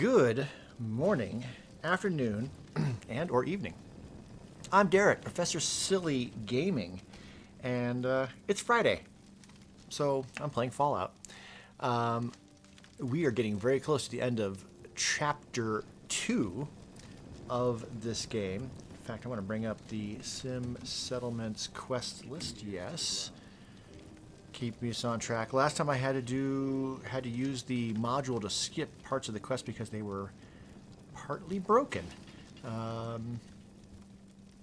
Good morning, afternoon, and or evening. I'm Derek, Professor Silly Gaming, and it's Friday, so I'm playing Fallout. We are getting very close to the end of Chapter 2 of this game. In fact, I want to bring up the Sim Settlements quest list. Yes. Keep me on track. Last time I had to use the module to skip parts of the quest because they were partly broken.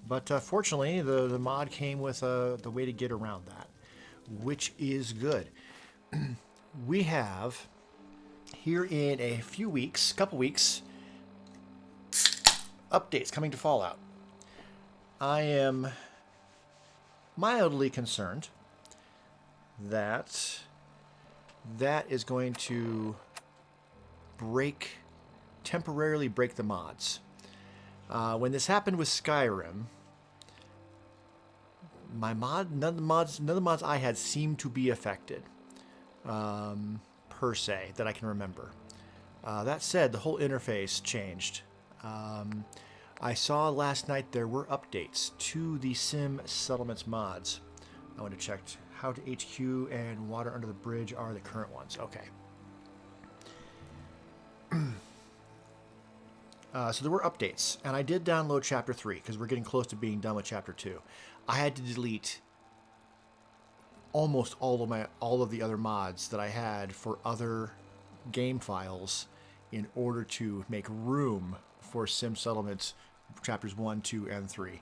But fortunately, the mod came with the way to get around that, which is good. We have here in a few weeks, couple weeks, updates coming to Fallout. I am mildly concerned that is going to temporarily break the mods. When this happened with Skyrim, none of the mods I had seemed to be affected, per se, that I can remember. That said, the whole interface changed. I saw last night there were updates to the Sim Settlements mods. I want to check. How to HQ and Water Under the Bridge are the current ones. Okay. So there were updates, and I did download Chapter 3 because we're getting close to being done with Chapter 2. I had to delete almost all of the other mods that I had for other game files in order to make room for Sim Settlements Chapters 1, 2, and 3.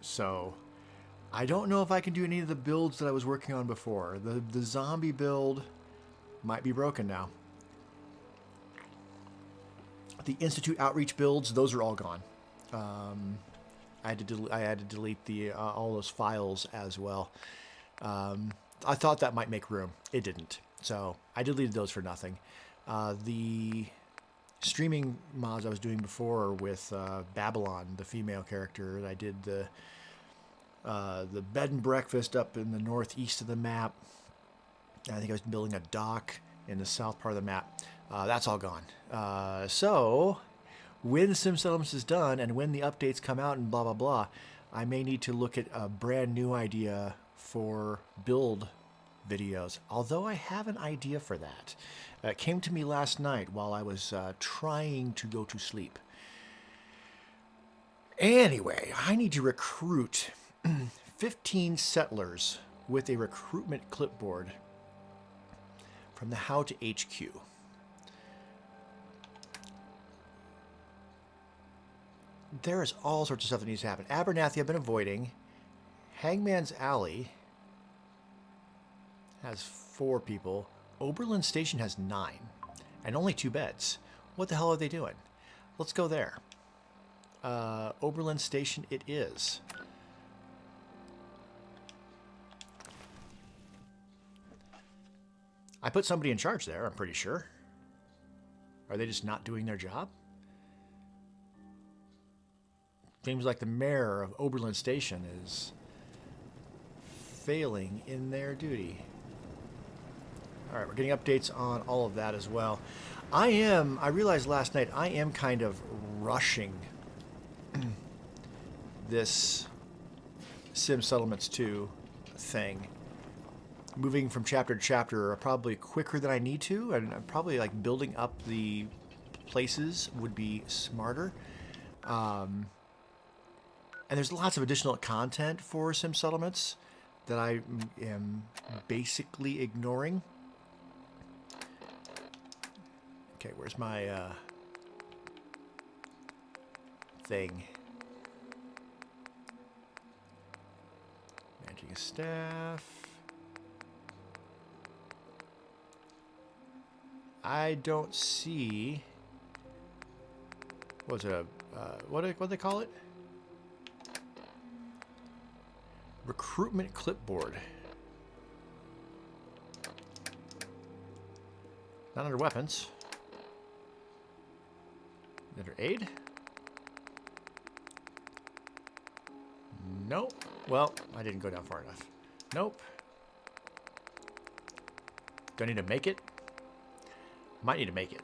So I don't know if I can do any of the builds that I was working on before. The zombie build might be broken now. The Institute Outreach builds, those are all gone. I had to delete all those files as well. I thought that might make room. It didn't. So I deleted those for nothing. The streaming mods I was doing before with Babylon, the female character, I did the bed and breakfast up in the northeast of the map. I think I was building a dock in the south part of the map. That's all gone. So when Sim Settlements is done and when the updates come out and blah, blah, blah, I may need to look at a brand new idea for build videos. Although I have an idea for that. It came to me last night while I was trying to go to sleep. Anyway, I need to recruit 15 settlers with a recruitment clipboard from the How to HQ. There is all sorts of stuff that needs to happen. Abernathy I've been avoiding. Hangman's Alley has 4 people. Oberlin Station has 9 and only 2 beds. What the hell are they doing? Let's go there. Oberlin Station it is. I put somebody in charge there, I'm pretty sure. Are they just not doing their job? Seems like the mayor of Oberlin Station is failing in their duty. Alright, we're getting updates on all of that as well. I realized last night, I am kind of rushing this Sim Settlements 2 thing. Moving from chapter to chapter probably quicker than I need to, and probably like building up the places would be smarter. And there's lots of additional content for Sim Settlements that I am basically ignoring. Okay, where's my thing? Managing a staff. I don't see. What's it? What do they call it? Recruitment clipboard. Not under weapons. Under aid? Nope. Well, I didn't go down far enough. Nope. Do I need to make it? Might need to make it.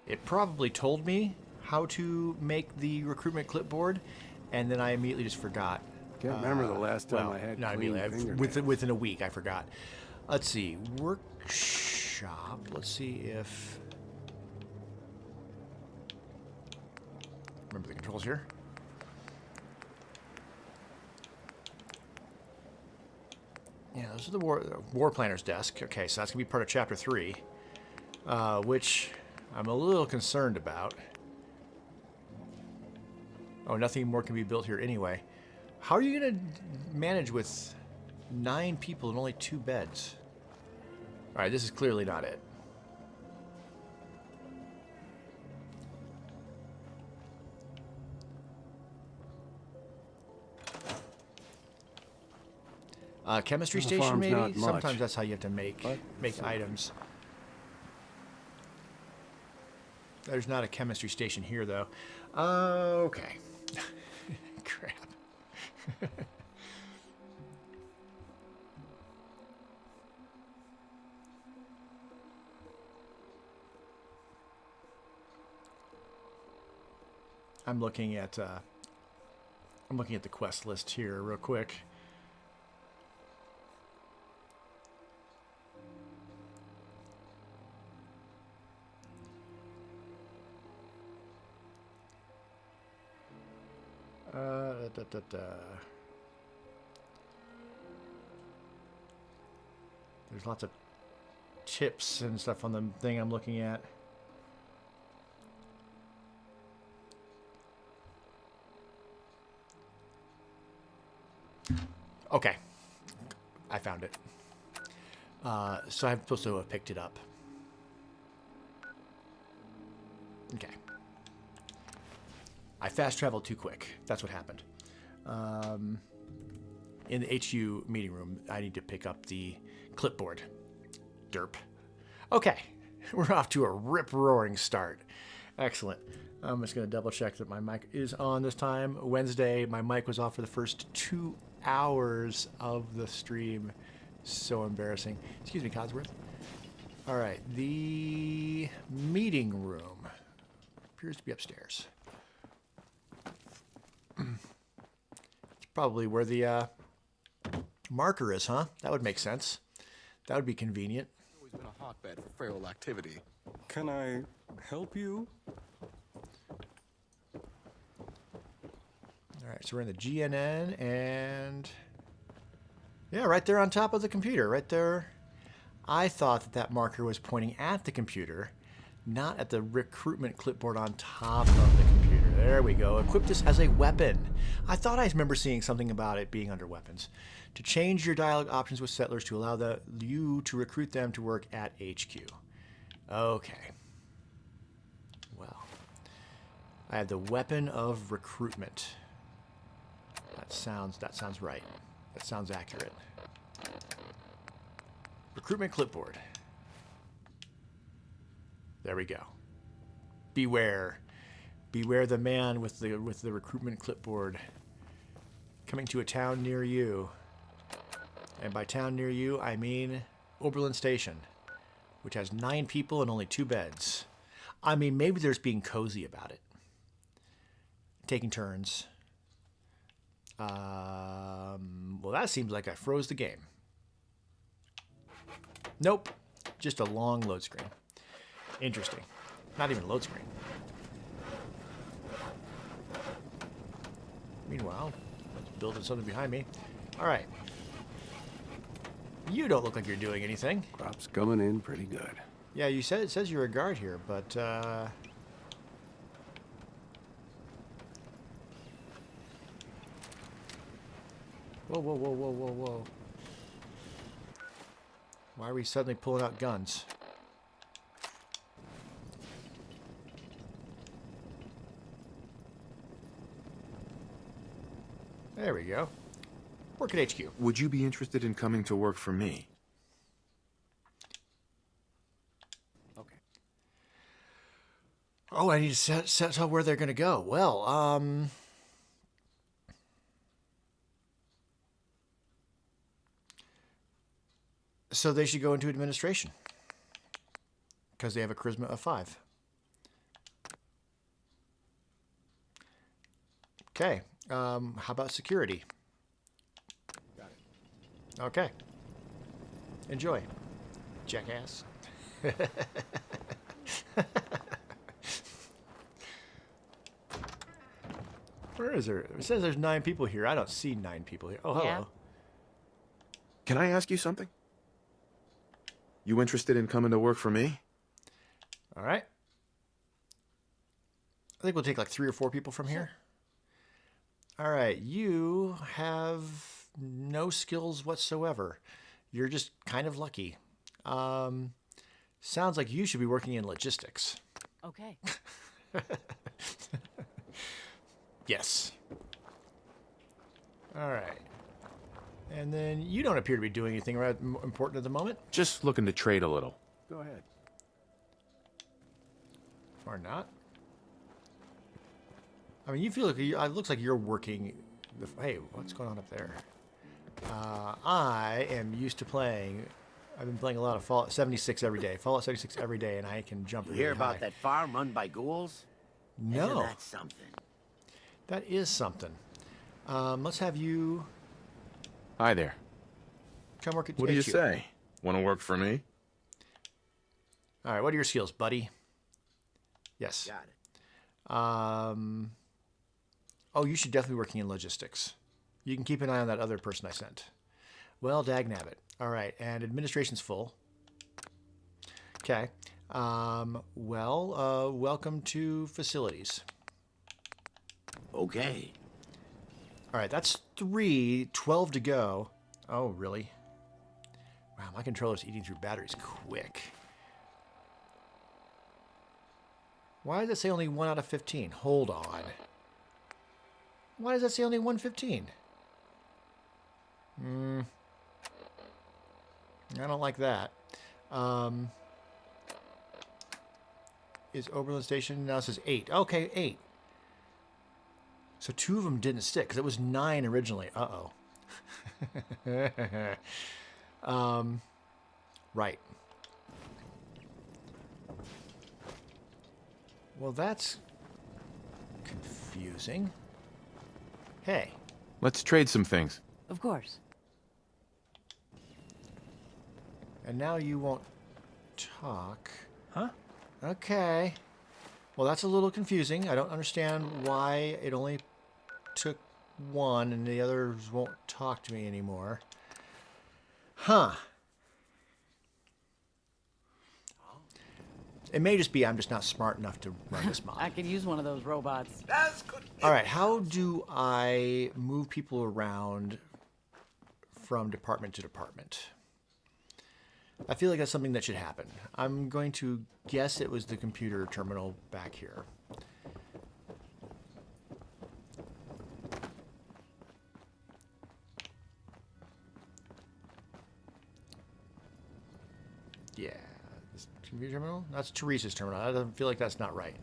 It probably told me how to make the recruitment clipboard, and then I immediately just forgot. Can't remember the last time I had not clean immediately. fingernails. Within a week, I forgot. Let's see. Workshop. Let's see if... Remember the controls here. Yeah, this is the war planner's desk. Okay, so that's going to be part of Chapter 3, which I'm a little concerned about. Oh, nothing more can be built here anyway. How are you going to manage with 9 people and only 2 beds? All right, this is clearly not it. Chemistry The station, farm's maybe? not much, Sometimes that's how you have to make so- items. There's not a chemistry station here, though. Okay. Crap. I'm looking at the quest list here real quick. There's lots of tips and stuff on the thing I'm looking at. Okay, I found it. So I'm supposed to have picked it up. Okay. I fast traveled too quick. That's what happened. In the HU meeting room, I need to pick up the clipboard. Derp. Okay, we're off to a rip-roaring start. Excellent. I'm just going to double check that my mic is on this time. Wednesday, my mic was off for the first 2 hours of the stream. So embarrassing. Excuse me, Codsworth. All right, the meeting room appears to be upstairs. It's probably where the marker is, huh? That would make sense. That would be convenient. Always been a hotbed for feral activity. Can I help you? All right, so we're in the GNN, and yeah, right there on top of the computer, right there. I thought that that marker was pointing at the computer, not at the recruitment clipboard on top of the computer. There we go. Equip this as a weapon. I thought I remember seeing something about it being under weapons. To change your dialogue options with settlers to allow you to recruit them to work at HQ. Okay. Well, I have the weapon of recruitment. That sounds right. That sounds accurate. Recruitment clipboard. There we go. Beware. Beware the man with the recruitment clipboard coming to a town near you. And by town near you, I mean Oberlin Station, which has 9 people and only 2 beds. I mean, maybe there's being cozy about it. Taking turns. Well, that seems like I froze the game. Nope. Just a long load screen. Interesting. Not even a load screen. Meanwhile, let's build something behind me. All right. You don't look like you're doing anything. Crop's coming in pretty good. Yeah, you said it says you're a guard here, but whoa, whoa, whoa, whoa, whoa, whoa. Why are we suddenly pulling out guns? There we go. Work at HQ. Would you be interested in coming to work for me? Okay. Oh, I need to set out where they're going to go. Well, So they should go into administration. Because they have a charisma of 5. Okay. How about security? Got it. Okay. Enjoy, jackass. Where is there? It says there's 9 people here. I don't see 9 people here. Oh, hello. Yeah. Can I ask you something? You interested in coming to work for me? All right. I think we'll take like 3 or 4 people from here. All right. You have no skills whatsoever. You're just kind of lucky. Sounds like you should be working in logistics. Okay. Yes. All right. And then you don't appear to be doing anything important at the moment. Just looking to trade a little. Go ahead. Or not. I mean, you feel like it looks like you're working. Hey, what's going on up there? I am used to playing. I've been playing a lot of Fallout 76 every day. Fallout 76 every day, and I can jump You really hear about high. that farm run by ghouls? No, Isn't that something? that is something. Let's have you Hi there. come work at What do you HQ. say? Want to work for me? All right, what are your skills, buddy? Yes. Got it. Oh, you should definitely be working in logistics. You can keep an eye on that other person I sent. Well, dagnabbit. All right, and administration's full. Okay. Welcome to facilities. Okay. All right, that's 3, 12 to go. Oh, really? Wow, my controller's eating through batteries quick. Why does it say only 1 out of 15? Hold on. Why does that say only 115? I don't like that. Is Oberlin Station now? It says 8. Okay, 8. So 2 of them didn't stick because it was 9 originally. Uh-oh. Right. Well, that's confusing. Hey. Let's trade some things. Of course. And now you won't talk. Huh? Okay. Well, that's a little confusing. I don't understand why it only took 1 and the others won't talk to me anymore. Huh. It may just be I'm just not smart enough to run this mod. I could use one of those robots. All right, how do I move people around from department to department? I feel like that's something that should happen. I'm going to guess it was the computer terminal back here. Yeah, this computer terminal? That's Teresa's terminal. I don't feel like that's not right.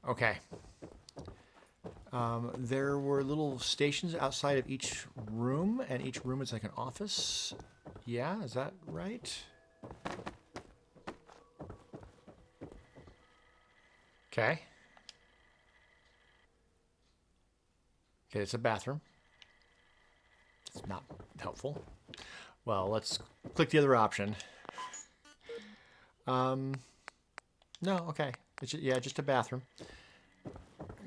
Okay. There were little stations outside of each room, and each room is like an office. Yeah, is that right? Okay. Okay, it's a bathroom. It's not helpful. Well, let's click the other option. No, okay. It's just, yeah, just a bathroom.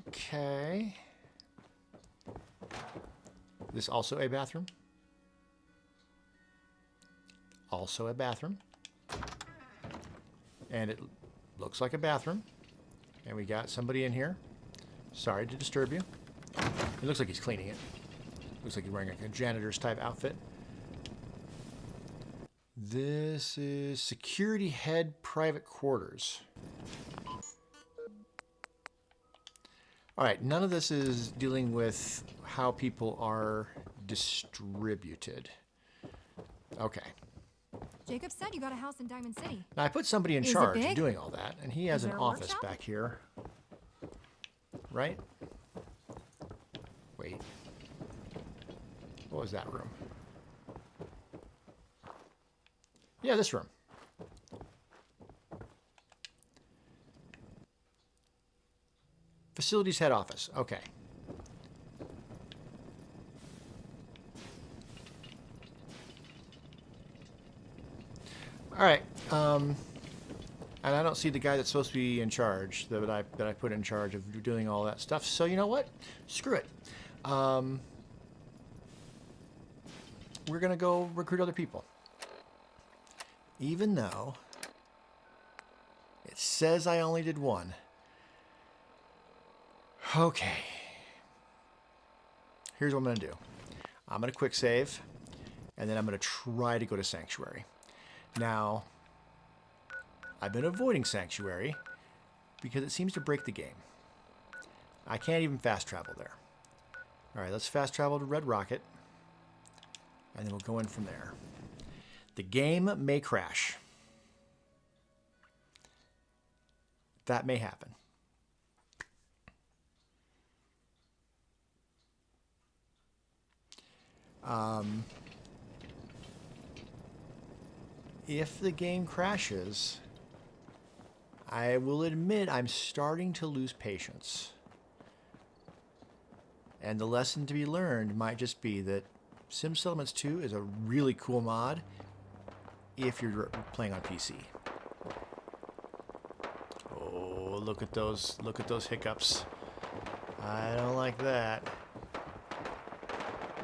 Okay. This also a bathroom. Also a bathroom. And it looks like a bathroom. And we got somebody in here. Sorry to disturb you. It looks like he's cleaning it. Looks like he's wearing a janitor's type outfit. This is security head private quarters. All right, none of this is dealing with how people are distributed. Okay. Jacob said you got a house in Diamond City. Now, I put somebody in Is it charge big? doing all that, and he has Is an there a office workshop? back here. Right? Wait. What was that room? Yeah, this room. Facilities head office. Okay. All right. And I don't see the guy that's supposed to be in charge that I put in charge of doing all that stuff. So you know what? Screw it. We're gonna go recruit other people, even though it says I only did one. Okay. Here's what I'm gonna do. I'm gonna quick save, and then I'm gonna try to go to Sanctuary. Now, I've been avoiding Sanctuary because it seems to break the game. I can't even fast travel there. All right, let's fast travel to Red Rocket, and then we'll go in from there. The game may crash. That may happen. If the game crashes, I will admit I'm starting to lose patience. And the lesson to be learned might just be that Sim Settlements 2 is a really cool mod if you're playing on PC. Oh, look at those hiccups. I don't like that.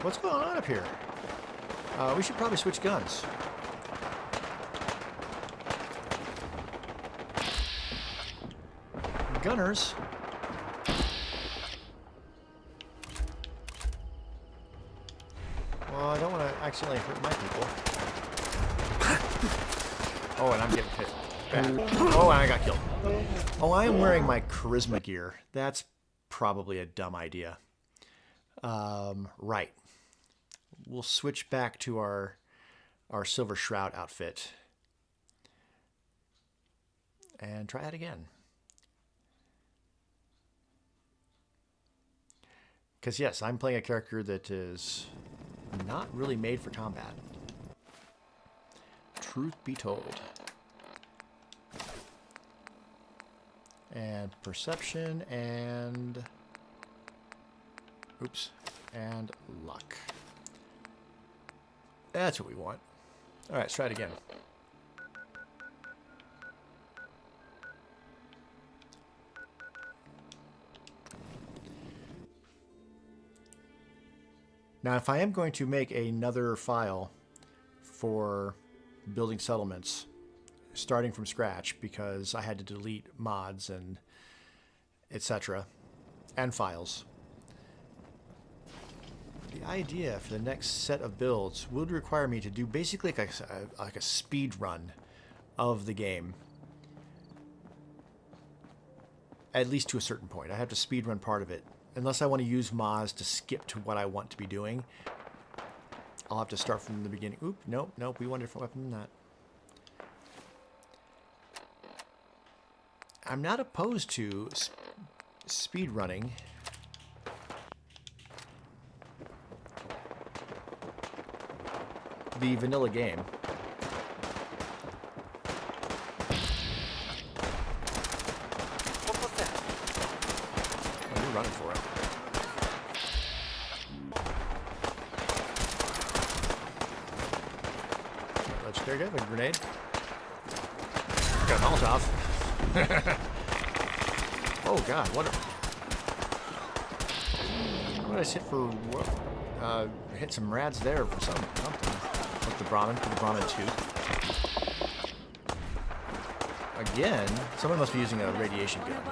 What's going on up here? We should probably switch guns. Gunners. Well, I don't want to accidentally hurt my people. Oh, and I'm getting hit bad. Oh, and I got killed. Oh, I am wearing my charisma gear. That's probably a dumb idea. Right. We'll switch back to our Silver Shroud outfit. And try that again. Because yes, I'm playing a character that is not really made for combat. Truth be told. And perception and... Oops. And luck. That's what we want. Alright, let's try it again. Now, if I am going to make another file for building settlements, starting from scratch, because I had to delete mods and etc. and files, the idea for the next set of builds would require me to do basically like a speed run of the game. At least to a certain point. I have to speed run part of it. Unless I want to use mods to skip to what I want to be doing, I'll have to start from the beginning. Oop, nope, we want a different weapon than that. I'm not opposed to speed running. The vanilla game. Oh, you're running for it. There you go, a grenade. Got a Molotov. Oh god, what did I hit for what? Hit some rads there for something. Like the Brahmin, for the Brahmin 2. Again, someone must be using a radiation gun.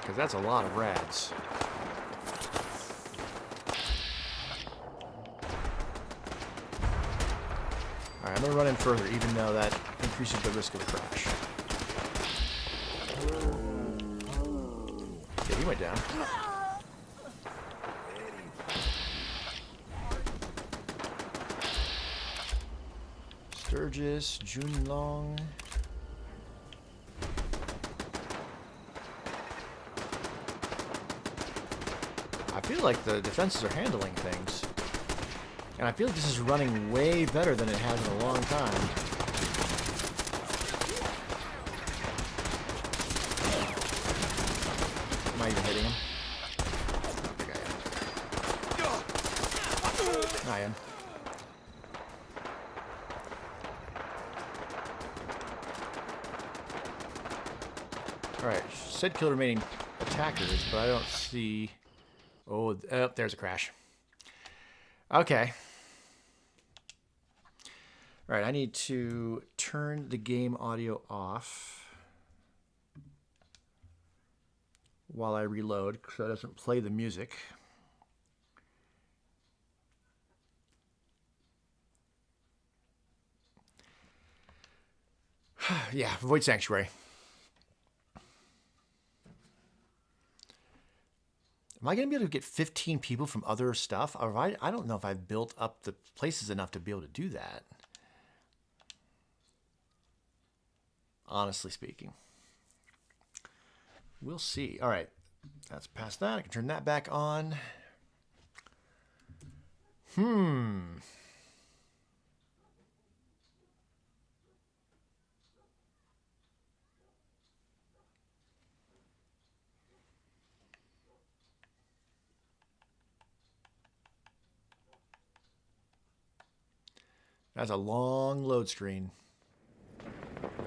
Because that's a lot of rads. Alright, I'm going to run in further, even though that increases the risk of a crash. Yeah, he went down. Sturgis, Junlong. feel like the defenses are handling things. And I feel like this is running way better than it has in a long time. Am I even hitting him? I think I am. I am. Alright, said kill remaining attackers, but I don't see... Oh, there's a crash. Okay. Alright, I need to turn the game audio off while I reload so it doesn't play the music. Yeah, Void Sanctuary. Am I going to be able to get 15 people from other stuff? Or I don't know if I've built up the places enough to be able to do that. Honestly speaking. We'll see. All right. That's past that. I can turn that back on. That's a long load screen.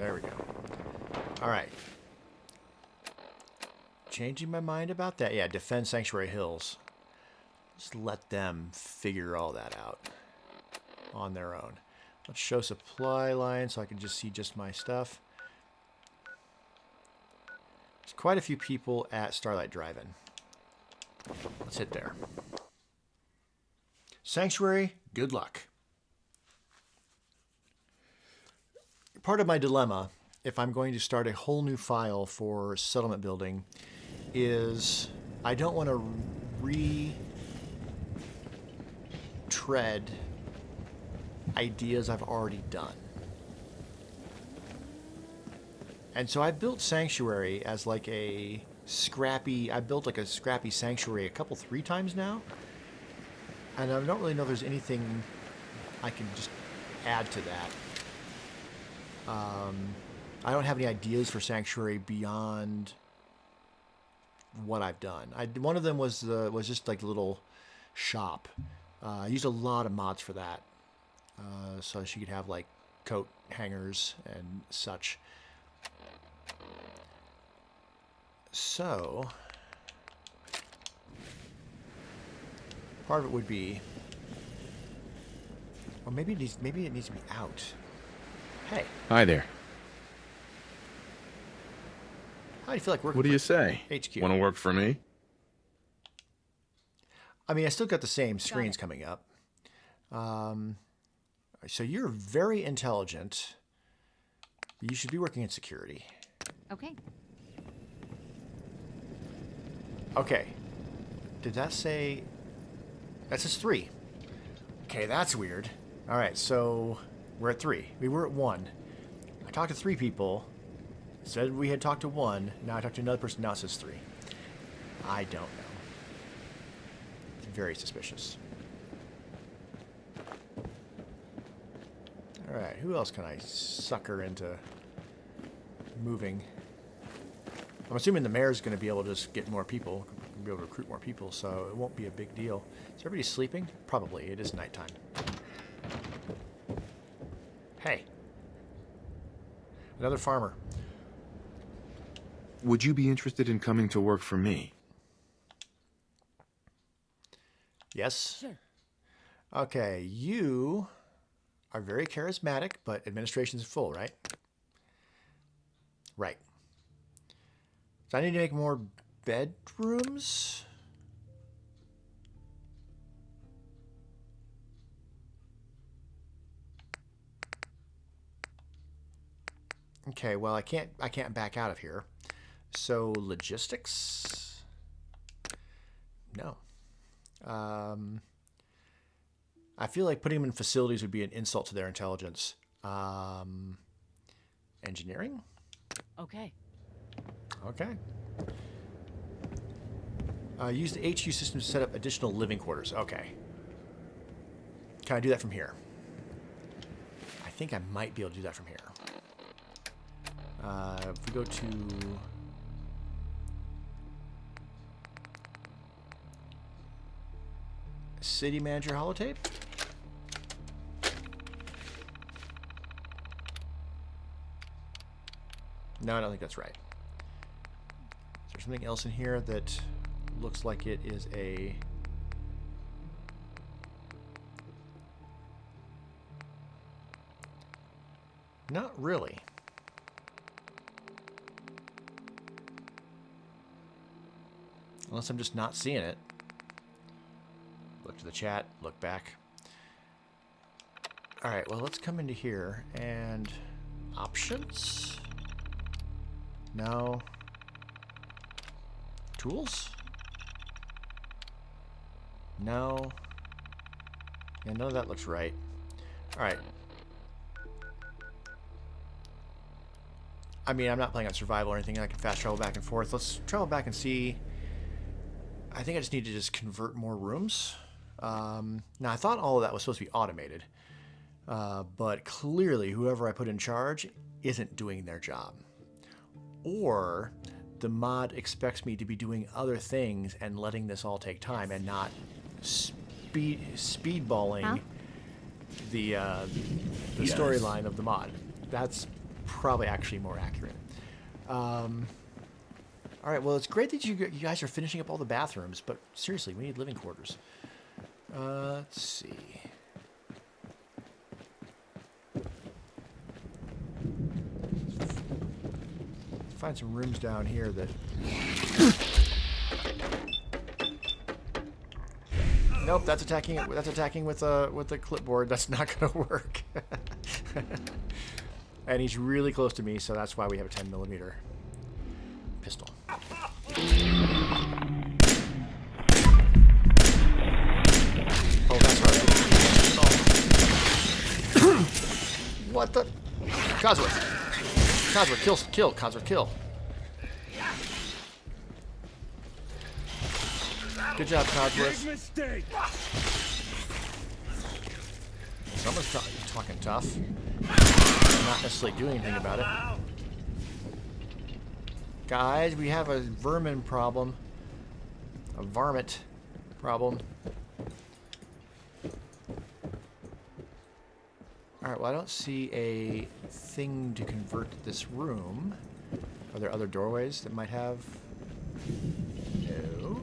There we go. All right. Changing my mind about that. Yeah, defend Sanctuary Hills. Just let them figure all that out on their own. Let's show supply line so I can just see just my stuff. There's quite a few people at Starlight Drive-In. Let's hit there. Sanctuary, good luck. Part of my dilemma, if I'm going to start a whole new file for settlement building, is I don't want to retread ideas I've already done. And so I built Sanctuary as like a scrappy, I built like a scrappy Sanctuary three times now. And I don't really know if there's anything I can just add to that. I don't have any ideas for Sanctuary beyond what I've done. One of them was just like a little shop. I used a lot of mods for that, so she could have like coat hangers and such. So part of it would be, or maybe it needs to be out. Hey. Hi there. How do you feel like working? What do you say? HQ. Want to work for me? I mean, I still got the same screens coming up. So you're very intelligent. You should be working in security. Okay. Okay. Did that say... That says 3. Okay, that's weird. All right, so we're at 3. We were at 1. I talked to 3 people. Said we had talked to 1. Now I talked to another person. Now it says 3. I don't know. It's very suspicious. All right, who else can I sucker into moving? I'm assuming the mayor's going to be able to just get more people, be able to recruit more people, so it won't be a big deal. Is everybody sleeping? Probably. It is nighttime. Hey. Another farmer. Would you be interested in coming to work for me? Yes? Sure. Okay, you are very charismatic, but administration's full, right? Right. So I need to make more bedrooms? Okay, well I can't back out of here. So logistics? No. I feel like putting them in facilities would be an insult to their intelligence. Engineering? Okay. Okay. Use the HU system to set up additional living quarters. Okay. Can I do that from here? I think I might be able to do that from here. If we go to... City Manager holotape? No, I don't think that's right. Is there something else in here that looks like it is a... Not really. Unless I'm just not seeing it. Look to the chat, look back. Alright, well, let's come into here and... Options? No. Tools? No. Yeah, none of that looks right. Alright. I mean, I'm not playing on survival or anything. I can fast travel back and forth. Let's travel back and see. I think I just need to just convert more rooms. Now, I thought all of that was supposed to be automated. But clearly, whoever I put in charge isn't doing their job. Or the mod expects me to be doing other things and letting this all take time and not speedballing the storyline of the mod. That's probably actually more accurate. All right, well, it's great that you guys are finishing up all the bathrooms, but seriously, we need living quarters. Let's see. Find some rooms down here that... Nope, that's attacking. That's attacking with a clipboard. That's not gonna work. And he's really close to me, so that's why we have a 10mm pistol. Oh, that's right. What the? Cosworth, kill, Cosworth, kill. Good job, Cosworth. Someone's talking tough. Not necessarily doing anything about it. Guys, we have a vermin problem. A varmint problem. Alright, well, I don't see a thing to convert this room. Are there other doorways that might have... No.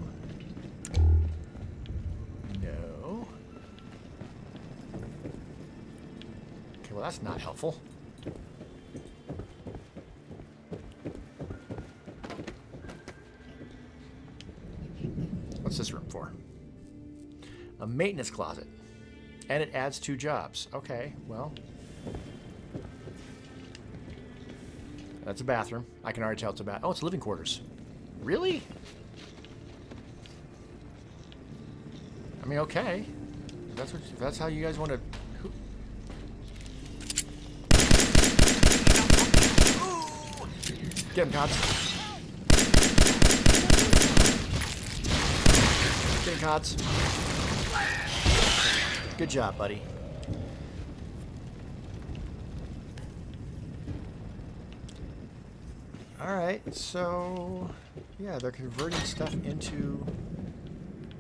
No. Okay, well, that's not helpful. What's this room for? A maintenance closet. And it adds 2 jobs. Okay, well. That's a bathroom. I can already tell it's a bath. Oh, it's living quarters. Really? I mean, okay. If that's how you guys want to... Get him, Cots. Get him, Cots. Good job, buddy. Alright, so... Yeah, they're converting stuff into...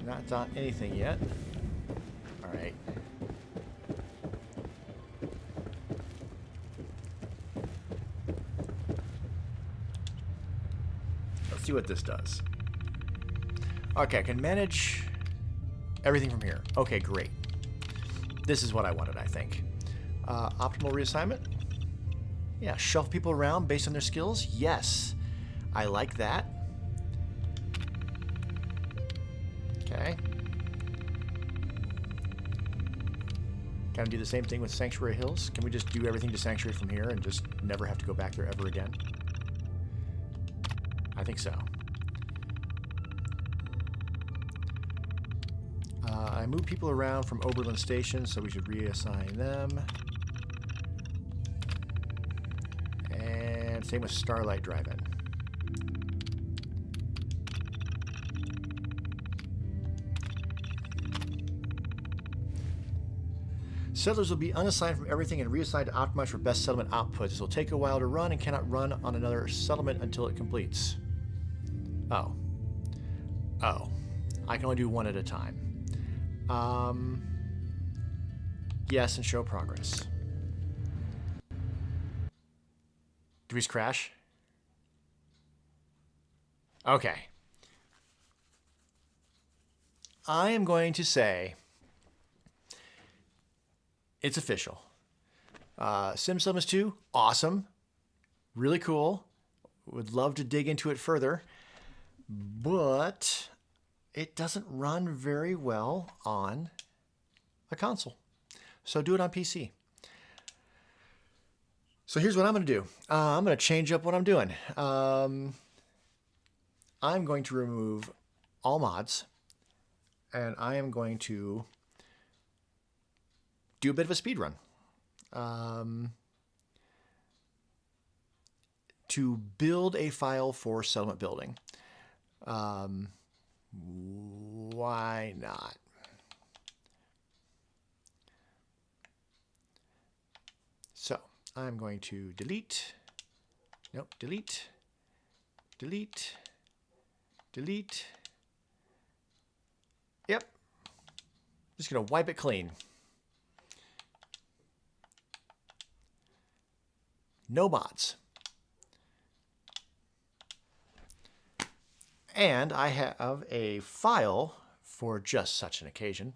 Not anything yet. Alright. Let's see what this does. Okay, I can manage everything from here. Okay, great. This is what I wanted, I think. Optimal reassignment? Yeah, shuffle people around based on their skills? Yes. I like that. Okay. Can I do the same thing with Sanctuary Hills? Can we just do everything to Sanctuary from here and just never have to go back there ever again? I think so. I move people around from Oberlin Station, so we should reassign them. And same with Starlight Drive-In. Settlers will be unassigned from everything and reassigned to optimize for best settlement outputs. This will take a while to run and cannot run on another settlement until it completes. Oh. Oh. I can only do one at a time. Yes, and show progress. Do we just crash? Okay. I am going to say it's official. Sim Summons 2, awesome. Really cool. Would love to dig into it further. But it doesn't run very well on a console. So do it on PC. So here's what I'm going to do. I'm going to change up what I'm doing. I'm going to remove all mods. And I am going to do a bit of a speed run. To build a file for settlement building. Why not? So I'm going to delete. Nope, delete. Delete. Delete. Yep. Just going to wipe it clean. No mods. And I have a file for just such an occasion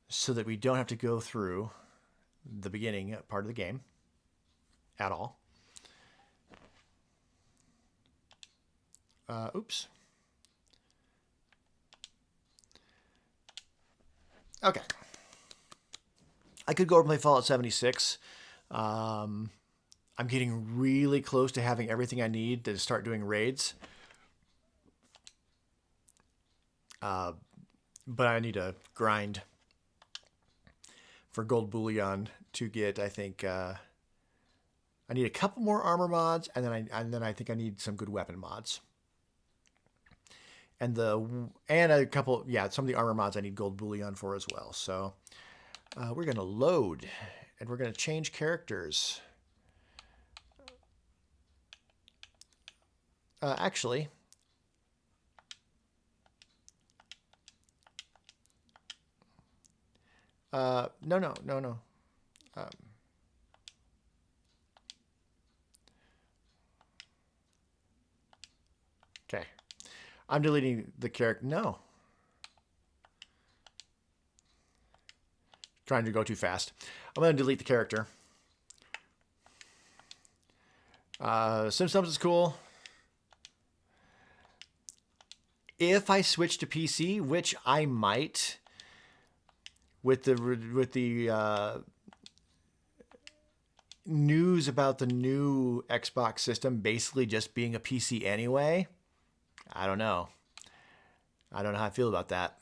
so that we don't have to go through the beginning part of the game at all. Oops. Okay. I could go over and play Fallout 76. I'm getting really close to having everything I need to start doing raids. But I need to grind for gold bullion to get, I think, I need a couple more armor mods, and then I think I need some good weapon mods. And a couple, yeah, some of the armor mods I need gold bullion for as well. So we're going to load, and we're going to change characters. Actually, no. Okay. I'm deleting the character. No. Trying to go too fast. I'm going to delete the character. SimSubs is cool. If I switch to PC, which I might, with the news about the new Xbox system basically just being a PC anyway, I don't know. I don't know how I feel about that.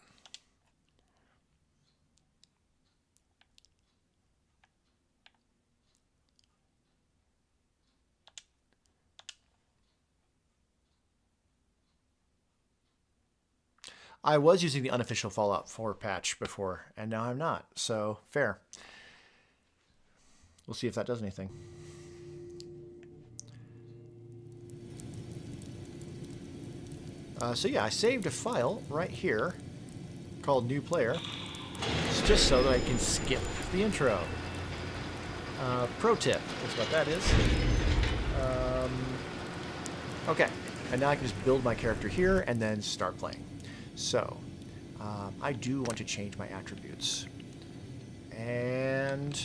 I was using the unofficial Fallout 4 patch before, and now I'm not. So, fair. We'll see if that does anything. So yeah, I saved a file right here called New Player. It's just so that I can skip the intro. Pro tip is what that is. Okay, and now I can just build my character here and then start playing. So, I do want to change my attributes. And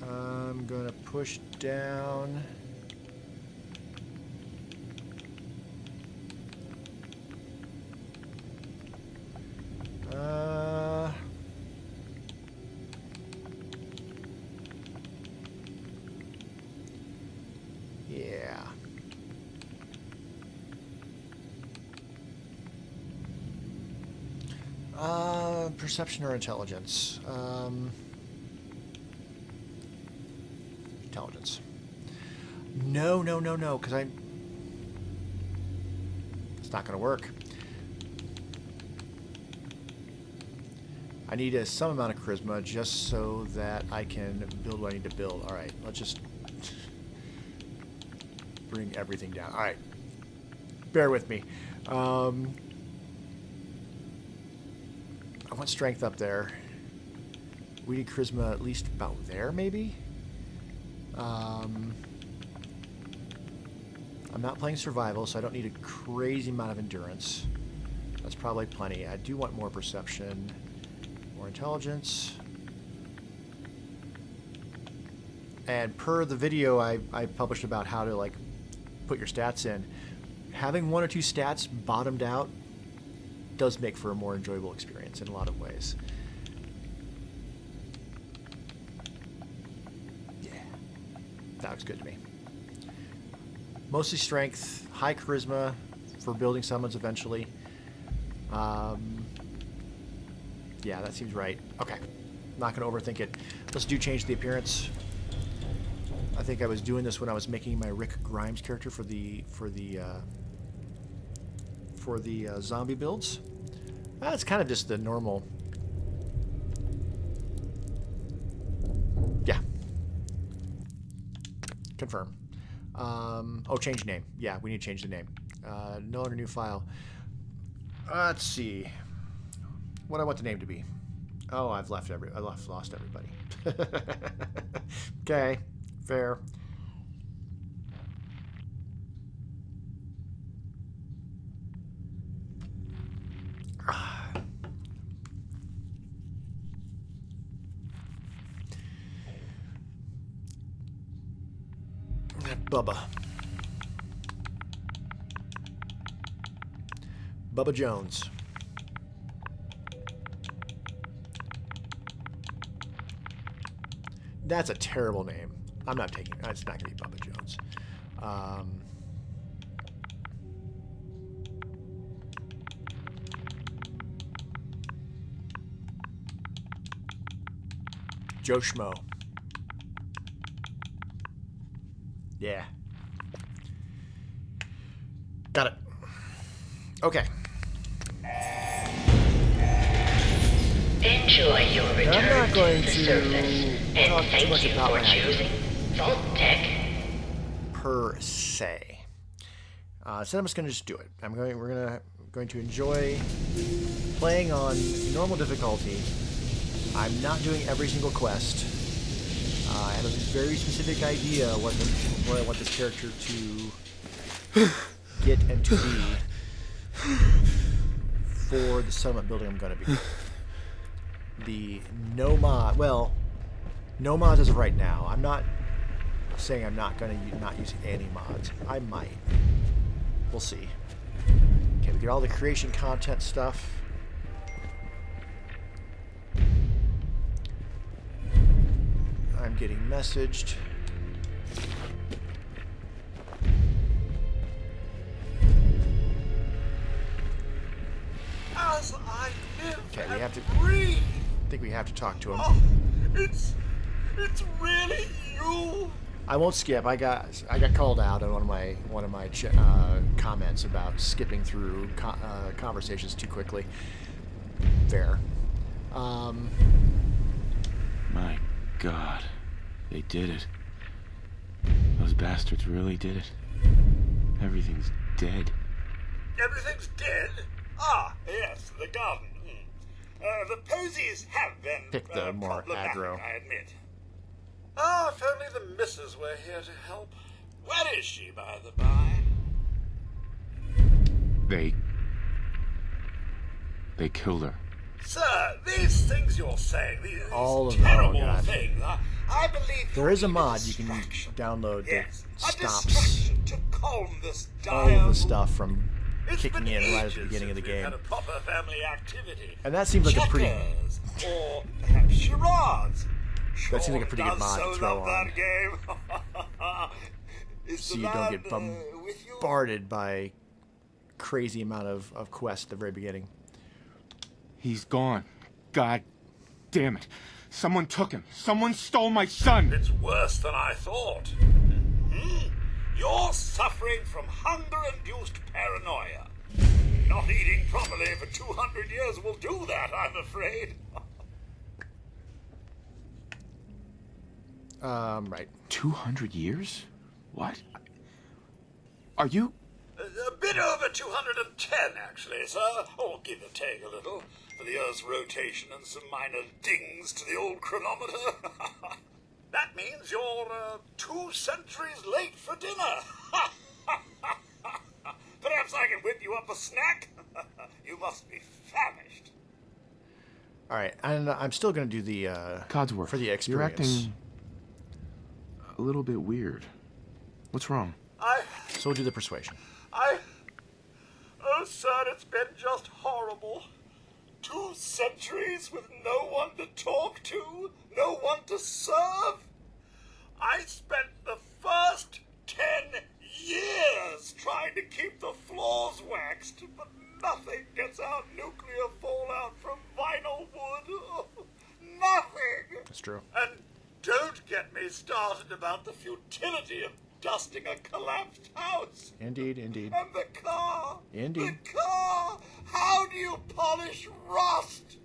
I'm going to push down. Yeah. Perception or intelligence? Intelligence. No, because it's not going to work. I need some amount of charisma just so that I can build what I need to build. All right, let's just bring everything down. All right, bear with me. I want strength up there. We need charisma at least about there, maybe? I'm not playing survival, so I don't need a crazy amount of endurance. That's probably plenty. I do want more perception, more intelligence. And per the video I published about how to like put your stats in, having 1 or 2 stats bottomed out does make for a more enjoyable experience in a lot of ways. Yeah, that looks good to me. Mostly strength, high charisma for building summons eventually. Yeah, that seems right. Okay, not going to overthink it. Let's change the appearance. I think I was doing this when I was making my Rick Grimes character for the zombie builds. It's kind of just the normal. Yeah. Confirm. Oh, change name. Yeah, we need to change the name. No longer new file. Let's see. What do I want the name to be? Oh, I've lost everybody. Okay, fair. Bubba Jones. That's a terrible name. I'm not taking it. It's not going to be Bubba Jones. Joe Schmo. Yeah. Got it. Okay. Enjoy your return I'm not going to the to surface, and talk too thank much you about for my choosing Vault Tech. Per se. So I'm just gonna do it. We're going to enjoy playing on normal difficulty. I'm not doing every single quest. I have a very specific idea what I want this character to get and to be for the settlement building I'm going to be. The no mods as of right now. I'm not saying I'm not going to not use any mods. I might. We'll see. Okay, we get all the creation content stuff. I'm getting messaged. As I live Okay, we and have to. breathe. I think we have to talk to him. Oh, it's really you. I won't skip. I got called out on one of my comments about skipping through conversations too quickly. Fair. My God, they did it. Those bastards really did it. Everything's dead. Everything's dead. Ah, yes, the garden. The posies have been Pick the more problematic, aggro. I admit. Ah, if only the missus were here to help. Where is she, by the by? They killed her. Sir, these things you're saying, these All of them, oh terrible God. things, I believe There is a need mod you can distraction. download that Yes, a stops distraction to calm this all dire of the mood. stuff from It's kicking been in right at ages the beginning of the since we've game. had a proper family activity. And that seems like a pretty. Checkers, or perhaps charades. That seems like a pretty good Sean mod to does so throw love on. that game. Is So the you don't get man, with you? bombarded by crazy amount of quests at the very beginning. He's gone. God damn it. Someone took him. Someone stole my son. It's worse than I thought. You're suffering from hunger-induced paranoia. Not eating properly for 200 years will do that, I'm afraid. Right. 200 years? What? Are you... A bit over 210, actually, sir. Or give or take a little, for the Earth's rotation and some minor dings to the old chronometer. That means you're 2 centuries late for dinner. Perhaps I can whip you up a snack? You must be famished. All right, and I'm still going to do the Codsworth, for the you're experience. acting a little bit weird. What's wrong? So we'll do the persuasion. Oh, sir, it's been just horrible. 2 centuries with no one to talk to, no one to serve. I spent the first 10 years trying to keep the floors waxed, but nothing gets out nuclear fallout from vinyl wood. Nothing. That's true. And don't get me started about the futility of dusting a collapsed house. Indeed, indeed. And the car. Indeed. The car. How do you polish rust?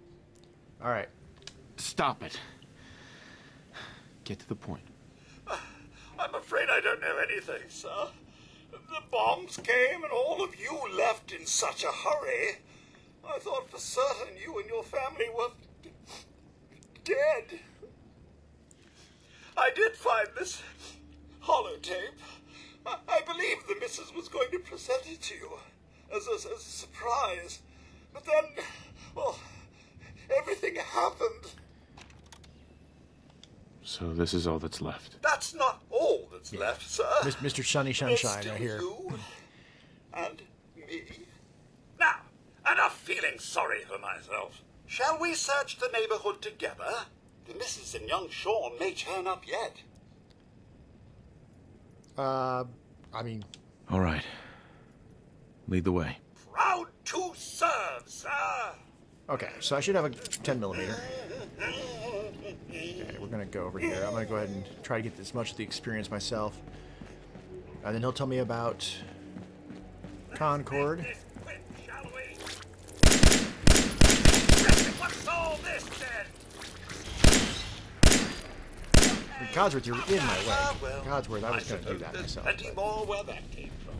All right. Stop it. Get to the point. I'm afraid I don't know anything, sir. The bombs came and all of you left in such a hurry. I thought for certain you and your family were dead. I did find this holotape. I believe the missus was going to present it to you as a surprise. But then, well, everything happened. So this is all that's left. That's not all that's left, sir. Mr. Sunny Sunshine right here. You and me. Now, enough feeling sorry for myself. Shall we search the neighborhood together? The missus and young Sean may turn up yet. I mean, All right. Lead the way. Proud to serve, sir. okay, so I should have a 10 millimeter. Okay, we're gonna go over here. I'm gonna go ahead and try to get as much of the experience myself. And then he'll tell me about Concord. This quick, shall we? What's all this then? Codsworth, you're in my way. Well, Codsworth, I was gonna do suppose that there's myself. plenty but- more where that came from.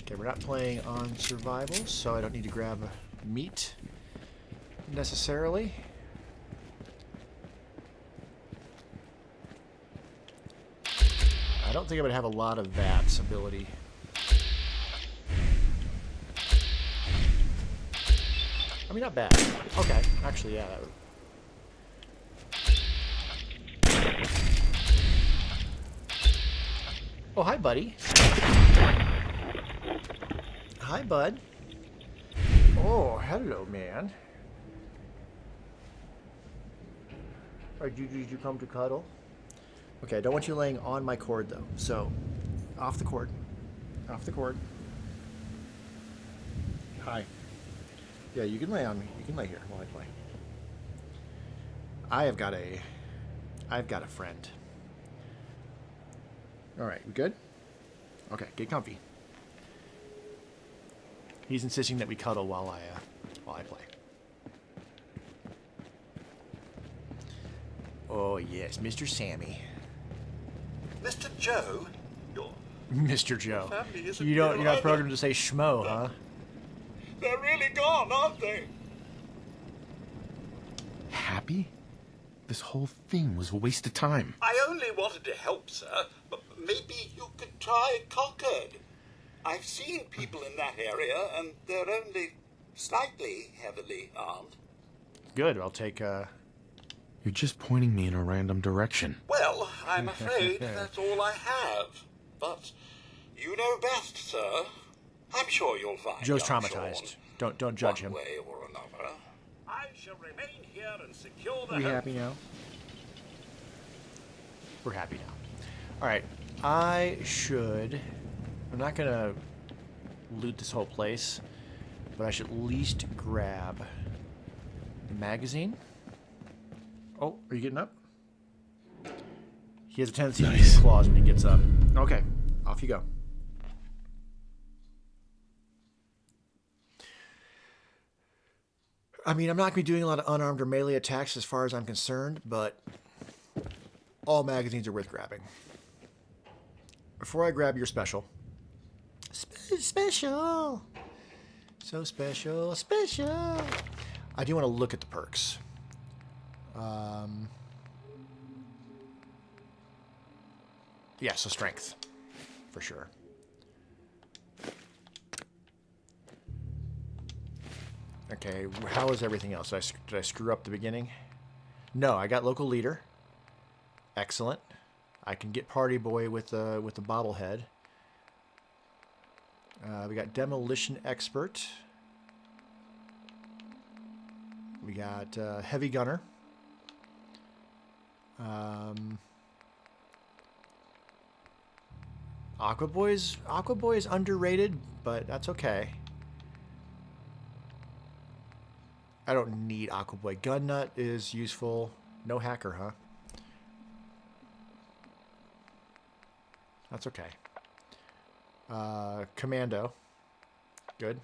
Okay, we're not playing on survival, so I don't need to grab meat necessarily. I don't think I would have a lot of VATS ability. I mean, not bad. Okay, actually, yeah, that would. Oh, hi, buddy. Hi, bud. Oh, hello, man. Did you come to cuddle? Okay, I don't want you laying on my cord, though. So, off the cord. Off the cord. Hi. Yeah, you can lay on me. You can lay here while I play. I've got a friend. All right, we good? Okay, get comfy. He's insisting that we cuddle while I play. Oh yes, Mr. Sammy. Mr. Joe, your Mr. Joe. family isn't You're real not either. programmed to say schmo, huh? They're really gone, aren't they? Happy? This whole thing was a waste of time. I only wanted to help, sir, but maybe you could try Concord. I've seen people in that area, and they're only slightly heavily armed. Good. I'll take. You're just pointing me in a random direction. Well, I'm afraid that's all I have. But you know best, sir. I'm sure you'll find Joe's young traumatized. Sean Don't judge him. one way or another. I shall remain here and secure the We home. happy now? We're happy now. All right. I'm not gonna loot this whole place, but I should at least grab the magazine. Oh, are you getting up? He has a tendency to use his claws when he gets up. Okay, off you go. I mean, I'm not going to be doing a lot of unarmed or melee attacks as far as I'm concerned, but all magazines are worth grabbing. Before I grab your special, special, so special, special, I do want to look at the perks. Yeah, so strength, for sure. Okay, how is everything else? Did I screw up the beginning? No, I got local leader. Excellent. I can get party boy with the bobblehead. We got demolition expert. We got heavy gunner. Aqua Boy's underrated, but that's okay. I don't need Aqua Boy. Gun nut is useful. No hacker, huh? That's okay. Commando. Good.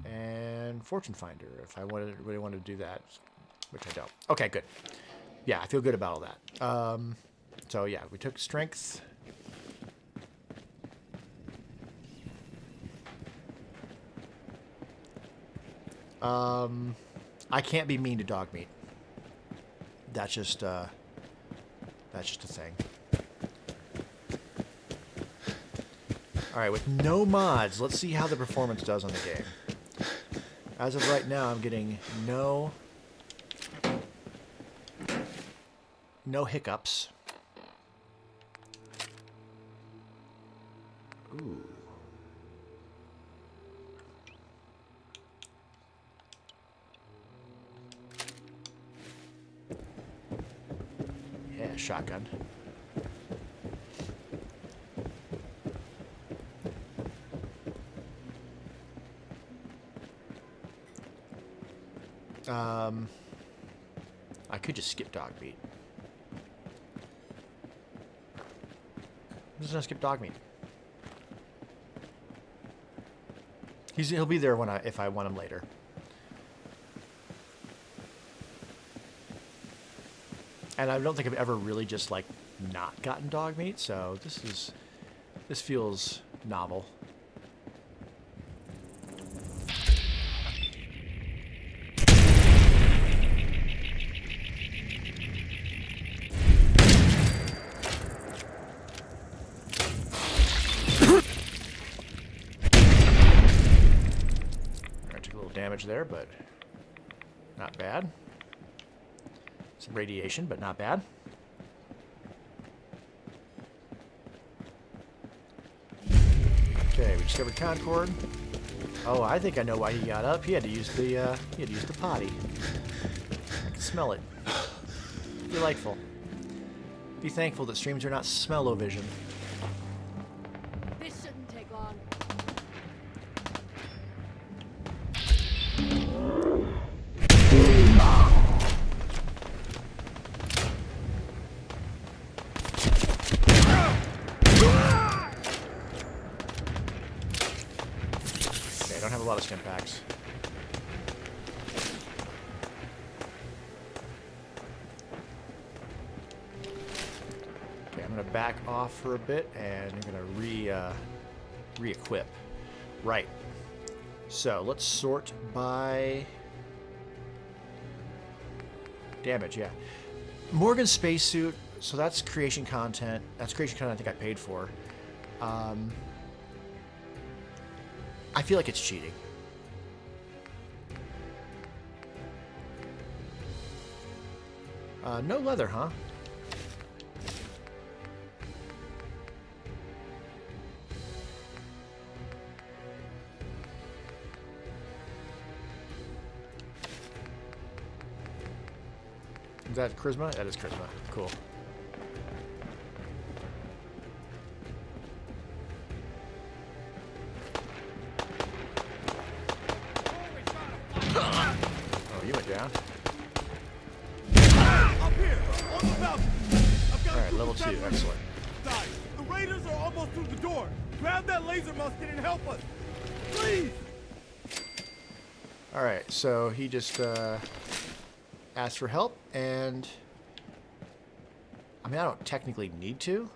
And Fortune Finder, if I really wanted to do that, which I don't. Okay, good. Yeah, I feel good about all that. So yeah, we took strength. I can't be mean to dog meat. That's just a thing. All right, with no mods, let's see how the performance does on the game. As of right now, I'm getting no hiccups. Ooh. Yeah, shotgun. I could just skip dog meat. I'm just gonna skip dog meat. He'll be there if I want him later. And I don't think I've ever really just like not gotten dog meat, so this feels novel. I took a little damage there, but not bad. Some radiation, but not bad. Okay, we discovered Concord. Oh, I think I know why he got up. He had to use the potty. I can smell it. Delightful. Be thankful that streams are not smell-o-vision. This shouldn't take long. Okay, I don't have a lot of stim packs. I'm gonna back off for a bit, and I'm gonna re-equip. Right. So let's sort by damage. Yeah, Morgan's spacesuit. So that's creation content. That's creation content I think I paid for. I feel like it's cheating. No leather, huh? Is that charisma? That is charisma. Cool. Oh, you went down. Up here, on the balcony. I've got All right, level 2. Excellent. The raiders are almost through the door. Grab that laser musket and help us, please. All right, so he just asked for help, and I mean, I don't technically need to.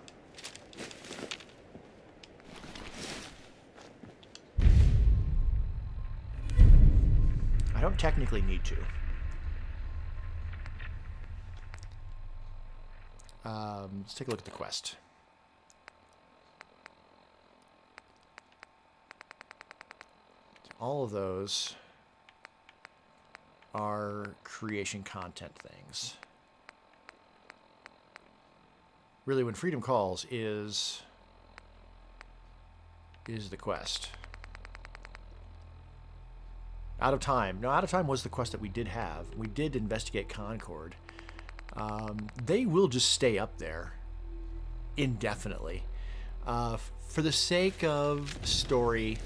I don't technically need to. Let's take a look at the quest. All of those are creation content things. Really, when Freedom Calls is the quest. Out of Time. No, Out of Time was the quest that we did have. We did investigate Concord. They will just stay up there indefinitely. For the sake of story,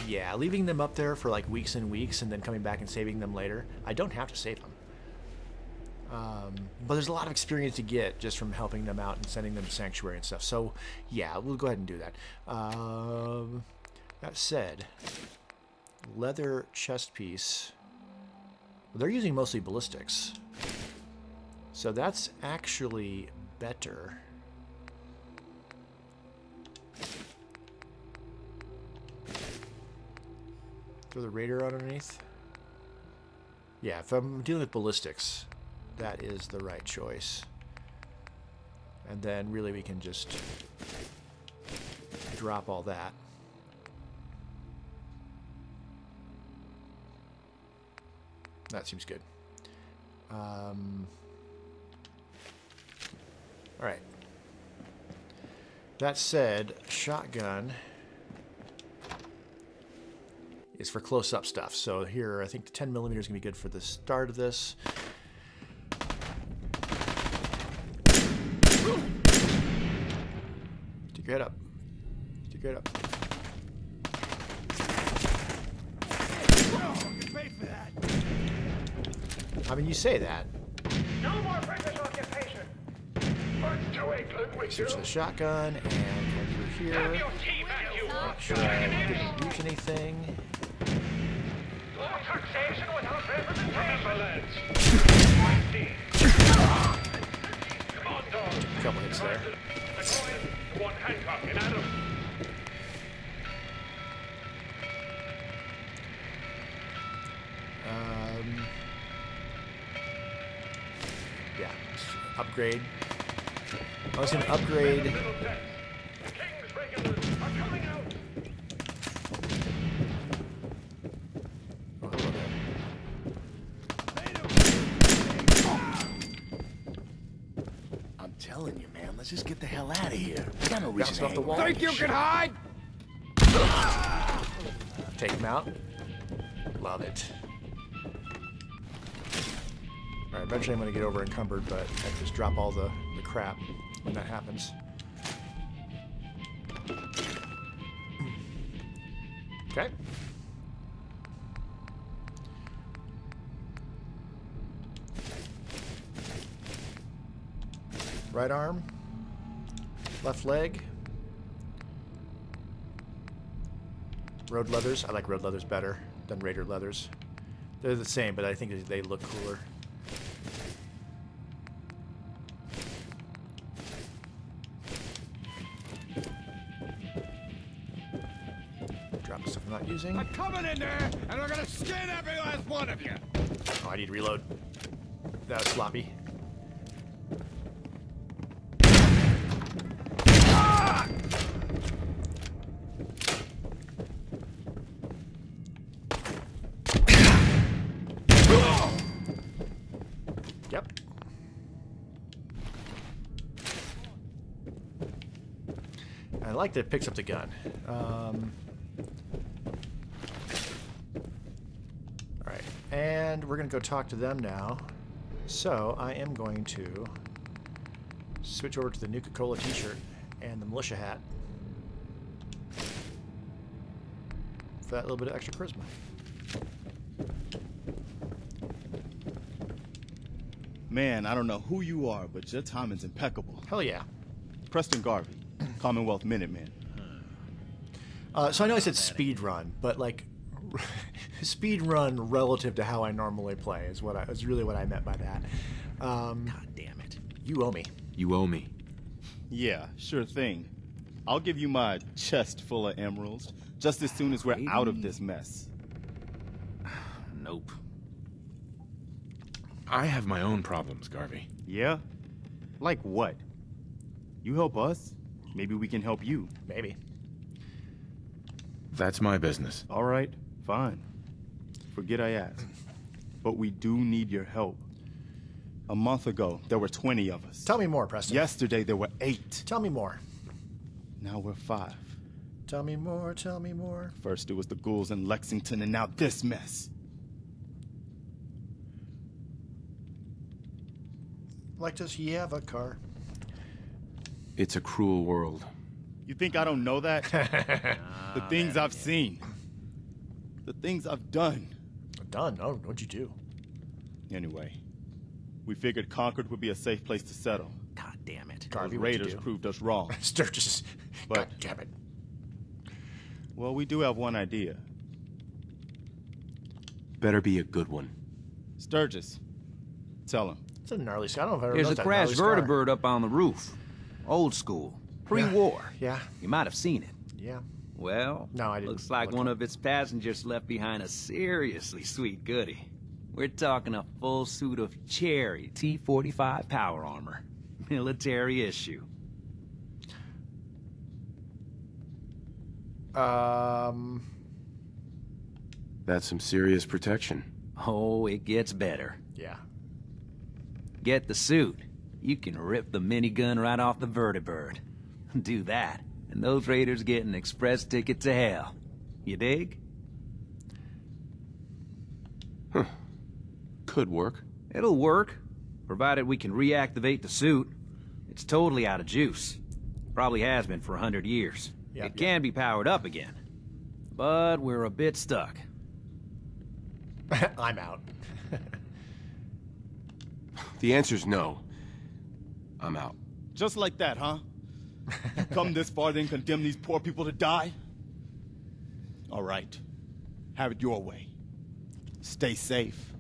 yeah, leaving them up there for like weeks and weeks and then coming back and saving them later, I don't have to save them. But there's a lot of experience to get just from helping them out and sending them to Sanctuary and stuff. So, yeah, we'll go ahead and do that. That said, leather chest piece. Well, they're using mostly ballistics. So that's actually better. Throw the radar underneath. Yeah, if I'm dealing with ballistics, that is the right choice. And then really we can just drop all that. That seems good. All right. That said, shotgun is for close-up stuff. So here, I think the 10mm is going to be good for the start of this. Stick your head up. Stick your head up. I mean, you say that. No more British occupation. Back to England with you. Switch to the shotgun and come through here. Have your tea back, you Make sure I didn't reach anything. More taxation without representation. Come on, dog. A couple hits there. One Hancock and Adam. Yeah, upgrade. I was going to upgrade. The King's regulars are coming out. Oh, hello there. I'm telling you, man, let's just get the hell out of here. We got no reason Bounce to off the hang wall. around. Think you can hide? Take him out. Love it. Alright, eventually I'm going to get over encumbered, but I just drop all the crap when that happens. Okay. Right arm. Left leg. Road leathers. I like road leathers better than Raider leathers. They're the same, but I think they look cooler. Drop the stuff I'm not using. I'm coming in there, and we're gonna skin every last one of you. Oh, I need to reload. That was sloppy. Yep. I like that it picks up the gun. Alright, and we're going to go talk to them now. So, I am going to switch over to the Nuka-Cola t-shirt and the militia hat for that little bit of extra charisma. Man, I don't know who you are, but your timing's impeccable. Hell yeah. Preston Garvey, Commonwealth Minuteman. So I know I said speed run, but like speed run relative to how I normally play is really what I meant by that. God damn it. You owe me. You owe me. Yeah, sure thing. I'll give you my chest full of emeralds just as soon as we're out of this mess. Nope. I have my own problems, Garvey. Yeah? Like what? You help us, maybe we can help you. Maybe. That's my business. All right, fine. Forget I asked. But we do need your help. A month ago, there were 20 of us. Tell me more, Preston. Yesterday, there were 8. Tell me more. Now we're 5. Tell me more, tell me more. First, it was the ghouls in Lexington, and now this mess. Like, does he have a car? It's a cruel world. You think I don't know that? The things I've seen. The things I've done. Done? Oh, what'd you do? Anyway, we figured Concord would be a safe place to settle. God damn it. Garvey, Those what'd you raiders do? proved us wrong. Sturgis. But- God damn it. Well, we do have one idea. Better be a good one. Sturgis, tell him. It's a gnarly scar. I don't know if I ever There's a noticed that crashed gnarly scar. vertibird up on the roof. Old school. Pre-war. Yeah. You might have seen it. Yeah. Well, No, I didn't looks like look one up. of its passengers left behind a seriously sweet goodie. We're talking a full suit of cherry T-45 power armor. Military issue. That's some serious protection. Oh, it gets better. Yeah. Get the suit. You can rip the minigun right off the vertibird. Do that, and those raiders get an express ticket to hell. You dig? Could work. It'll work, provided we can reactivate the suit. It's totally out of juice. Probably has been for 100 years. Yeah, It can be powered up again. But we're a bit stuck. I'm out. The answer's no. I'm out. Just like that, huh? You come this far, then condemn these poor people to die? All right. Have it your way. Stay safe.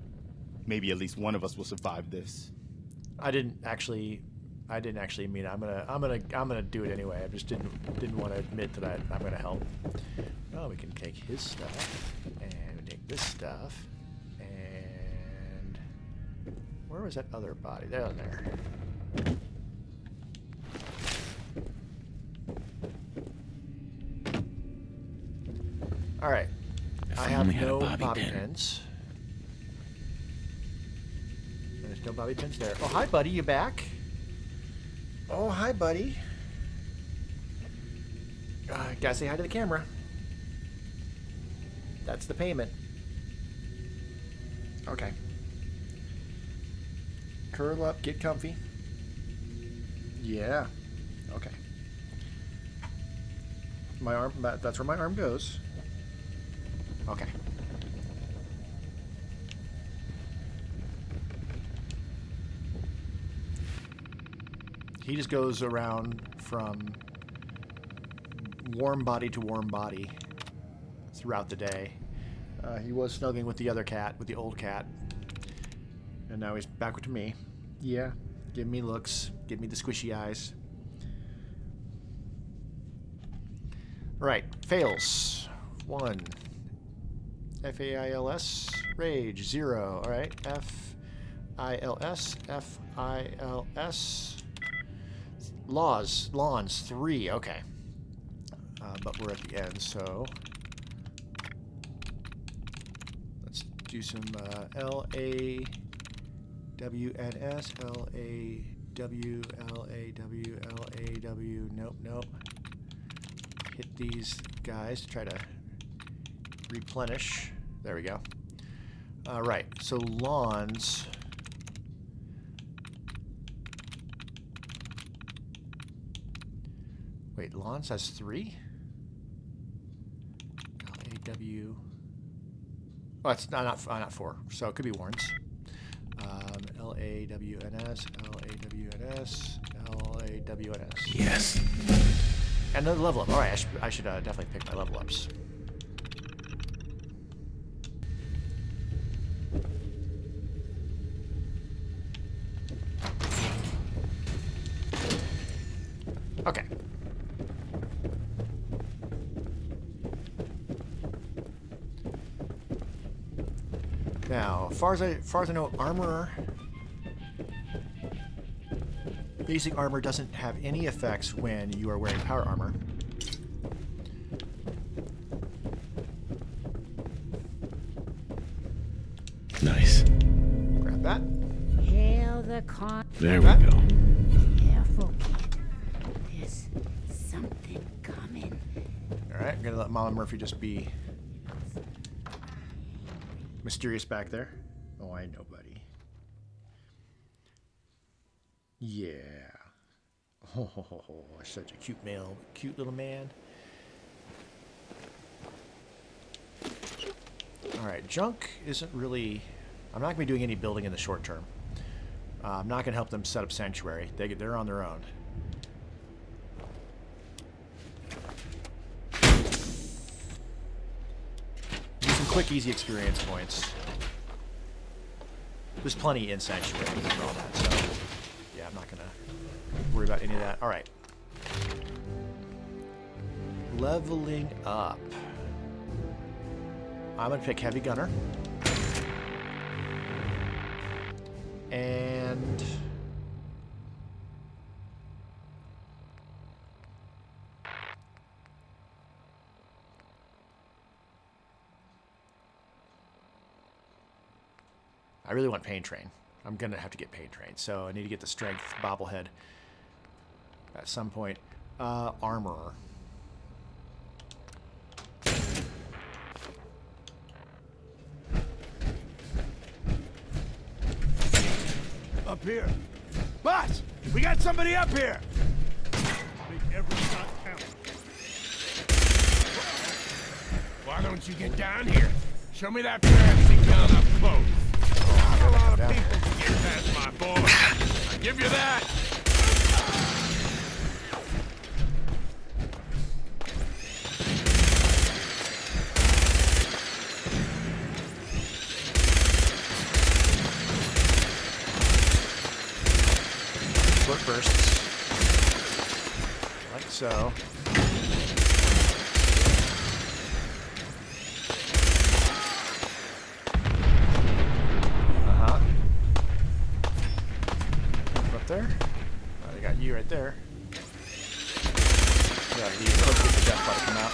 Maybe at least one of us will survive this. I didn't actually mean it. I'm gonna do it anyway. I just didn't want to admit that I'm gonna help. Oh, we can take his stuff and we take this stuff and where was that other body? Down there. All right. I have only had a no bobby bobby pin. pins. There's no bobby pins there. Oh, hi, buddy. You back? Oh, hi, buddy. Gotta say hi to the camera. That's the payment. Okay. Curl up, get comfy. Yeah. Okay. My arm, that's where my arm goes. Okay. He just goes around from warm body to warm body throughout the day. He was snuggling with the other cat, with the old cat. And now he's back to me. Yeah. Give me looks. Give me the squishy eyes. Right. Fails. 1. F-A-I-L-S. Rage. 0. Alright. F-I-L-S. F-I-L-S. Laws. Lawns. 3. Okay. But we're at the end, so... let's do some L-A-W-N-S. L-A-W, L-A-W, L-A-W. Nope, nope. Hit these guys to try to replenish. There we go. Right, so lawns. Wait, lawns has 3? L-A-W. Oh, it's not 4, so it could be Warrens. L-A-W-N-S, L-A-W-N-S, L-A-W-N-S. Yes. And another level up. All right, I should definitely pick my level ups. Now, far as I know, armor. Basic armor doesn't have any effects when you are wearing power armor. Nice. Grab that. Hail the con. There we That? go. Careful, kid. There's something coming. All right, I'm gonna let Mama Murphy just be mysterious back there. Oh, I know, buddy. Yeah. Oh, such a cute little man. All right, junk isn't really. I'm not gonna be doing any building in the short term. I'm not gonna help them set up sanctuary. They're on their own. Some quick, easy experience points. There's plenty in Sanctuary for all that, so yeah, I'm not gonna worry about any of that. All right, leveling up. I'm gonna pick Heavy Gunner, and I really want Pain Train. I'm gonna have to get Pain Train, so I need to get the Strength bobblehead at some point. Armorer. Up here. Boss, we got somebody up here. Make every shot count. Why don't you get down here? Show me that fancy gun up close. Not a lot of people can get past my boy. I give you that. Split bursts. Like so. Up there. Oh, they got you right there. Yeah, you close to get the death bot to come out.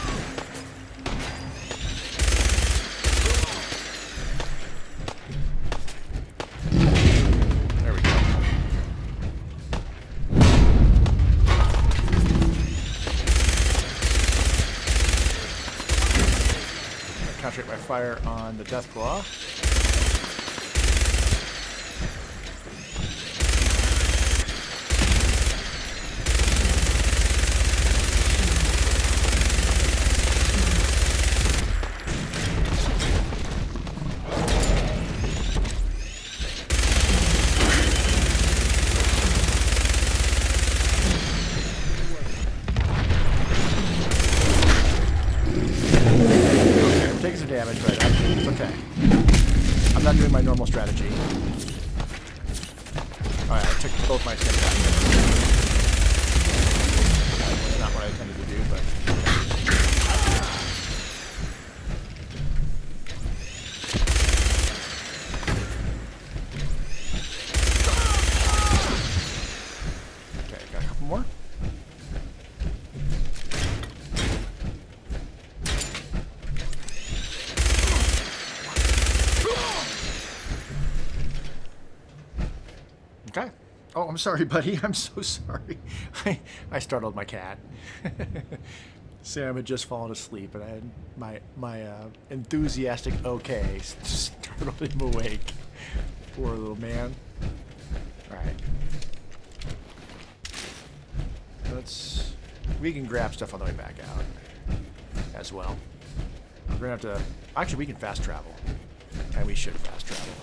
There we go. Concentrate my fire on the Deathclaw. Taking some damage, but it's okay. I'm not doing my normal strategy. Alright, I took both my skin back. That's not what I intended to do, but... Okay, got a couple more. Okay. Oh, I'm sorry, buddy. I'm so sorry. I startled my cat. Sam had just fallen asleep, and I had my enthusiastic okay startled him awake. Poor little man. All right. We can grab stuff on the way back out as well. We're gonna have to. Actually, we can fast travel, and we should fast travel.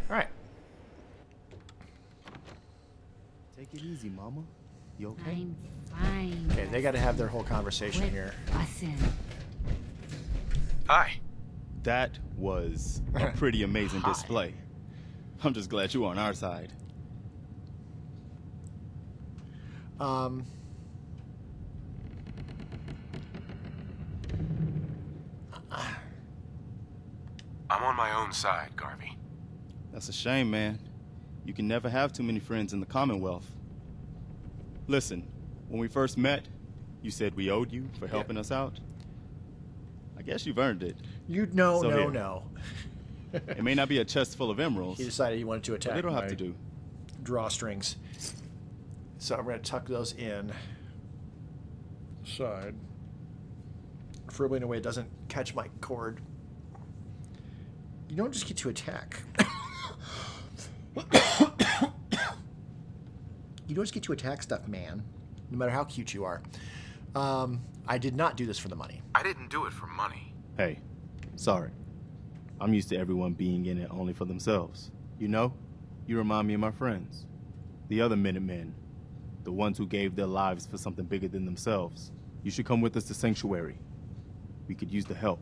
Alright. Take it easy, mama. You okay? I'm fine. Okay, they gotta have their whole conversation here. Bussin'. Hi. That was a pretty amazing display. I'm just glad you're on our side. I'm on my own side, Garvey. That's a shame, man. You can never have too many friends in the Commonwealth. Listen, when we first met, you said we owed you for helping us out. I guess you've earned it. No. It may not be a chest full of emeralds. He decided he wanted to attack. But they don't have my to do. drawstrings. So I'm going to tuck those in. Side. Preferably in a way it doesn't catch my cord. You don't just get to attack. You don't just get to attack stuff, man. No matter how cute you are. I did not do this for the money. I didn't do it for money. Hey, sorry. I'm used to everyone being in it only for themselves. You know, you remind me of my friends. The other Minutemen. The ones who gave their lives for something bigger than themselves. You should come with us to Sanctuary. We could use the help.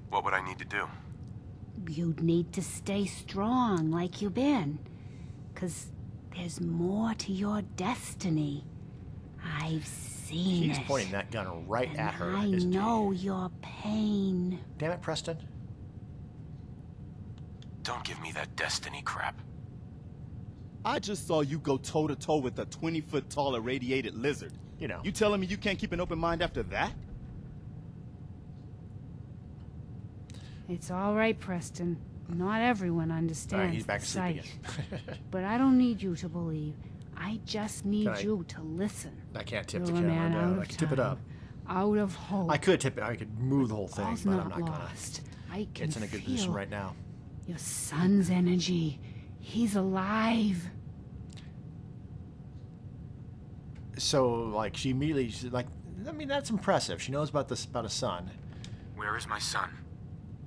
What would I need to do? You'd need to stay strong like you've been. 'Cause there's more to your destiny. I've seen He's it. pointing that gun right and at her. I isn't he? know your pain. Damn it, Preston. Don't give me that destiny crap. I just saw you go toe-to-toe with a 20-foot-tall irradiated lizard. You know. You telling me you can't keep an open mind after that? It's all right, Preston. Not everyone understands All right, he's back the asleep sight. again. But I don't need you to believe. I just need Can I- you to listen. I can't tip the You're a camera man out down. of I can tip it up. time, out of hope. I could tip it. I could move the whole thing, All's but not I'm not gonna. lost. I can It's in a good position feel right now. your son's energy. He's alive. So, like, she immediately, she's like, I mean, that's impressive. She knows about this, about a son. Where is my son?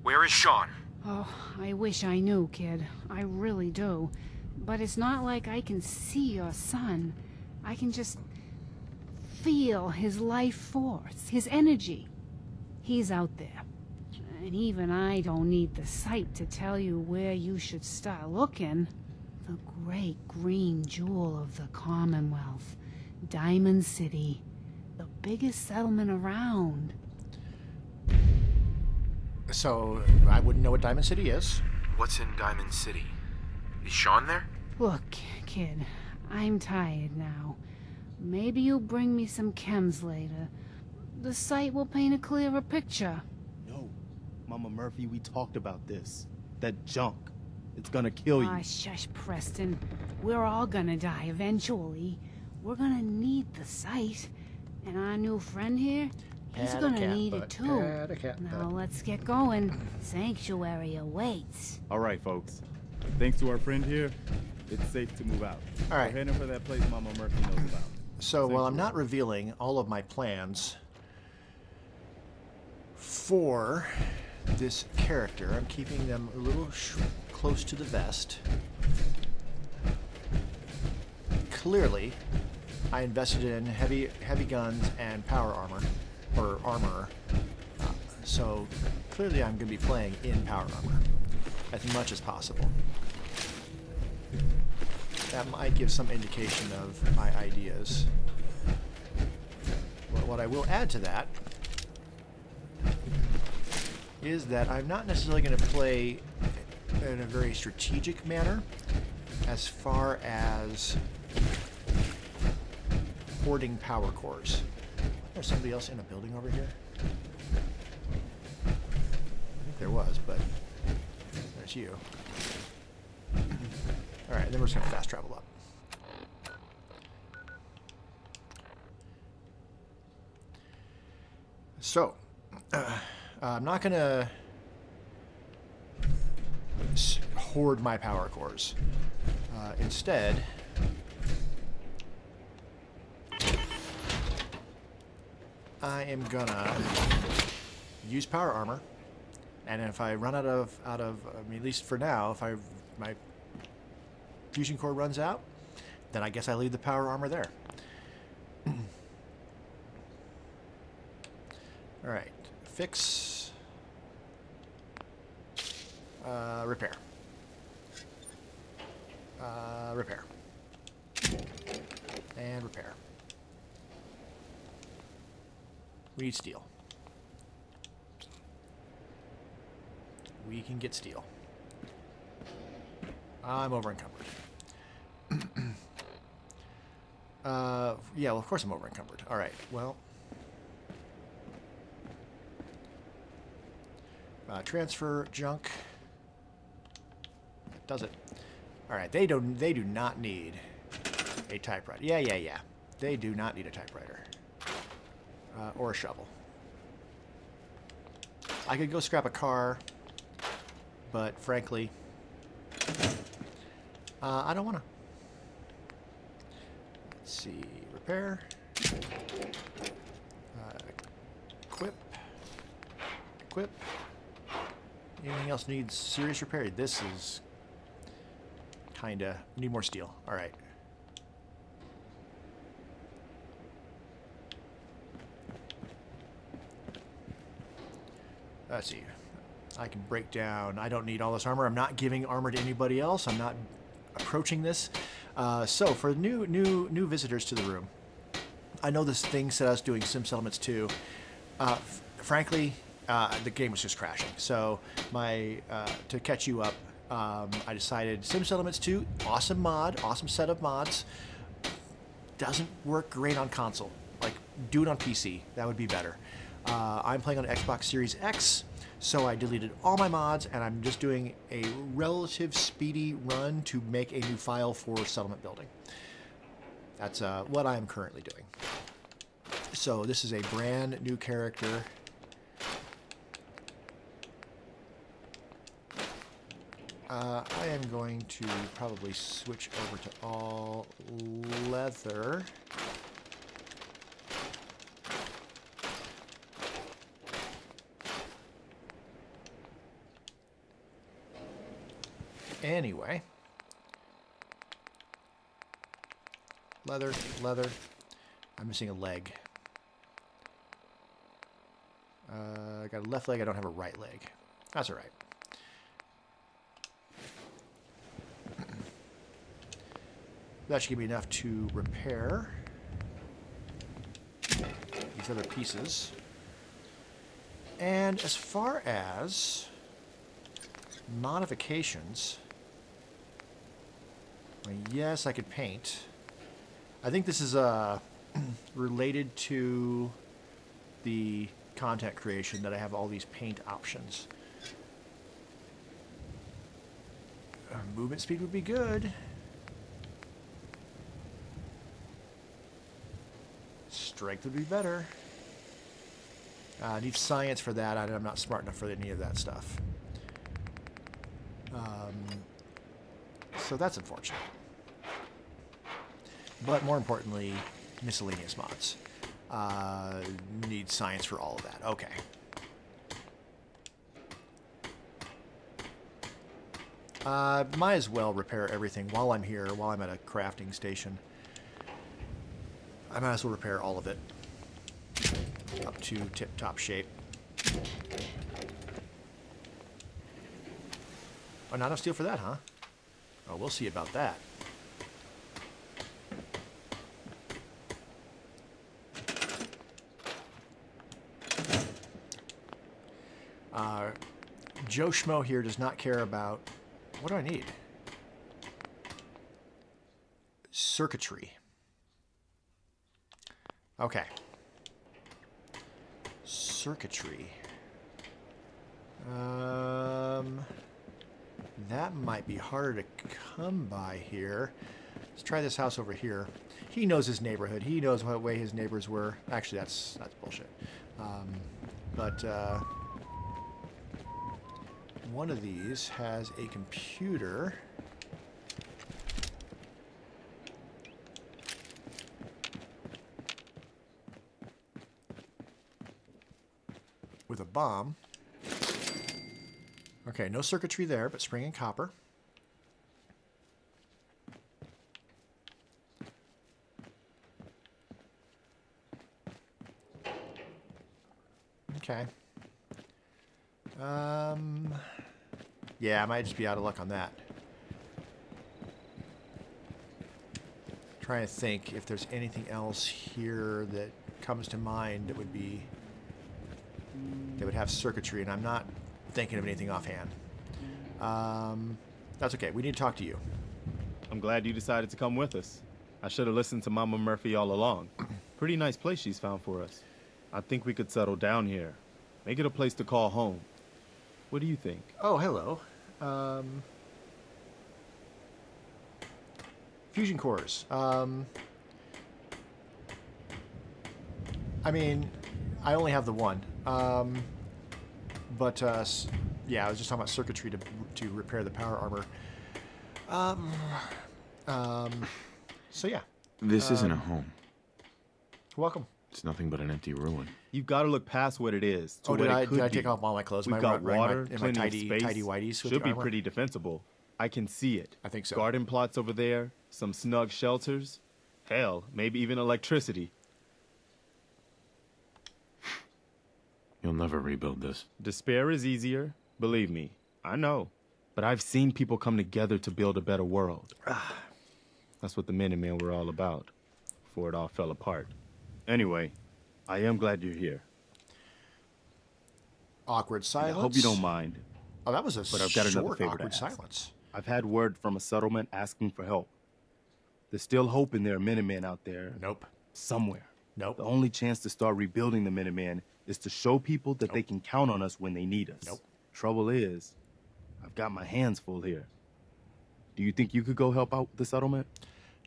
Where is Sean? Oh, I wish I knew, kid. I really do. But it's not like I can see your son. I can just feel his life force, his energy. He's out there. And even I don't need the sight to tell you where you should start looking. The great green jewel of the Commonwealth. Diamond City. The biggest settlement around. So, I wouldn't know what Diamond City is. What's in Diamond City? Is Sean there? Look, kid, I'm tired now. Maybe you'll bring me some chems later. The sight will paint a clearer picture. No. Mama Murphy, we talked about this. That junk. It's gonna kill you. Ah, shush, Preston. We're all gonna die eventually. We're gonna need the sight. And our new friend here, he's Pat a gonna cat need butt, it too. pat a cat Now butt. let's get going. Sanctuary awaits. All right, folks. Thanks to our friend here, it's safe to move out. All right. We're heading for that place Mama Murphy knows about. So, while I'm not revealing all of my plans for this character, I'm keeping them a little close to the vest. Clearly, I invested in heavy guns and power armor, or armor. So clearly, I'm going to be playing in power armor as much as possible. That might give some indication of my ideas. But what I will add to that is that I'm not necessarily going to play in a very strategic manner as far as hoarding power cores. There's somebody else in a building over here? I think there was, but there's you. Alright, then we're just going to fast travel up. So, I'm not going to hoard my power cores. Instead, I am gonna use power armor, and if I run out of, I mean, at least for now, if my fusion core runs out, then I guess I leave the power armor there. All right, fix, repair, repair. And repair. We need steel. We can get steel. I'm over encumbered. Yeah, well, of course I'm over encumbered. All right, well. Transfer junk. That does it. All right, they do not need a typewriter. Yeah. They do not need a typewriter. Or a shovel. I could go scrap a car, but frankly, I don't want to. Let's see. Repair. Equip. Equip. Anything else needs serious repair? This is kinda... Need more steel. Alright. Let's see. I can break down... I don't need all this armor. I'm not giving armor to anybody else. I'm not approaching this. So, for new visitors to the room, I know this thing said I was doing Sim Settlements 2. Frankly... the game was just crashing. So to catch you up, I decided Sim Settlements 2, awesome mod, awesome set of mods. Doesn't work great on console. Like, do it on PC. That would be better. I'm playing on Xbox Series X, so I deleted all my mods, and I'm just doing a relative speedy run to make a new file for settlement building. That's what I am currently doing. So this is a brand new character. I am going to probably switch over to all leather. Anyway. Leather. I'm missing a leg. I got a left leg, I don't have a right leg. That's alright. That should give me enough to repair these other pieces. And as far as modifications, well, yes, I could paint. I think this is related to the content creation that I have all these paint options. Movement speed would be good. Strength would be better. I need science for that. I'm not smart enough for any of that stuff. So that's unfortunate. But more importantly, miscellaneous mods. Need science for all of that. Okay. Might as well repair everything while I'm here, while I'm at a crafting station. I might as well repair all of it up to tip-top shape. Oh, not enough steel for that, huh? Oh, we'll see about that. Joe Schmo here does not care about... What do I need? Circuitry. Okay. Circuitry. That might be harder to come by here. Let's try this house over here. He knows his neighborhood. He knows what way his neighbors were. Actually, that's bullshit. One of these has a computer. With a bomb. Okay, no circuitry there, but spring and copper. Okay. Yeah, I might just be out of luck on that. Trying to think if there's anything else here that comes to mind that would have circuitry, and I'm not thinking of anything offhand. That's okay. We need to talk to you. I'm glad you decided to come with us. I should have listened to Mama Murphy all along. Pretty nice place she's found for us. I think we could settle down here. Make it a place to call home. What do you think? Oh, hello. Fusion cores. I mean, I only have the one. But yeah, I was just talking about circuitry to repair the power armor. So yeah. This isn't a home. Welcome. It's nothing but an empty ruin. You've got to look past what it is to Oh, what did it I could take be. off all my clothes? We've Am I got wearing water, my plenty tidy, of space. tidy whities with Should the be armor? pretty defensible. I can see it. I think so. Garden plots over there, some snug shelters. Hell, maybe even electricity. You'll never rebuild this. Despair is easier, believe me. I know. But I've seen people come together to build a better world. That's what the Minutemen were all about, before it all fell apart. Anyway, I am glad you're here. Awkward silence. I hope you don't mind. Oh, that was a But I've got another short, favor to awkward ask. silence. I've had word from a settlement asking for help. There's still hope in there are Minutemen out there. Nope. Somewhere. Nope. The only chance to start rebuilding the Minutemen is to show people that they can count on us when they need us. Nope. Trouble is, I've got my hands full here. Do you think you could go help out the settlement?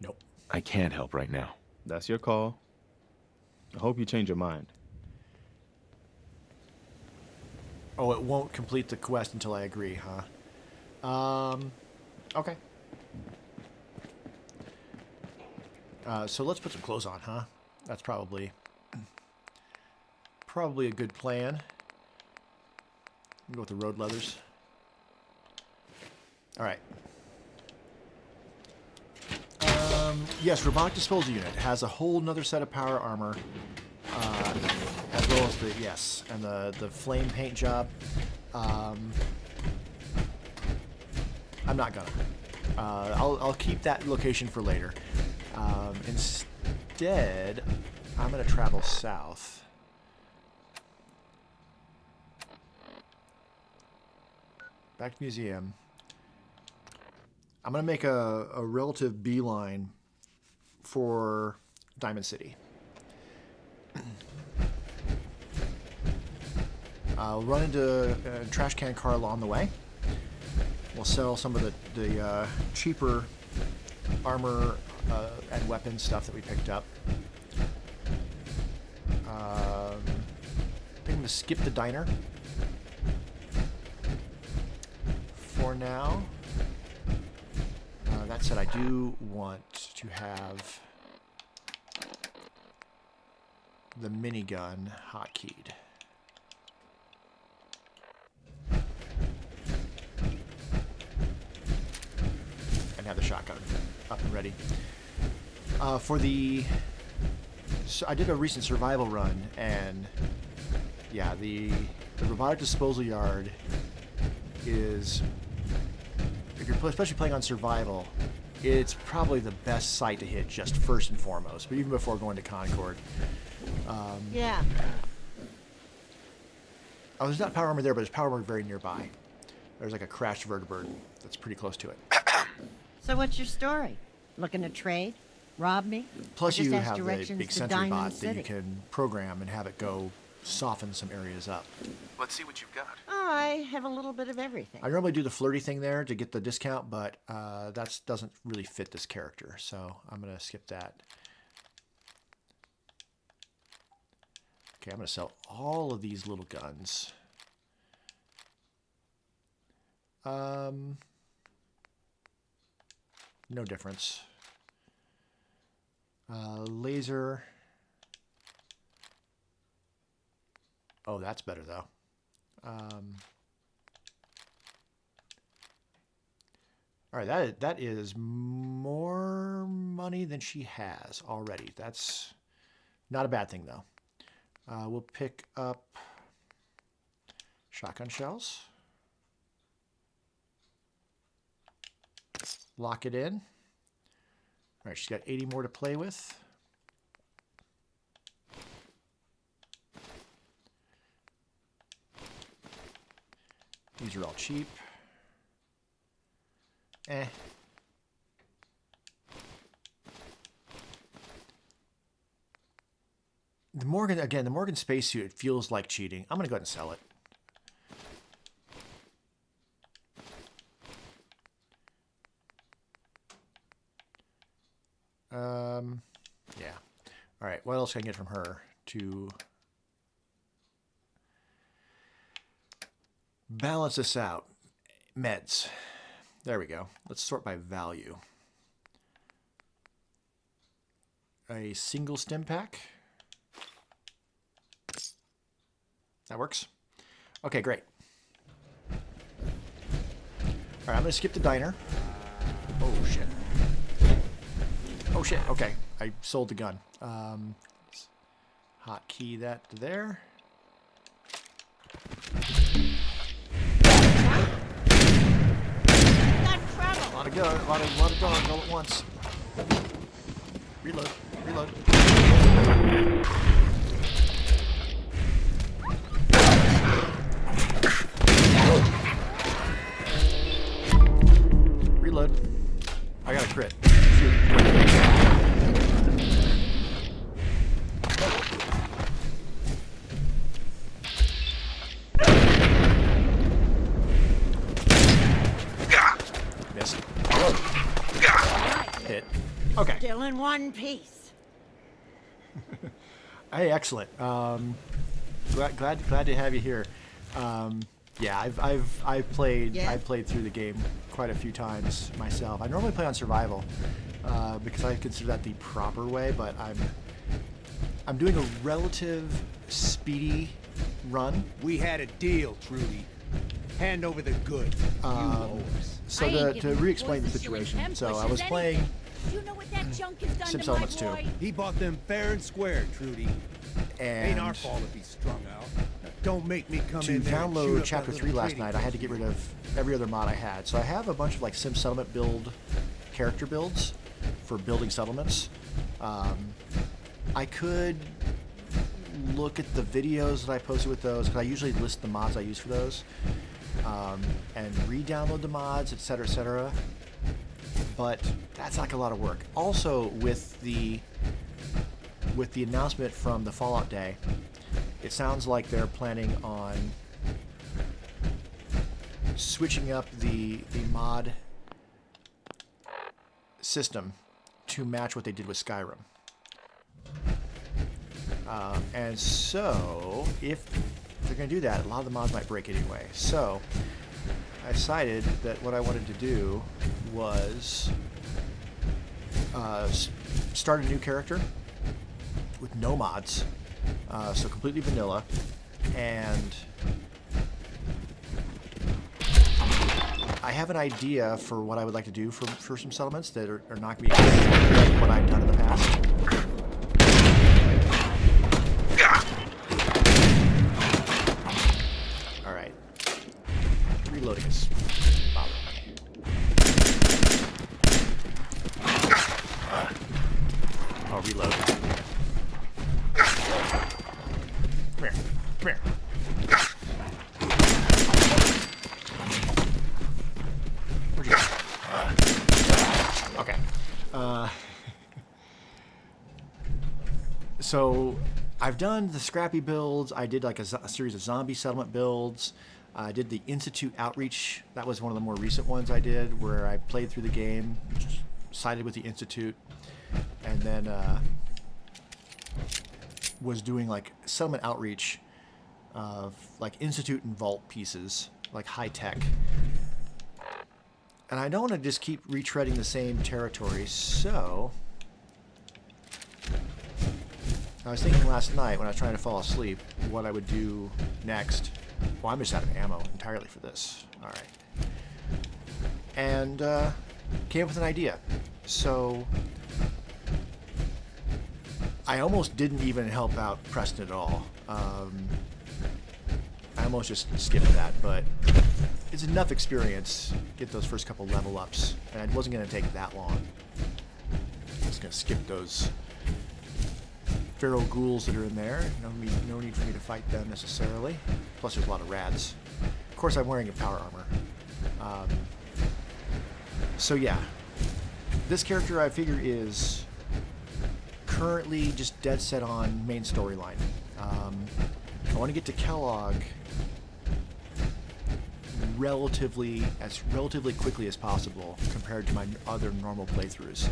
Nope. I can't help right now. That's your call. I hope you change your mind. Oh, it won't complete the quest until I agree, huh? Okay. So let's put some clothes on, huh? That's probably a good plan. Go with the road leathers. All right. Yes, robotic disposal unit has a whole nother set of power armor, as well as and the flame paint job. I'm not gonna. I'll keep that location for later. Instead, I'm gonna travel south. Back to museum. I'm gonna make a relative beeline for Diamond City. I'll run into a trash can Carl on the way. We'll sell some of the cheaper armor and weapon stuff that we picked up. I think I'm gonna skip the diner for now. That said, I do want to have the minigun hotkeyed. And have the shotgun up and ready. So I did a recent survival run, and yeah, the robotic disposal yard is, if you're especially playing on survival, it's probably the best site to hit just first and foremost, but even before going to Concord. Yeah. Oh, there's not power armor there, but there's power armor very nearby. There's like a crashed vertibird that's pretty close to it. So what's your story? Looking to trade? Rob me? Plus Or just you ask have the directions big to sentry Diamond bot that City? you can program and have it go soften some areas up. Let's see what you've got. I have a little bit of everything. I normally do the flirty thing there to get the discount, but that doesn't really fit this character, so I'm going to skip that. Okay, I'm going to sell all of these little guns. No difference. Laser. Oh, that's better though. All right, that is more money than she has already. That's not a bad thing though. We'll pick up shotgun shells. Lock it in. right, she's got 80 more to play with. These are all cheap. Eh. The Morgan, again, the Morgan spacesuit, it feels like cheating. I'm going to go ahead and sell it. Yeah. All right, what else can I get from her to balance this out? Meds. There we go. Let's sort by value. A single stim pack. That works. Okay, great. All right, I'm going to skip the diner. Oh, shit. Oh, shit. Okay, I sold the gun. Hotkey that to there. A lot of gun, a lot of guns all at once. Reload, reload. Reload. I got a crit. Missed. Hit. Okay. Still in one piece. Hey, excellent. Glad to have you here. Yeah, I've played through the game quite a few times myself. I normally play on survival because I consider that the proper way, but I'm doing a relative speedy run. We had a deal, Trudy. Hand over the goods. So to re-explain the situation, so I was playing You know what that junk has done Sim to my Elements 2. boy? He bought them fair and square, Trudy. And Ain't our fault if he's strung out. Don't make me come to in there and shoot download up Chapter that 3 little last trading night, I had to get rid of every other mod I had. So I have a bunch of like Sim Settlement build character builds for building settlements. I could look at the videos that I posted with those, because I usually list the mods I use for those, and re-download the mods, etc., etc. But that's like a lot of work. Also, with the announcement from the Fallout Day, it sounds like they're planning on switching up the mod system to match what they did with Skyrim. And so, if they're going to do that, a lot of the mods might break anyway. So, I decided that what I wanted to do was start a new character with no mods, so completely vanilla, and I have an idea for what I would like to do for some settlements that are not going to be like what I've done in the past. All right, reloading is bothering me. I'll reload. Come here. Come here. Where'd you go? Okay. So I've done the scrappy builds. I did like a series of zombie settlement builds. I did the Institute Outreach. That was one of the more recent ones I did, where I played through the game, sided with the Institute, and then was doing like settlement outreach of like Institute and Vault pieces, like high tech. And I don't want to just keep retreading the same territory, so I was thinking last night when I was trying to fall asleep what I would do next. Well, I'm just out of ammo entirely for this. All right. And came up with an idea. So I almost didn't even help out Preston at all. I almost just skipped that, but it's enough experience, get those first couple level ups, and it wasn't going to take that long. just gonna skip those feral ghouls that are in there. No need for me to fight them necessarily. Plus, there's a lot of rads. Of course, I'm wearing a power armor. So yeah, this character I figure is currently just dead set on main storyline. I want to get to Kellogg relatively quickly as possible compared to my other normal playthroughs.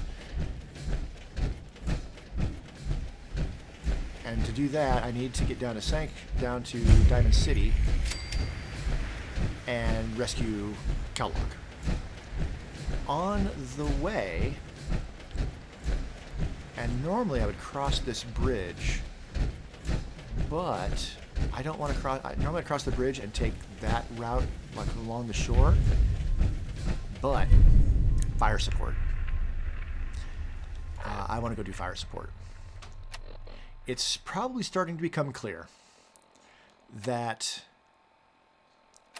And to do that, I need to get down to Diamond City and rescue Kellogg. On the way, and normally I would cross this bridge, but I don't want to cross. Normally I'd cross the bridge and take that route, like along the shore. But fire support. I want to go do fire support. It's probably starting to become clear that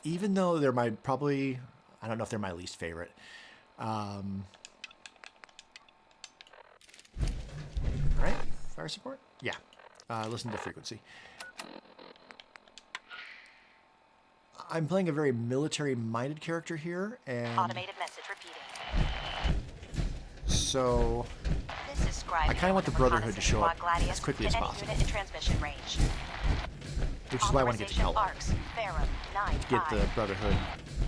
even though they're I don't know if they're my least favorite. Right? Fire support? Yeah. Listen to frequency. I'm playing a very military-minded character here, and Automated message repeating. so This is Scribe. I kind of want the Brotherhood to show up Gladius as quickly to as any possible, unit in transmission range. which is why I want to get to Kellogg. Arcs, Ferrum, 9-5. Get the Brotherhood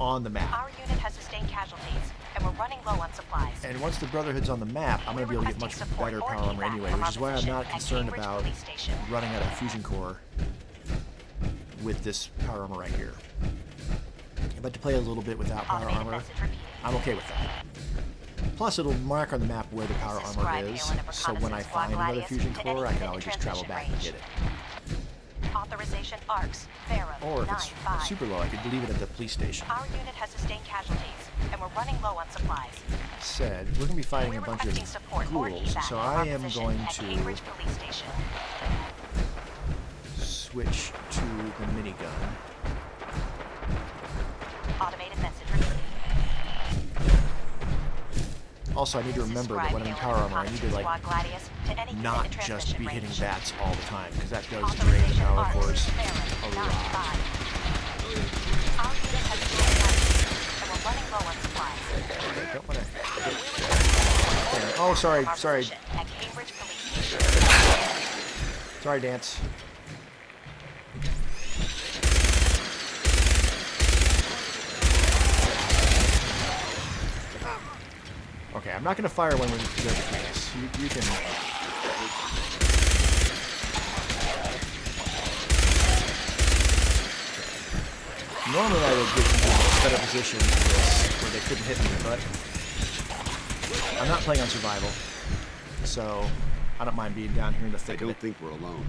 on the map. Our unit has sustained casualties, and we're running low on supplies. And once the Brotherhood's on the map, I'm going to be able to get much better power armor anyway, which is why I'm not concerned about running out of fusion core with this power armor right here. But to play a little bit without power armor, I'm okay with that. Plus, it'll mark on the map where the power armor is, so when I find another fusion core, I can always just travel back and get it. Authorization Arcs, Ferrum, Or if it's 9-5. super low, I could leave it at the police station. Our unit has sustained casualties, and we're running low on supplies. Said, we're going to be fighting a We're bunch requesting of support or ghouls, evac so from I our am position going at to Cambridge Police Station. switch to the minigun. Automated message repeating. Also, I need to remember that when I'm in power armor, I need to Squad Gladius to any unit not in just transmission be hitting range. bats all the time, because that does drain the power cores a lot. Our unit has sustained casualties, and we're running low on supplies. I don't want to. Oh, sorry. At Cambridge Police Station. Sorry, Dance. Okay, I'm not going to fire when we're between us. You can. Normally I would get into a better position for this, where they couldn't hit me, but I'm not playing on survival, so I don't mind being down here in the thick of it. I don't think we're alone.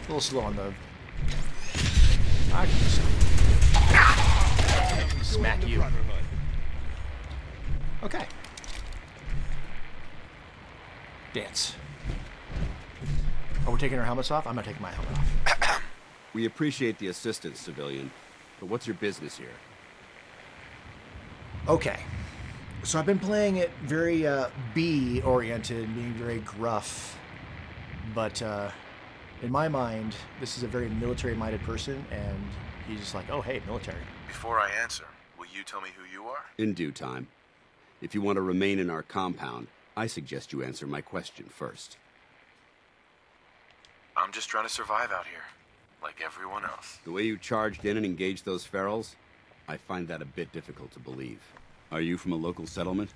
A little slow on the. I can just smack you. Okay. Dance. Oh, we're taking our helmets off? I'm not taking my helmet off. We appreciate the assistance, civilian, but what's your business here? Okay. So I've been playing it very B-oriented, being very gruff, but in my mind, this is a very military-minded person, and he's just like, oh, hey, military. Before I answer, will you tell me who you are? In due time. If you want to remain in our compound, I suggest you answer my question first. I'm just trying to survive out here, like everyone else. The way you charged in and engaged those ferals, I find that a bit difficult to believe. Are you from a local settlement?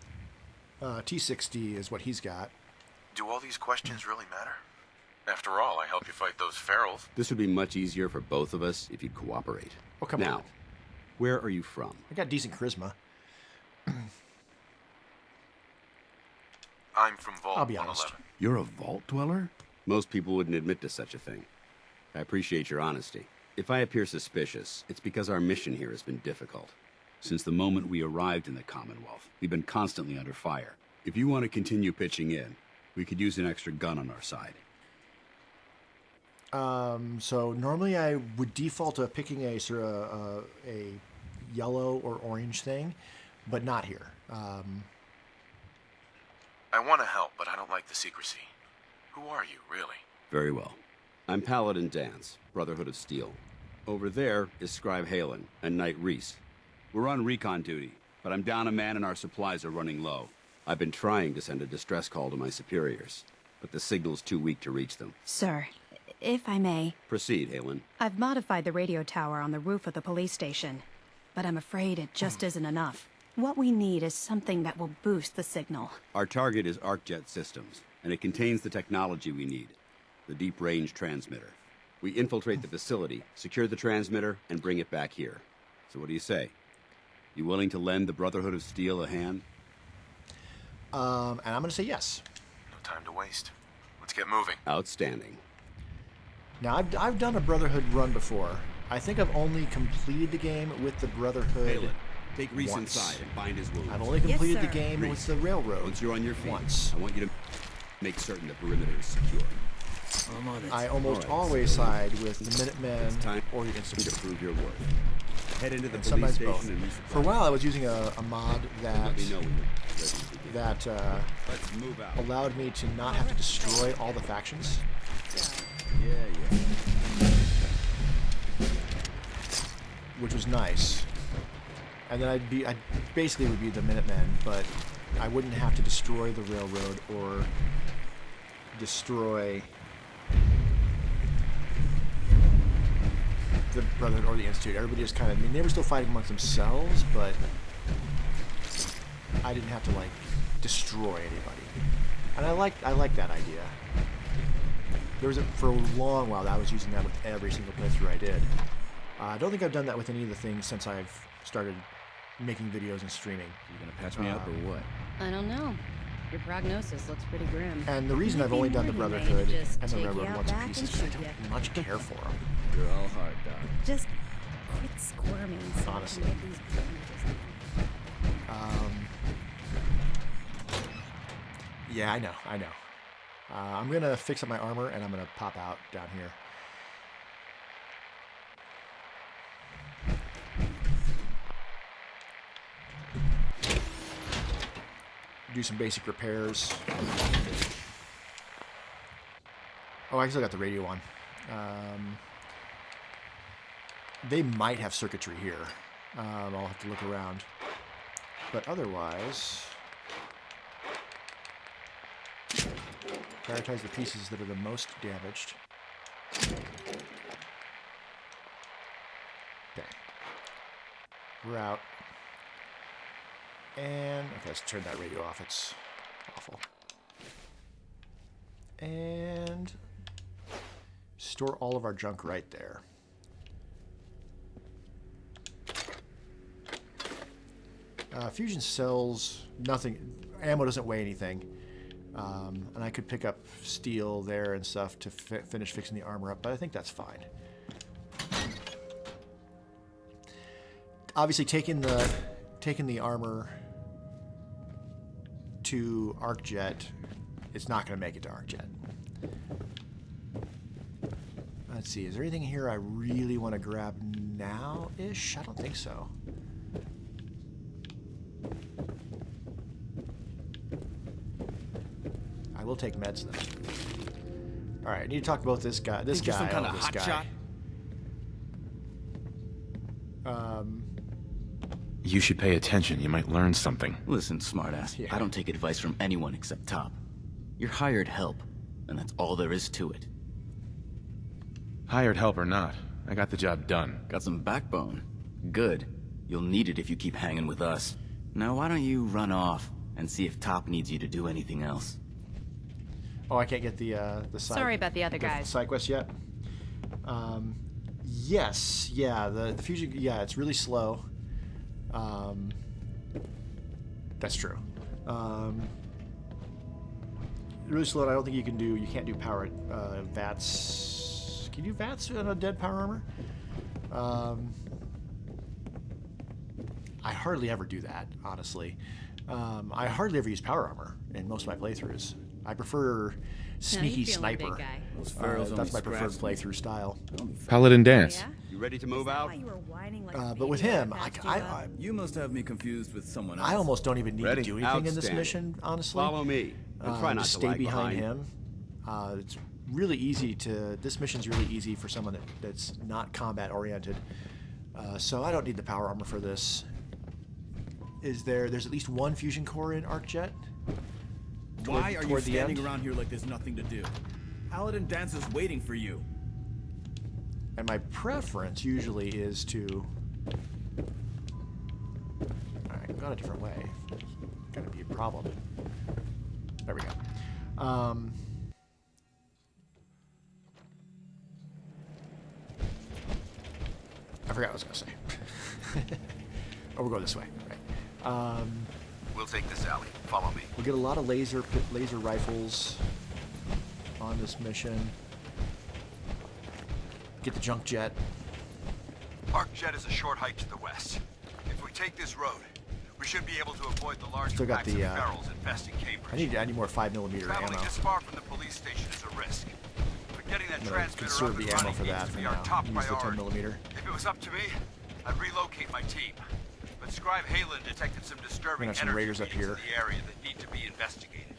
T-60 is what he's got. Do all these questions really matter? After all, I helped you fight those ferals. This would be much easier for both of us if you'd cooperate. Oh, come now, on. where are you from? I got decent charisma. I'm from Vault I'll be honest. 111. You're a vault dweller? Most people wouldn't admit to such a thing. I appreciate your honesty. If I appear suspicious, it's because our mission here has been difficult. Since the moment we arrived in the Commonwealth, we've been constantly under fire. If you want to continue pitching in, we could use an extra gun on our side. So normally I would default to picking a sort of a yellow or orange thing, but not here. I want to help, but I don't like the secrecy. Who are you, really? Very well. I'm Paladin Dance, Brotherhood of Steel. Over there is Scribe Halen and Knight Reese. We're on recon duty, but I'm down a man and our supplies are running low. I've been trying to send a distress call to my superiors, but the signal's too weak to reach them. Sir, if I may, Proceed, Halen. I've modified the radio tower on the roof of the police station, but I'm afraid it just isn't enough. What we need is something that will boost the signal. Our target is ArcJet Systems, and it contains the technology we need, the deep-range transmitter. We infiltrate the facility, secure the transmitter, and bring it back here. So what do you say? You willing to lend the Brotherhood of Steel a hand? And I'm going to say yes. No time to waste. Let's get moving. Outstanding. Now, I've done a Brotherhood run before. I think I've only completed the game with the Brotherhood Halen, take Reese once. inside and bind his wounds. I've only completed the sir. game Reese, with the Railroad Once you're on your feet, once. I want you to make certain the perimeter is secure. I almost All right, always so side with the it's Minutemen time or the to Institute. prove your worth. Head into the And police sometimes station both. and resupply. For a while, I was using a mod Let that me know when you're ready to begin. Let's move out. allowed me to not have to destroy all the factions. Yeah. Which was nice. And then I basically would be the Minutemen, but I wouldn't have to destroy the Railroad or destroy the Brotherhood or the Institute. Everybody just kind of, I mean, they were still fighting amongst themselves, but I didn't have to, like, destroy anybody. And I like that idea. There was for a long while that I was using that with every single playthrough I did. I don't think I've done that with any of the things since I've started making videos and streaming. You gonna patch me up or what? I don't know. Your prognosis looks pretty grim. And the reason I've only done the Brotherhood and the Railroad once a piece is I don't much care for them. You're all hard, Doc. Just quit squirming. So Honestly. I can get these bandages. Yeah, I know. I'm going to fix up my armor, and I'm going to pop out down here. Do some basic repairs. Oh, I still got the radio on. They might have circuitry here. I'll have to look around. But otherwise, prioritize the pieces that are the most damaged. Okay. We're out. And, okay, let's turn that radio off. It's awful. And store all of our junk right there. Fusion cells, nothing, ammo doesn't weigh anything. And I could pick up steel there and stuff to finish fixing the armor up, but I think that's fine. Obviously, taking the armor to ArcJet, it's not going to make it to ArcJet. Let's see, is there anything here I really want to grab now-ish? I don't think so. I will take meds though. All right, I need to talk about this guy. This guy. Some kind of this hot guy. shot? You should pay attention. You might learn something. Listen, smartass. Yeah. I don't take advice from anyone except Top. You're hired help, and that's all there is to it. Hired help or not, I got the job done. Got some backbone. Good. You'll need it if you keep hanging with us. Now why don't you run off and see if Top needs you to do anything else? Oh, I can't get the side. Sorry about the other guys. Side quest yet? Yes, yeah. The fusion, yeah, it's really slow. That's true. Really slow. And I don't think you can't do power VATS. Can you do VATS on a dead power armor? I hardly ever do that, honestly. I hardly ever use power armor in most of my playthroughs. I prefer sneaky feeling, big sniper. guy? Those Pharaohs That's my only preferred scratched me. playthrough style. Paladin dance. You ready to move out? But with him, You must have me confused with someone else. I almost don't even need Ready? to do anything in this Outstanding. mission, honestly. Follow me. And try not just to stay lag behind behind. him. It's really easy to. This mission's really easy for someone that's not combat oriented. So I don't need the power armor for this. There's at least one fusion core in ArcJet? Why are you toward the standing end? around here like there's nothing to do? Paladin Dance is waiting for you. And my preference usually is to. Alright, I've gone a different way. It's gonna be a problem. There we go. I forgot what I was gonna say. Oh, we'll go this way. Right. We'll take this alley. Follow me. We'll get a lot of laser rifles on this mission. Get the junk jet. ArcJet is a short hike to the west. If we take this road, we should be able to avoid the large Still got packs the, of ferals infesting Cambridge. I need more 5mm Traveling ammo. this far from the police station is a risk. But getting that I'm gonna transmitter conserve up and the ammo running for needs that to for be now. our top Use the priority. 10mm. If it was up to me, I'd relocate my team. But Scribe Halen detected some disturbing have some energy raiders up readings here. in the area that need to be investigated.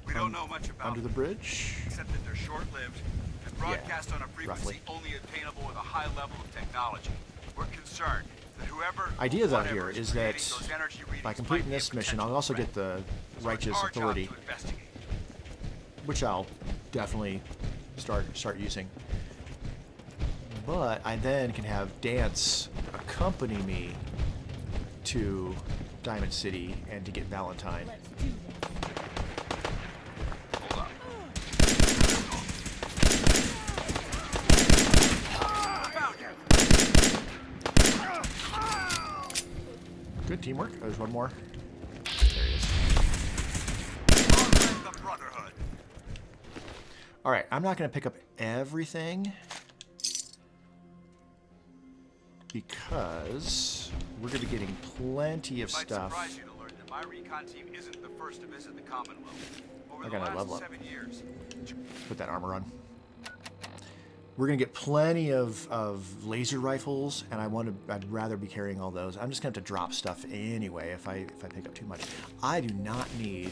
We don't know much about Under the them, bridge. except that they're short-lived and broadcast on a frequency only attainable with a high level of technology. We're concerned that whoever Ideas out whatever here is is that creating those energy by readings completing might be a this mission, potential I'll also threat. get the So it's Righteous our job Authority, to investigate. which I'll definitely start using. But I then can have Dance accompany me to Diamond City and to get Valentine. Good teamwork. There's one more. There he is. All right, I'm not going to pick up everything because we're going to be getting plenty of It might stuff. surprise you to learn that my recon team isn't the first to visit the Commonwealth. Over I the gotta last level up. 7 years, Put that armor on. We're gonna get plenty of laser rifles, and I'd rather be carrying all those. I'm just gonna have to drop stuff anyway if I pick up too much. I do not need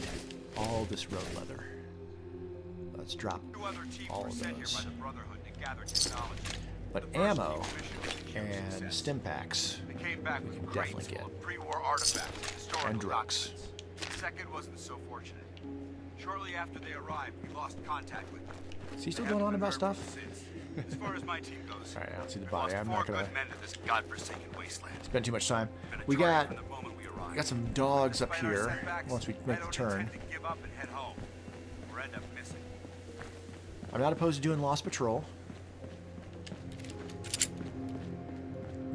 all this road leather. Let's drop all of those. But ammo and stim packs they came back we with can crates definitely get. full of pre-war artifacts, historical And drugs. documents. The second wasn't so fortunate. Shortly after they arrived, we lost contact with them. Is he still They going haven't on been about heard stuff? since. As far as my team goes, All right, I don't see the we've body. lost I'm 4 not gonna good men to this godforsaken wasteland. spend too much time. We got some dogs up Despite our here setbacks, once we I make the don't turn. intend to give up and head home, or end up missing. I'm not opposed to doing Lost Patrol.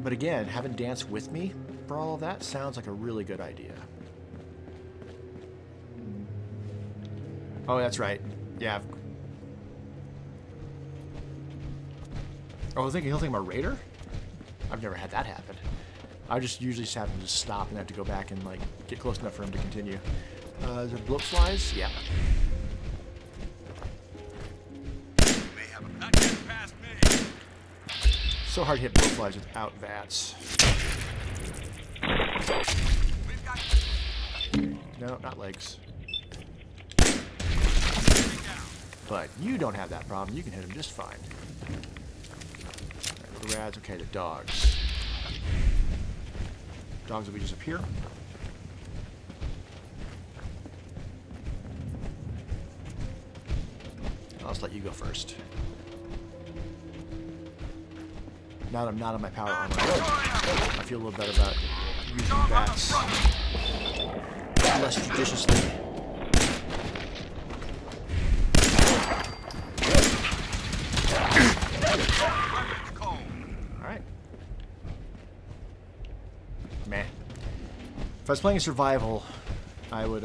But again, having Dance with me for all of that sounds like a really good idea. Oh, that's right. Yeah. Oh, he'll think I'm a raider? I've never had that happen. I just usually just have him just stop and have to go back and like get close enough for him to continue. Is there bloat flies? Yeah. So hard to hit bloat flies without VATS. No, not legs. But you don't have that problem. You can hit them just fine. Right, the rats. Okay, the dogs. Dogs will be just up here. I'll just let you go first. Now that I'm not on my power armor, I feel a little better about using bats less judiciously. Alright. Man. If I was playing a survival, I would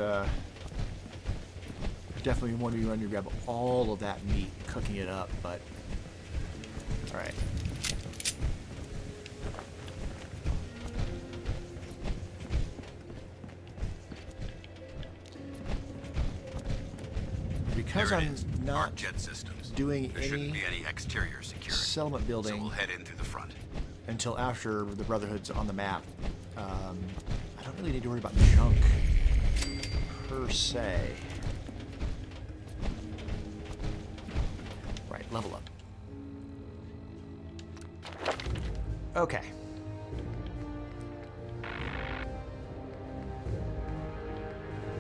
definitely want to be running to grab all of that meat, cooking it up, but alright. because There it I'm is. not Arc jet systems. doing There shouldn't be any exterior security. settlement So building we'll head in through the front. until after the Brotherhood's on the map, I don't really need to worry about junk per se. Right, level up. Okay.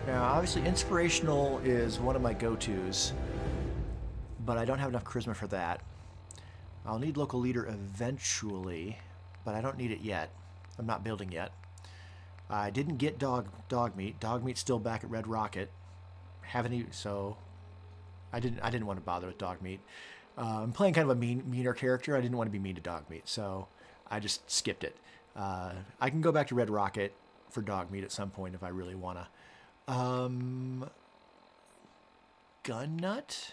Now, obviously, inspirational is one of my go-tos, but I don't have enough charisma for that. I'll need local leader eventually, but I don't need it yet. I'm not building yet. I didn't get dog meat. Dog meat's still back at Red Rocket. Haven't even, so I didn't want to bother with dog meat. I'm playing kind of a meaner character. I didn't want to be mean to dog meat, so I just skipped it. I can go back to Red Rocket for dog meat at some point if I really wanna. Gun nut?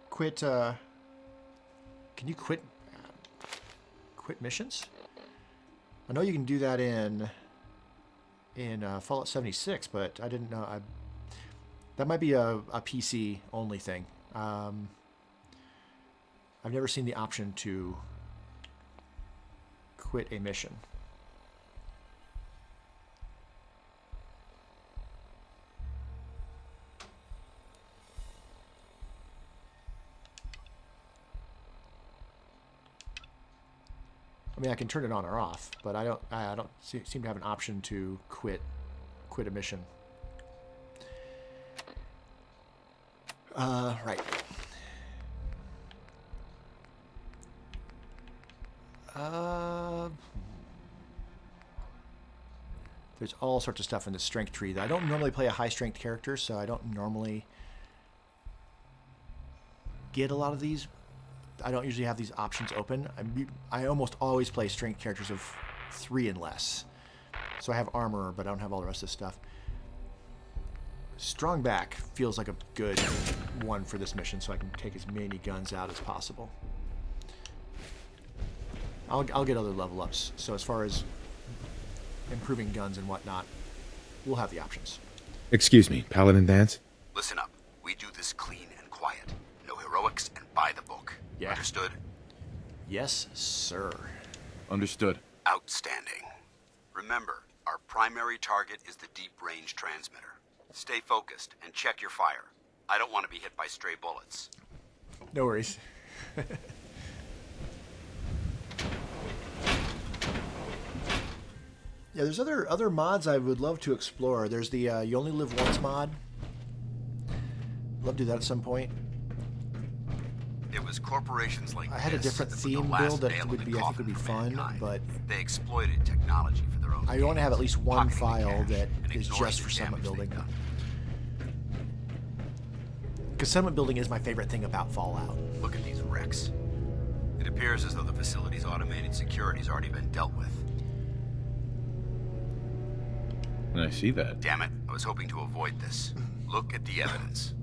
Quit, can you quit missions? I know you can do that in Fallout 76, but I didn't know. That might be a PC only thing. I've never seen the option to quit a mission. I mean, I can turn it on or off, but I don't seem to have an option to quit a mission. Right. There's all sorts of stuff in the strength tree. I don't normally play a high strength character, so I don't normally get a lot of these. I don't usually have these options open. I almost always play strength characters of 3 and less. So I have armor, but I don't have all the rest of this stuff. Strong back feels like a good one for this mission, so I can take as many guns out as possible. I'll get other level ups. So as far as improving guns and whatnot, we'll have the options. Excuse me, Paladin Dance? Listen up. We do this clean and quiet. No heroics and by the book. Yeah. Understood? Yes, sir. Understood. Outstanding. Remember, our primary target is the deep-range transmitter. Stay focused and check your fire. I don't want to be hit by stray bullets. No worries. Yeah, there's other mods I would love to explore. There's the You Only Live Once mod. Love to do that at some point. It was corporations like I had a this different that put the theme last build that nail in would the be, I think, coffin would be for fun, mankind. but They exploited technology for their own I want to have at least one pocketing the file cash that and is ignoring just the for settlement damage they've building. done. Because settlement building is my favorite thing about Fallout. Look at these wrecks. It appears as though the facility's automated security's already been dealt with. I see that. Damn it, I was hoping to avoid this. Look at the evidence.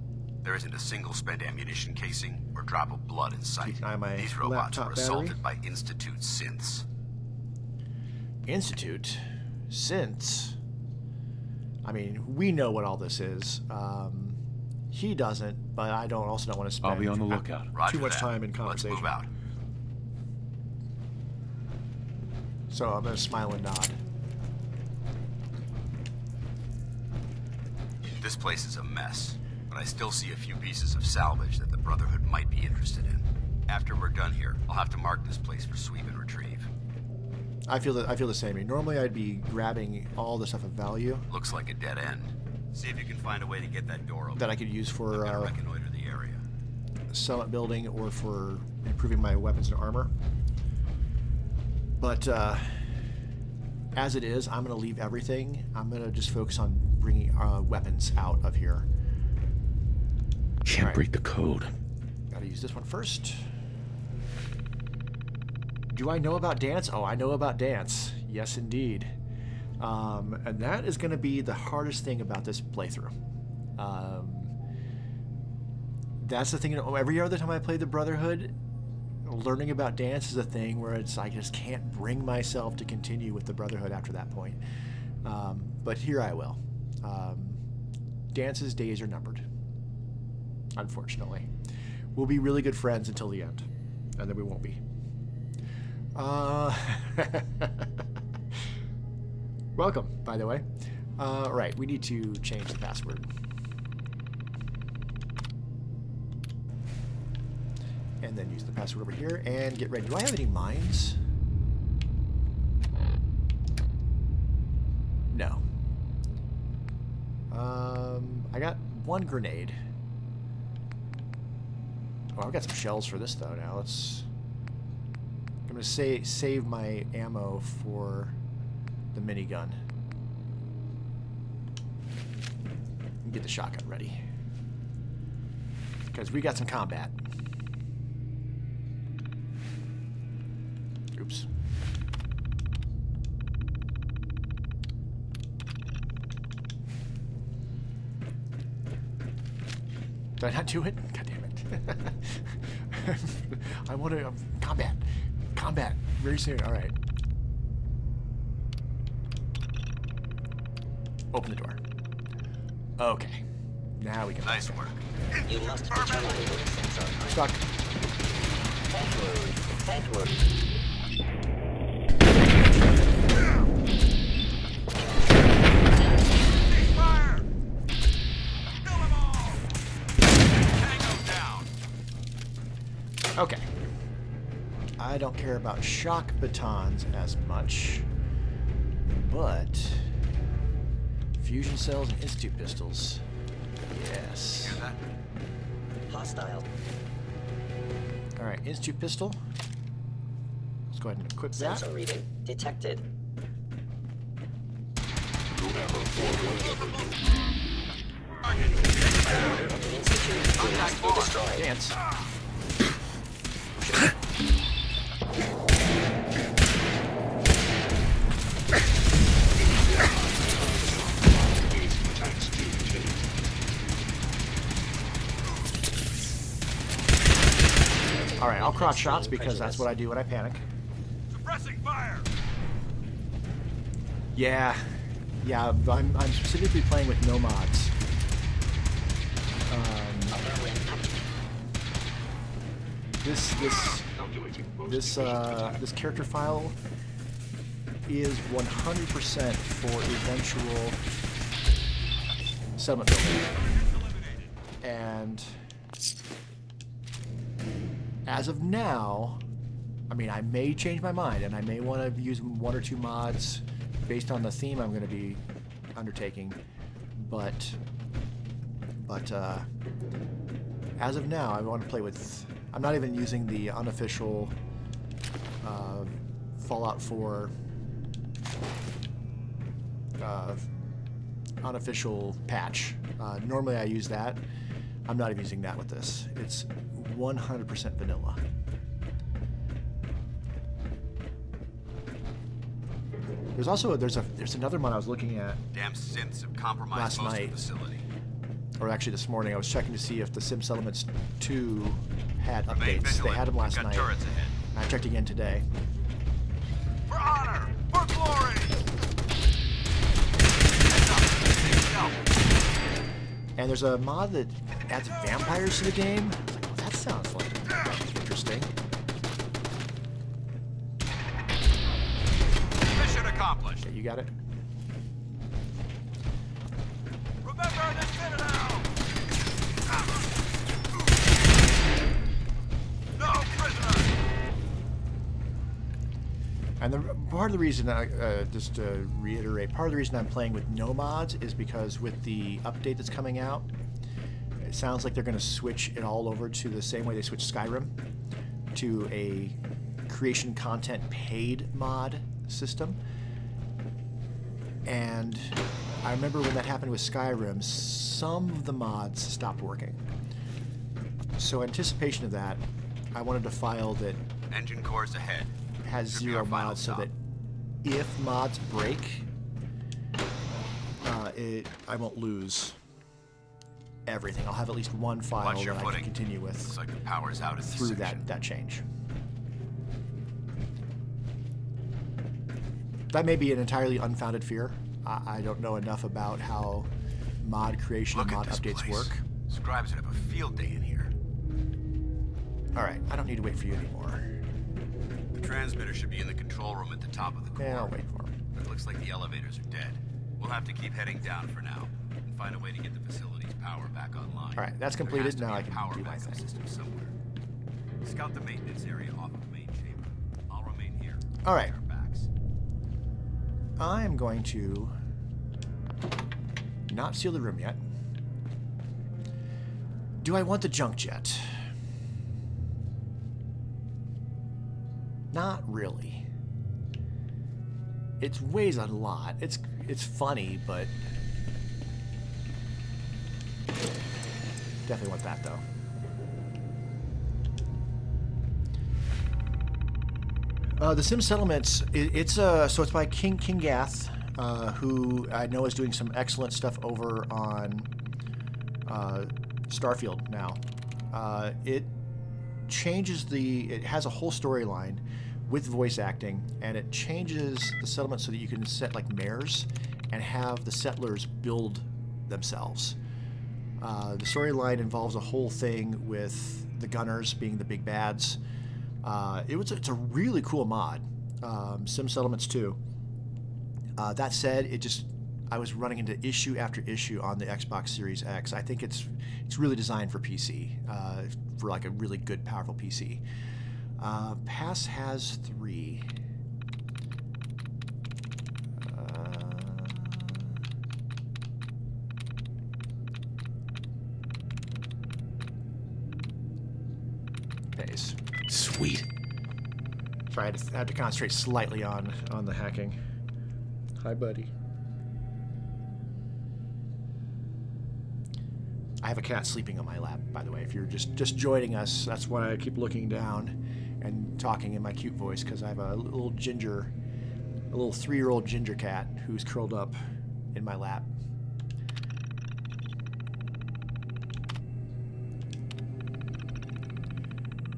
There isn't a single spent ammunition casing or drop of blood in sight. These robots were assaulted by Institute synths. Institute? Synths? I mean, we know what all this is. He doesn't, but I also don't want to spend I'll be on the lookout. too much time in conversation. Let's move out. So I'm going to smile and nod. This place is a mess, but I still see a few pieces of salvage that the Brotherhood might be interested in. After we're done here, I'll have to mark this place for sweep and retrieve. I feel the same. Normally I'd be grabbing all the stuff of value. Looks like a dead end. See if you can find a way to get that door open. That I could use for reconnoiter the area. Summit building or for improving my weapons and armor. But as it is, I'm going to leave everything. I'm going to just focus on bringing weapons out of here. Can't break the code. Got to use this one first. Do I know about dance? Oh, I know about dance. Yes, indeed. And that is going to be the hardest thing about this playthrough. that's the thing. Every other time I play the Brotherhood, learning about dance is a thing where it's I just can't bring myself to continue with the Brotherhood after that point. But here I will. Dance's days are numbered, unfortunately. We'll be really good friends until the end, and then we won't be. Welcome, by the way. Right, we need to change the password. And then use the password over here and get ready. Do I have any mines? No. I got one grenade. Oh, I've got some shells for this though now. I'm gonna save my ammo for the minigun. And get the shotgun ready. Because we got some combat. Oops. Did I not do it? God damn it. I want to... combat. Combat. Very soon. All right. Open the door. Okay. Now we can... Nice work. You must be terminated. Stuck. Edward. Fire! Kill them all! Tango down! Okay. I don't care about shock batons as much, but fusion cells and institute pistols. Yes. Hear that? Hostile. All right, institute pistol. Let's go ahead and equip that. Sensor reading detected. Institute must be destroyed. Dance. All right, I'll crotch shots because that's what I do when I panic. Suppressing fire! Yeah, I'm specifically playing with no mods. This character file is 100% for eventual settlement building, and as of now, I mean, I may change my mind, and I may want to use one or two mods based on the theme I'm going to be undertaking, but as of now, I want to play with... I'm not even using the unofficial Fallout 4 unofficial patch. Normally I use that. I'm not even using that with this. It's 100% vanilla. There's also there's another one I was looking at. Damn synths have compromised last most night, of the facility. Or actually this morning. I was checking to see if the Sim Settlements 2 had Remain updates. They vigilant. had them last Got night. turrets ahead. And I checked again today. For honor! For glory! And there's a mod that adds vampires to the game. I was like, well, that sounds like interesting. Mission accomplished. Okay, you got it? Remember the Citadel! No prisoners! And part of the reason, just to reiterate, part of the reason I'm playing with no mods is because with the update that's coming out, it sounds like they're going to switch it all over to the same way they switched Skyrim, to a creation content paid mod system. And I remember when that happened with Skyrim, some of the mods stopped working. So in anticipation of that, I wanted a file that Engine cores ahead. has Should be zero our final mods so stop. that if mods break, I won't lose everything. I'll have at least one file Watch your that I footing. can continue with. Looks like the power's out in this through section. that change. That may be an entirely unfounded fear. I don't know enough about how mod creation and mod updates work. Scribes would have a field day in here. All right, I don't need to wait for you anymore. The transmitter should be in the control room at the top of the core. Yeah, I'll wait for him. It looks like the elevators are dead. We'll have to keep heading down for now and find a way to get the facility's power back online. All right, that's There completed. has to Now be I a can power do my backup thing. system somewhere. Scout the maintenance area off of the main chamber. I'll remain here. All right. Our backs. I am going to not seal the room yet. Do I want the junk jet? Not really. It weighs a lot. It's funny, but definitely want that though. The Sim Settlements. So it's by King Gath, who I know is doing some excellent stuff over on Starfield now. It changes it has a whole storyline with voice acting, and it changes the settlement so that you can set like mayors and have the settlers build themselves. The storyline involves a whole thing with the Gunners being the big bads. It's a really cool mod, Sim Settlements 2. That said, I was running into issue after issue on the Xbox Series X. I think it's really designed for PC, for like a really good, powerful PC. Pass has 3. Pace. Sweet. Sorry, I had to concentrate slightly on the hacking. Hi, buddy. I have a cat sleeping on my lap, by the way. If you're just joining us, that's why I keep looking down and talking in my cute voice, because I have a little 3-year-old ginger cat who's curled up in my lap.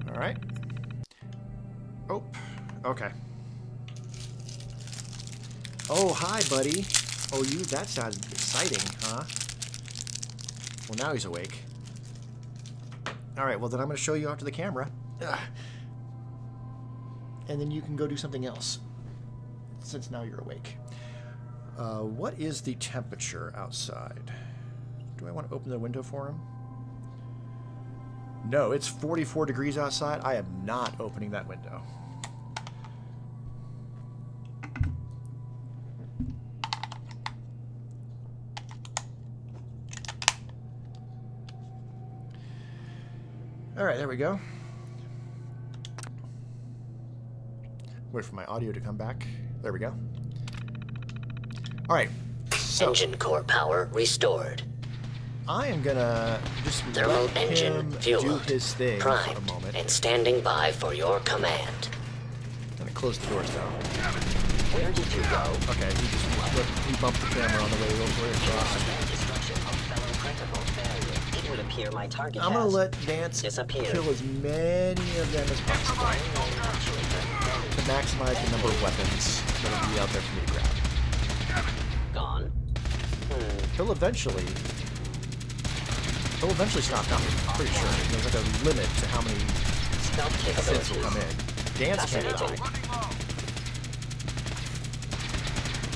All right. Oh, okay. Oh, hi, buddy. Oh, that sounds exciting, huh? Well, now he's awake. All right, well, then I'm going to show you off to the camera. Ugh. And then you can go do something else, since now you're awake. What is the temperature outside? Do I want to open the window for him? No, it's 44 degrees outside. I am not opening that window. All right, there we go. Wait for my audio to come back. There we go. All right. So engine core power restored. I am gonna just Thermal let engine him fueled, do his thing for a primed, moment. and standing by for your command. I'm gonna close the doors though. Where did you go? Okay, he bumped the camera on the way over across. Destruction of fellow critical failure. It would appear my target I'm gonna has let Vance disappeared. kill as many of them as possible to maximize the number of weapons that will be out there for me to grab. Gone. He'll eventually stop coming. I'm pretty sure. There's like a limit to how many hits will come in. Dance can't die.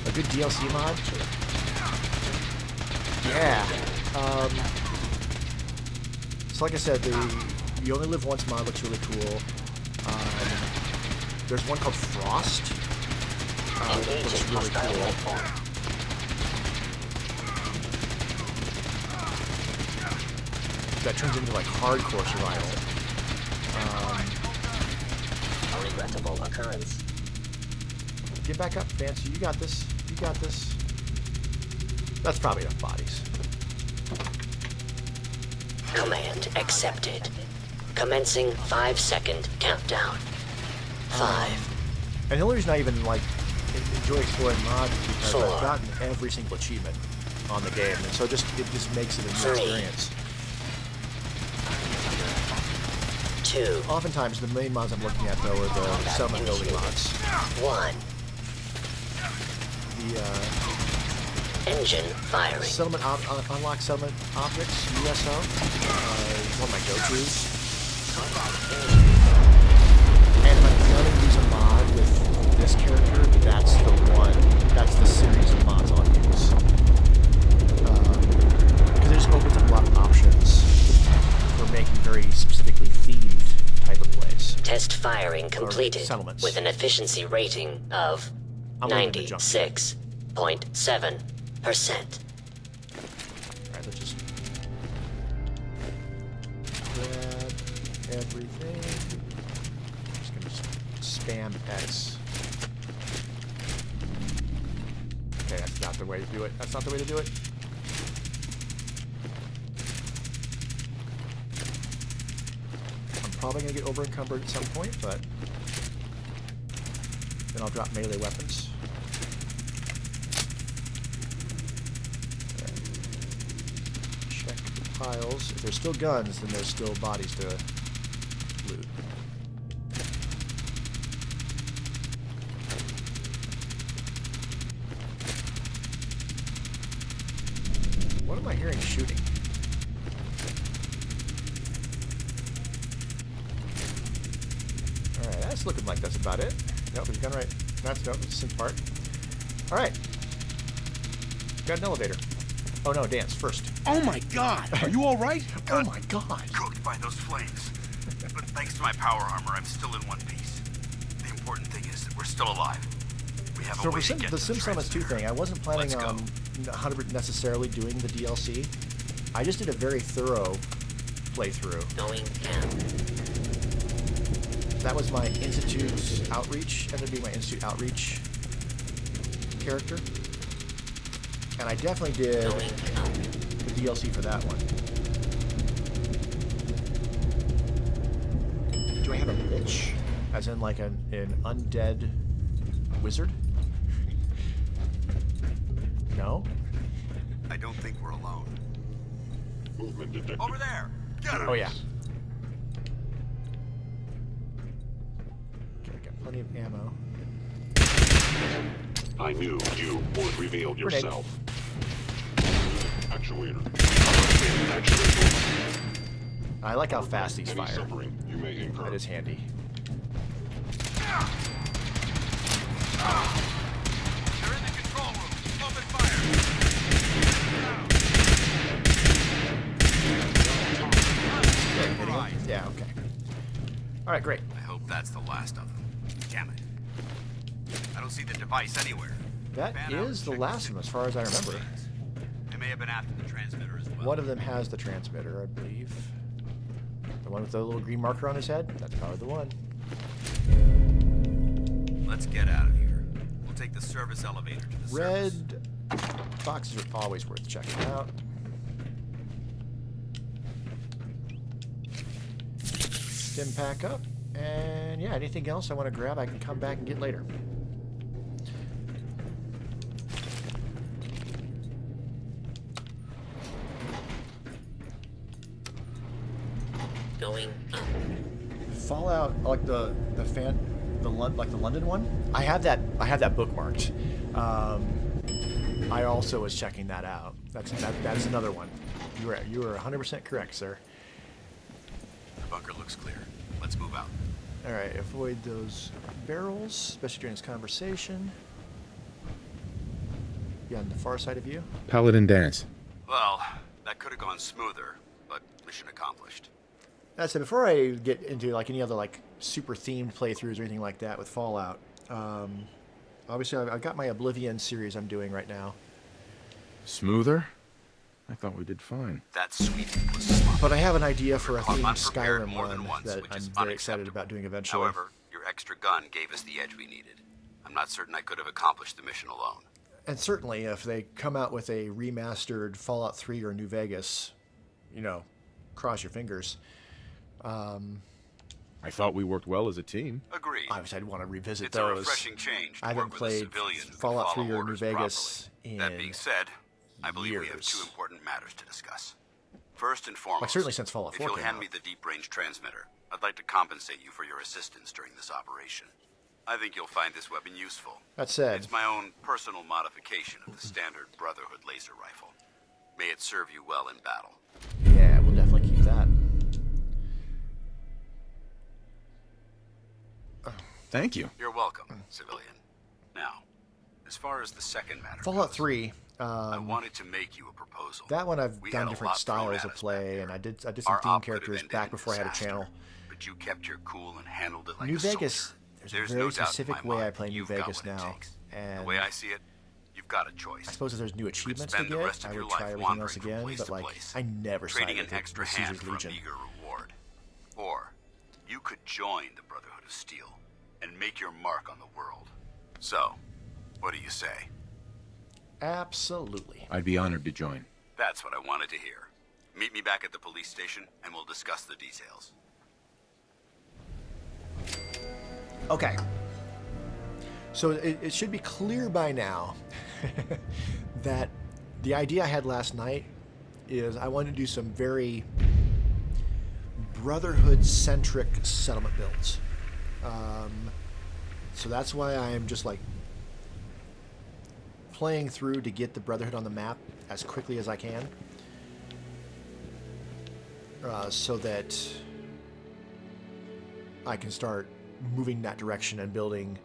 A good DLC mod? Yeah. So like I said, the You Only Live Once mod looks really cool. There's one called Frost. Looks really cool. That turns into like hardcore survival. A regrettable occurrence. Get back up, Vance. You got this. You got this. That's probably enough bodies. Command accepted. Commencing 5-second countdown. 5. And the only reason I even like enjoy exploring mods is because 4. I've gotten every single achievement on the game, and so it just makes it a new 3. experience. 2. Oftentimes, the main mods I'm looking at, though, are the settlement building mods. 1. The, Engine firing. Settlement unlock settlement objects, USO, is one of my go-tos. And if I'm going to use a mod with this character, that's the one, that's the series of mods I'll use. Because it just opens up a lot of options for making very specifically themed type of plays. Test firing completed settlements. with an efficiency rating of 96.7%. Alright, let's just grab everything. Just gonna spam X. Okay, that's not the way to do it. That's not the way to do it. I'm probably gonna get over encumbered at some point, but then I'll drop melee weapons. Check the piles. If there's still guns, then there's still bodies to loot. What am I hearing shooting? Alright, that's looking like that's about it. Nope, there's a gun right. That's nope, it's synth part. Alright. Got an elevator. Oh no, dance first. Oh my god! Are you alright? Oh my god! Cooked by those flames. But thanks to my power armor, I'm still in one piece. The important thing is that we're still alive. We have So a way for to get the to Sim Summits 2 thing, I wasn't planning Let's go. on 100% necessarily doing the DLC. I just did a very thorough playthrough. Going down. That was my Institute Outreach, ended up being my Institute Outreach character. And I definitely did the DLC for that one. Do I have a bitch? As in like an undead wizard? No? I don't think we're alone. Movement detected. Over there! Get her! Oh yeah. Okay, I got plenty of ammo. I knew you would reveal Grenade. yourself. Actuator. Actuator. I like how fast these Any fire. suffering you may incur. That is handy. They're in the control room. Open fire! Yeah, okay. Alright, great. I hope that's the last of them. Damn it. I don't see the device anywhere. That is the last of them as far as I remember. They may have been after the transmitter as well. One of them has the transmitter, I believe. The one with the little green marker on his head? That's probably the one. Let's get out of here. We'll take the service elevator to the surface. Red boxes are always worth checking out. Stim pack up. And yeah, anything else I want to grab, I can come back and get later. Going up. Fallout, like the London one. I have that bookmarked. I also was checking that out. That's another one. You were 100% correct, sir. The bunker looks clear. Let's move out. All right, avoid those barrels, especially during this conversation. You on the far side of you? Paladin Dance. Well, that could have gone smoother, but mission accomplished. So before I get into like any other like super themed playthroughs or anything like that with Fallout, obviously I've got my Oblivion series I'm doing right now. Smoother? I thought we did fine. That sweep was sloppy. But I have an idea for a themed Unprepared Skyrim more one than once, that which I'm is very excited about doing eventually. However, your extra gun gave us the edge we needed. I'm not certain I could have accomplished the mission alone. And certainly if they come out with a remastered Fallout 3 or New Vegas, you know, cross your fingers. I thought we worked well as a team. Agreed. Obviously, I'd want to revisit It's those. a refreshing change to I haven't work with a played civilian who can Fallout follow 3 or New orders Vegas properly. in That being said, I believe we have years. 2 important matters to discuss. First and foremost, certainly since Fallout if 4 you'll came hand out. me the deep-range transmitter, I'd like to compensate you for your assistance during this operation. I think you'll find this weapon useful. That said, It's my own personal modification of the standard Brotherhood laser rifle. May it serve you well in battle. yeah, we'll definitely keep that. Thank you. You're welcome, civilian. Now, as far as the second matter Fallout goes, 3. I wanted to make you a proposal. That one I've We done had a different lot thrown styles at of us play, and I did some Our theme op could have characters ended back in before I had a disaster, channel. But you kept your cool and handled it like New a soldier. Vegas, there's a There's very no doubt in specific my way I mind play New you've got Vegas what it now, takes. and The way I see it, you've got a choice. I suppose if there's new You could achievements to spend the get, rest of I your would try life everything else wandering from again, place but to like, place, I never trading sided an with the extra hand Caesar's for a Legion. meager reward. Or you could join the Brotherhood of Steel and make your mark on the world. So, what do you say? Absolutely. I'd be honored to join. That's what I wanted to hear. Meet me back at the police station, and we'll discuss the details. Okay. So it should be clear by now that the idea I had last night is I want to do some very Brotherhood-centric settlement builds. So that's why I'm just like playing through to get the Brotherhood on the map as quickly as I can. So that I can start moving that direction and building.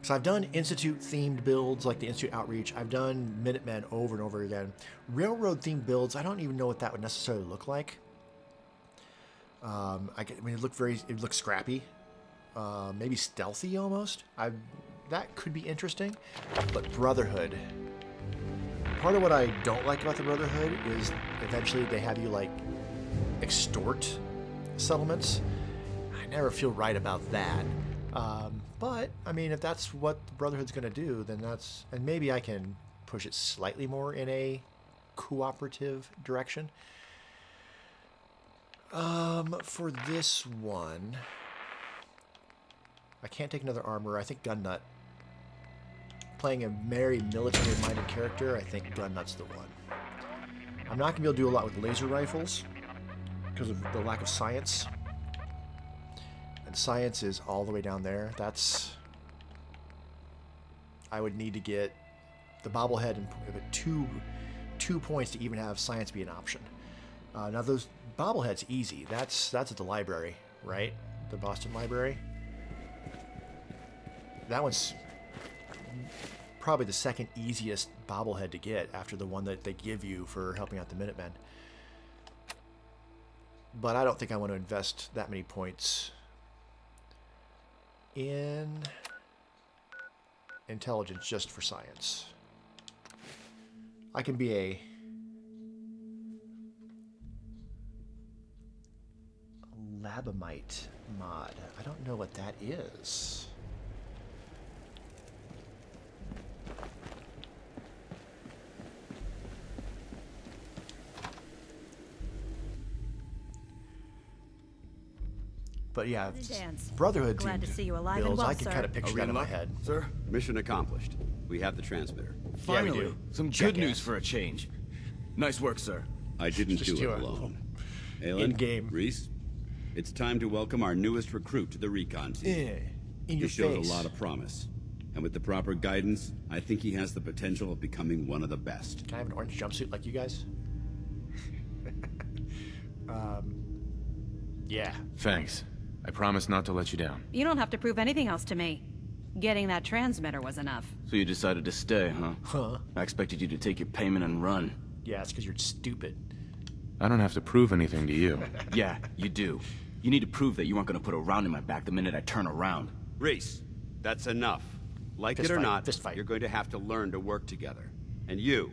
So I've done Institute-themed builds like the Institute Outreach. I've done Minutemen over and over again. Railroad-themed builds, I don't even know what that would necessarily look like. I mean, it looks scrappy, maybe stealthy almost. That could be interesting, but Brotherhood. Part of what I don't like about the Brotherhood is eventually they have you like extort settlements. I never feel right about that. But I mean, if that's what the Brotherhood's going to do, then that's, and maybe I can push it slightly more in a cooperative direction. For this one, I can't take another armor. I think Gun Nut. Playing a very military-minded character, I think Gun Nut's the one. I'm not going to be able to do a lot with laser rifles because of the lack of science. And science is all the way down there. I would need to get the bobblehead and two points to even have science be an option. Now those bobbleheads easy. That's at the library, right? The Boston Library. That one's probably the second easiest bobblehead to get after the one that they give you for helping out the Minutemen. But I don't think I want to invest that many points in intelligence just for science. I can be a Labamite mod. I don't know what that is. But yeah, Brotherhood Glad to themed see you alive and builds, well, I can sir. kind of picture that in my head. Sir? Mission accomplished. We have the transmitter. Finally, do. some Jackass. good news for a change. Nice work, sir. I didn't Just do do it it. alone. Aelin, In-game. Reese, it's time to welcome our newest recruit to the recon team. In your He shows face. a lot of promise. And with the proper guidance, I think he has the potential of becoming one of the best. Can I have an orange jumpsuit like you guys? Yeah. Thanks. I promise not to let you down. You don't have to prove anything else to me. Getting that transmitter was enough. So you decided to stay, huh? Huh? I expected you to take your payment and run. Yeah, it's because you're stupid. I don't have to prove anything to you. Yeah, you do. You need to prove that you aren't gonna put a round in my back the minute I turn around. Reese, that's enough. Like Fist it or fight, not, fist fight. you're going to have to learn to work together. And you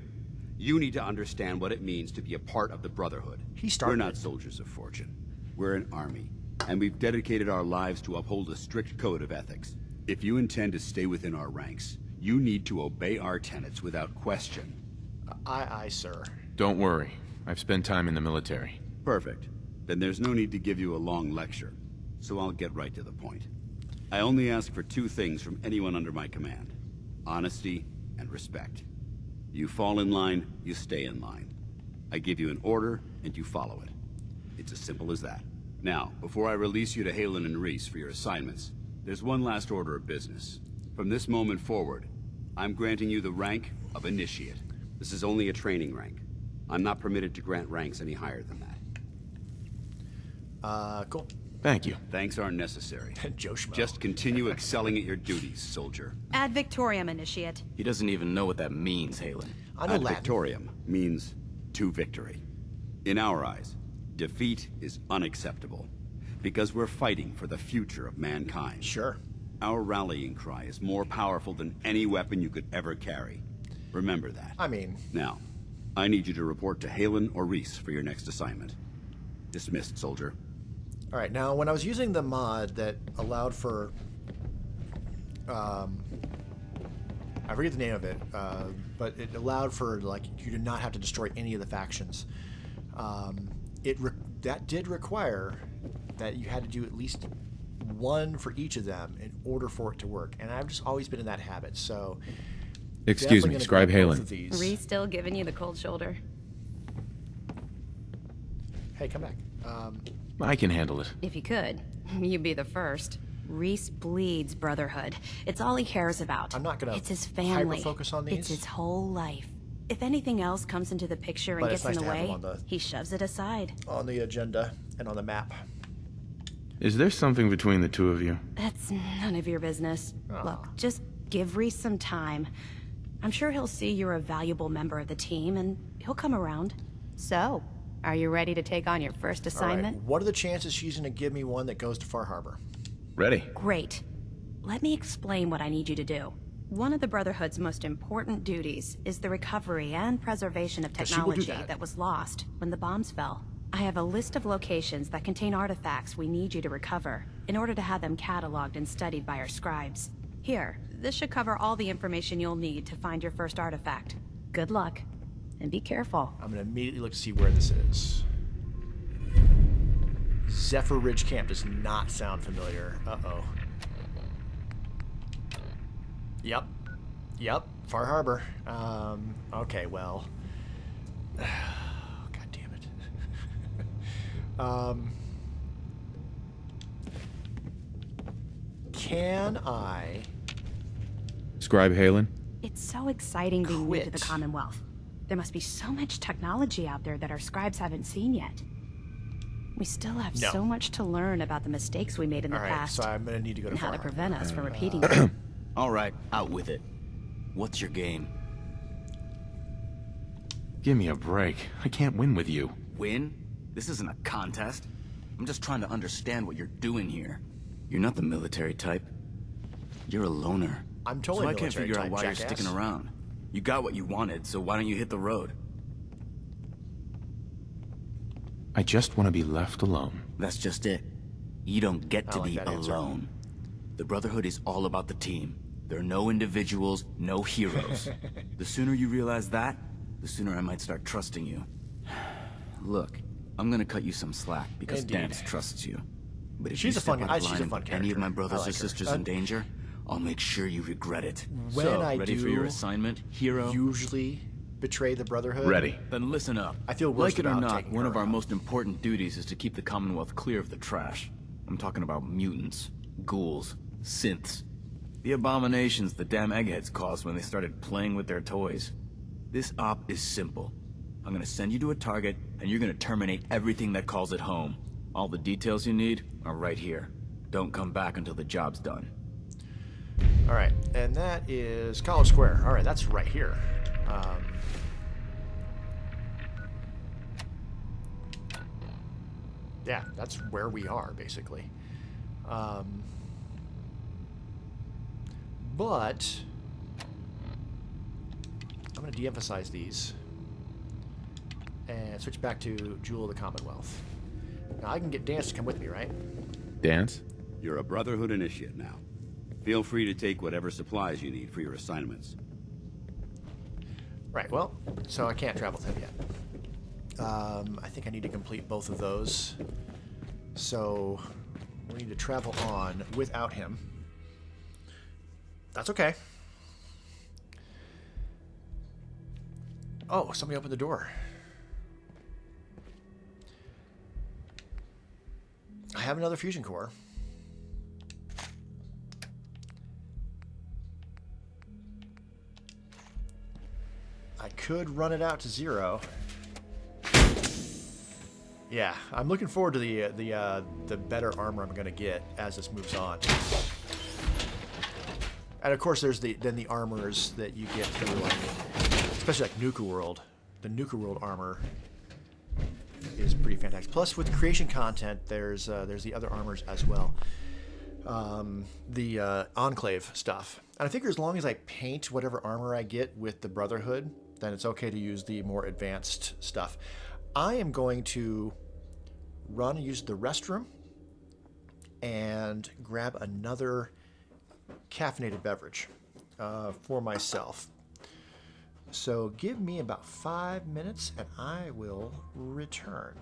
need to understand what it means to be a part of the Brotherhood. He started We're not it. soldiers of fortune. We're an army, and we've dedicated our lives to uphold a strict code of ethics. If you intend to stay within our ranks, you need to obey our tenets without question. Aye, sir. Don't worry. I've spent time in the military. Perfect. Then there's no need to give you a long lecture, so I'll get right to the point. I only ask for two things from anyone under my command: honesty and respect. You fall in line, you stay in line. I give you an order, and you follow it. It's as simple as that. Now, before I release you to Halen and Reese for your assignments, there's one last order of business. From this moment forward, I'm granting you the rank of Initiate. This is only a training rank. I'm not permitted to grant ranks any higher than that. Cool. Thank you. Thanks aren't necessary. Joe Schmo. Just continue excelling at your duties, soldier. Ad Victoriam, Initiate. He doesn't even know what that means, Halen. I know Ad Latin. Victoriam means to victory. In our eyes, defeat is unacceptable because we're fighting for the future of mankind. Sure. Our rallying cry is more powerful than any weapon you could ever carry. Remember that. I mean... Now, I need you to report to Halen or Reese for your next assignment. Dismissed, soldier. All right, now when I was using the mod that allowed for... I forget the name of it, but it allowed for, like, you did not have to destroy any of the factions. That did require that you had to do at least one for each of them in order for it to work. And I've just always been in that habit, so... Excuse me, Scribe Halen. Reese still giving you the cold shoulder. Hey, come back. I can handle it. If you could, you'd be the first. Reese bleeds brotherhood. It's all he cares about. I'm not gonna It's his family. hyper-focus on these. It's his whole life. If anything else comes into the picture and But it's gets in nice the to have way, them on he shoves it aside. On the agenda and on the map. Is there something between the two of you? That's none of your business. Aw. Look, just give Reese some time. I'm sure he'll see you're a valuable member of the team, and he'll come around. So, are you ready to take on your first assignment? All right, what are the chances she's going to give me one that goes to Far Harbor? Ready. Great. Let me explain what I need you to do. One of the Brotherhood's most important duties is the recovery and preservation of She will do technology that. was lost when the bombs fell. I have a list of locations that contain artifacts we need you to recover in order to have them cataloged and studied by our scribes. Here, this should cover all the information you'll need to find your first artifact. Good luck, and be careful. I'm going to immediately look to see where this is. Zephyr Ridge Camp does not sound familiar. Uh-oh. Yep. Yep. Far Harbor. Okay, well. God damn it. Can I... Scribe Halen? It's so exciting being new to the Quit. Commonwealth. There must be so much technology out there that our scribes haven't seen yet. We still have No. so much to learn about the mistakes we made in the All right, past. so I'm going to need to go to and how Far to Harbor. prevent us from repeating them. All right, out with it. What's your game? Give me a break. I can't win with you. Win? This isn't a contest. I'm just trying to understand what you're doing here. You're not the military type. You're a loner. I'm totally So I can't military figure out type, why jackass. you're sticking around. You got what you wanted, so why don't you hit the road? I just want to be left alone. That's just it. You don't get I to like be that answer. alone. The Brotherhood is all about the team. There are no individuals, no heroes. The sooner you realize that, the sooner I might start trusting you. Look, I'm gonna cut you some slack because Indeed. Dance trusts you. But if She's you a fun- step out of she's a line fun and put any of my character. brothers I like or her. sisters in danger, I'll make sure you regret it. When so, I ready do for your assignment, hero? usually betray the Brotherhood. Ready. Then listen up. I feel worse Like it or about not, taking one her of our out. most important duties is to keep the Commonwealth clear of the trash. I'm talking about mutants, ghouls, synths. The abominations the damn eggheads caused when they started playing with their toys. This op is simple. I'm gonna send you to a target, and you're gonna terminate everything that calls it home. All the details you need are right here. Don't come back until the job's done. All right, and that is College Square. All right, that's right here. Yeah, that's where we are, basically. But I'm going to de-emphasize these and switch back to Jewel of the Commonwealth. Now, I can get Dance to come with me, right? Dance? You're a Brotherhood Initiate now. Feel free to take whatever supplies you need for your assignments. Right, well, so I can't travel with him yet. I think I need to complete both of those. So we need to travel on without him. That's okay. Oh, somebody opened the door. have another fusion core. I could run it out to 0. Yeah, I'm looking forward to the better armor I'm gonna get as this moves on. And of course, there's the armors that you get through, like, especially like Nuka World. The Nuka World armor is pretty fantastic. Plus, with creation content, there's the other armors as well. The Enclave stuff. And I figure as long as I paint whatever armor I get with the Brotherhood, then it's okay to use the more advanced stuff. I am going to run and use the restroom and grab another caffeinated beverage for myself. So give me about 5 minutes and I will return.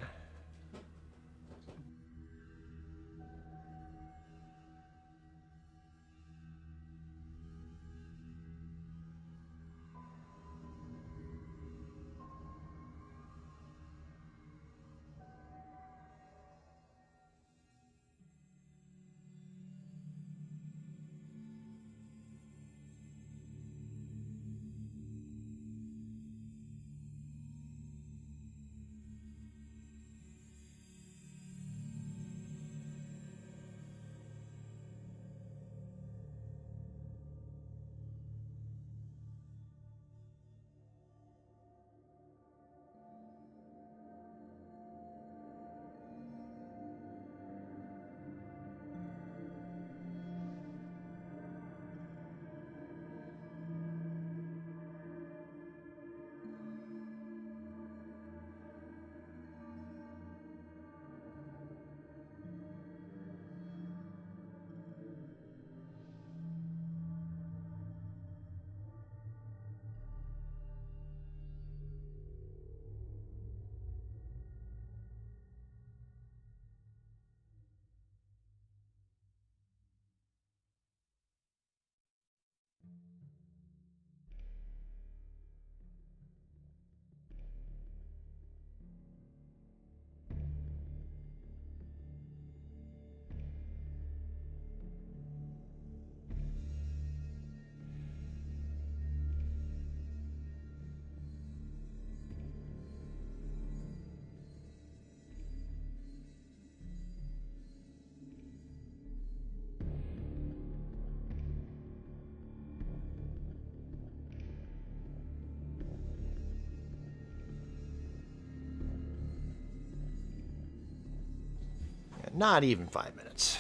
Not even 5 minutes.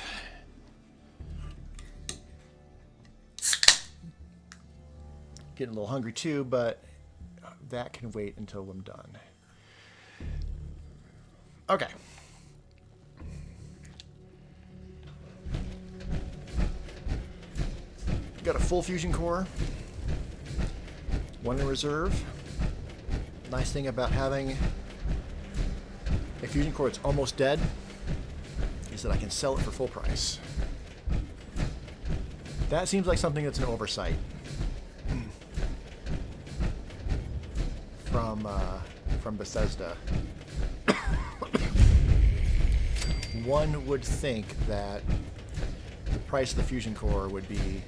Getting a little hungry too, but that can wait until I'm done. Okay. Got a full fusion core. One in reserve. Nice thing about having a fusion core that's almost dead is that I can sell it for full price. That seems like something that's an oversight from Bethesda. One would think that the price of the fusion core would be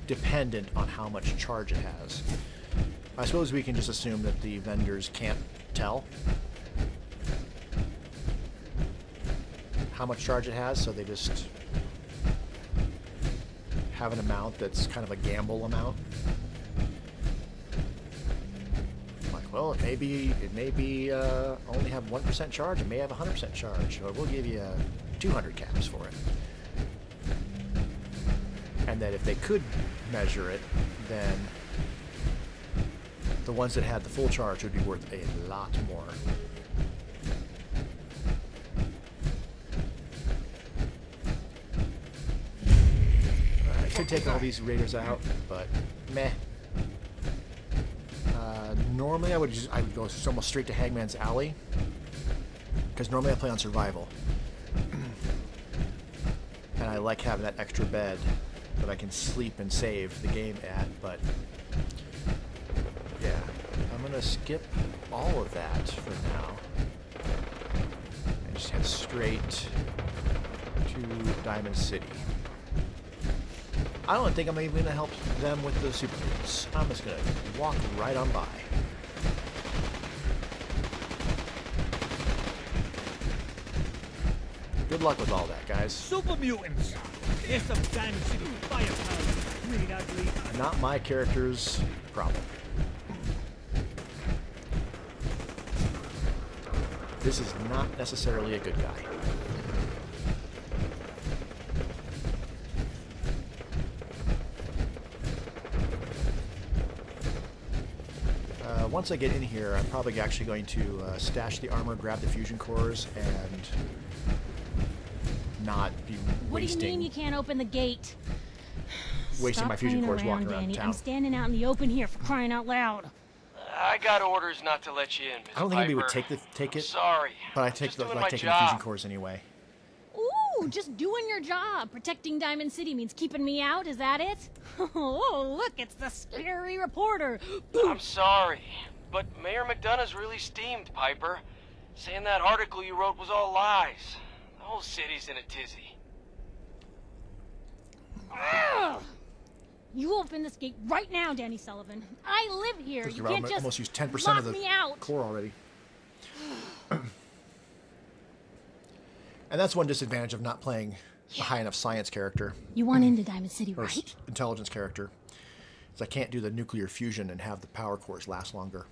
dependent on how much charge it has. I suppose we can just assume that the vendors can't tell how much charge it has, so they just have an amount that's kind of a gamble amount. Like, well, it may be only have 1% charge, it may have 100% charge, or we'll give you 200 caps for it. And that if they could measure it, then the ones that had the full charge would be worth a lot more. I could take all these raiders out, but meh. Normally I would go almost straight to Hangman's Alley, because normally I play on survival, and I like having that extra bed that I can sleep and save the game at. But yeah, I'm gonna skip all of that for now and just head straight to Diamond City. I don't think I'm even going to help them with the super mutants. I'm just going to walk right on by. Good luck with all that, guys. Super mutants! There's some Diamond City firepower. Pretty ugly. Not my character's problem. This is not necessarily a good guy. Once I get in here, I'm probably actually going to stash the armor, grab the fusion cores, and not be What do you mean you can't open the gate? wasting my fusion cores walking around Danny. town. I'm standing out in the open here for crying out loud. I got orders not to let you in, Miss I don't think anybody would Piper. take it. Sorry. But I take Just the, doing like my taking the fusion job. cores anyway. Ooh, just doing your job. Protecting Diamond City means keeping me out, is that it? Oh, look, it's the scary reporter. I'm sorry, but Mayor McDonough's really steamed, Piper. Saying that article you wrote was all lies. The whole city's in a tizzy. Ugh. You open this gate right now, Danny Sullivan. I live here. Just You about- can't just almost used 10% lock of the me out. core already. And that's one disadvantage of not playing a high enough science character. You want into Diamond City, Or right? intelligence character. Is I can't do the nuclear fusion and have the power cores last longer.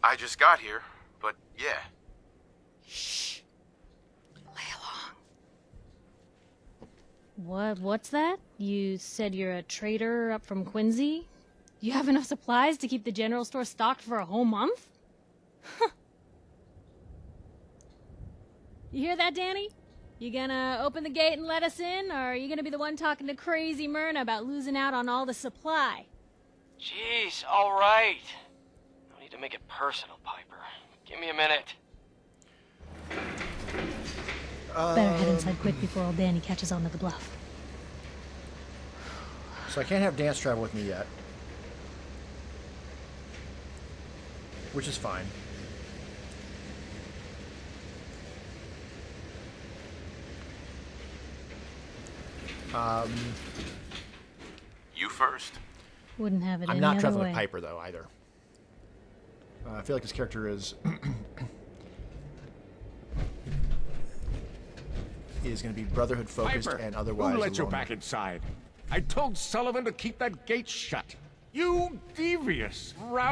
I just got here, but yeah. Shh. Lay along. What's that? You said you're a trader up from Quincy? You have enough supplies to keep the general store stocked for a whole month? You hear that, Danny? You gonna open the gate and let us in, or are you gonna be the one talking to crazy Myrna about losing out on all the supply? Jeez, all right. No need to make it personal, Piper. Give me a minute. Better head inside quick before old Danny catches on to the bluff. So I can't have Dance travel with me yet. Which is fine. You first. Wouldn't have it I'm any not other traveling way. with Piper, though, either. I feel like this character is... is going to be Brotherhood-focused Piper, and otherwise who let you alone. back inside? I told Sullivan to keep that gate shut. You devious, Well, yeah, how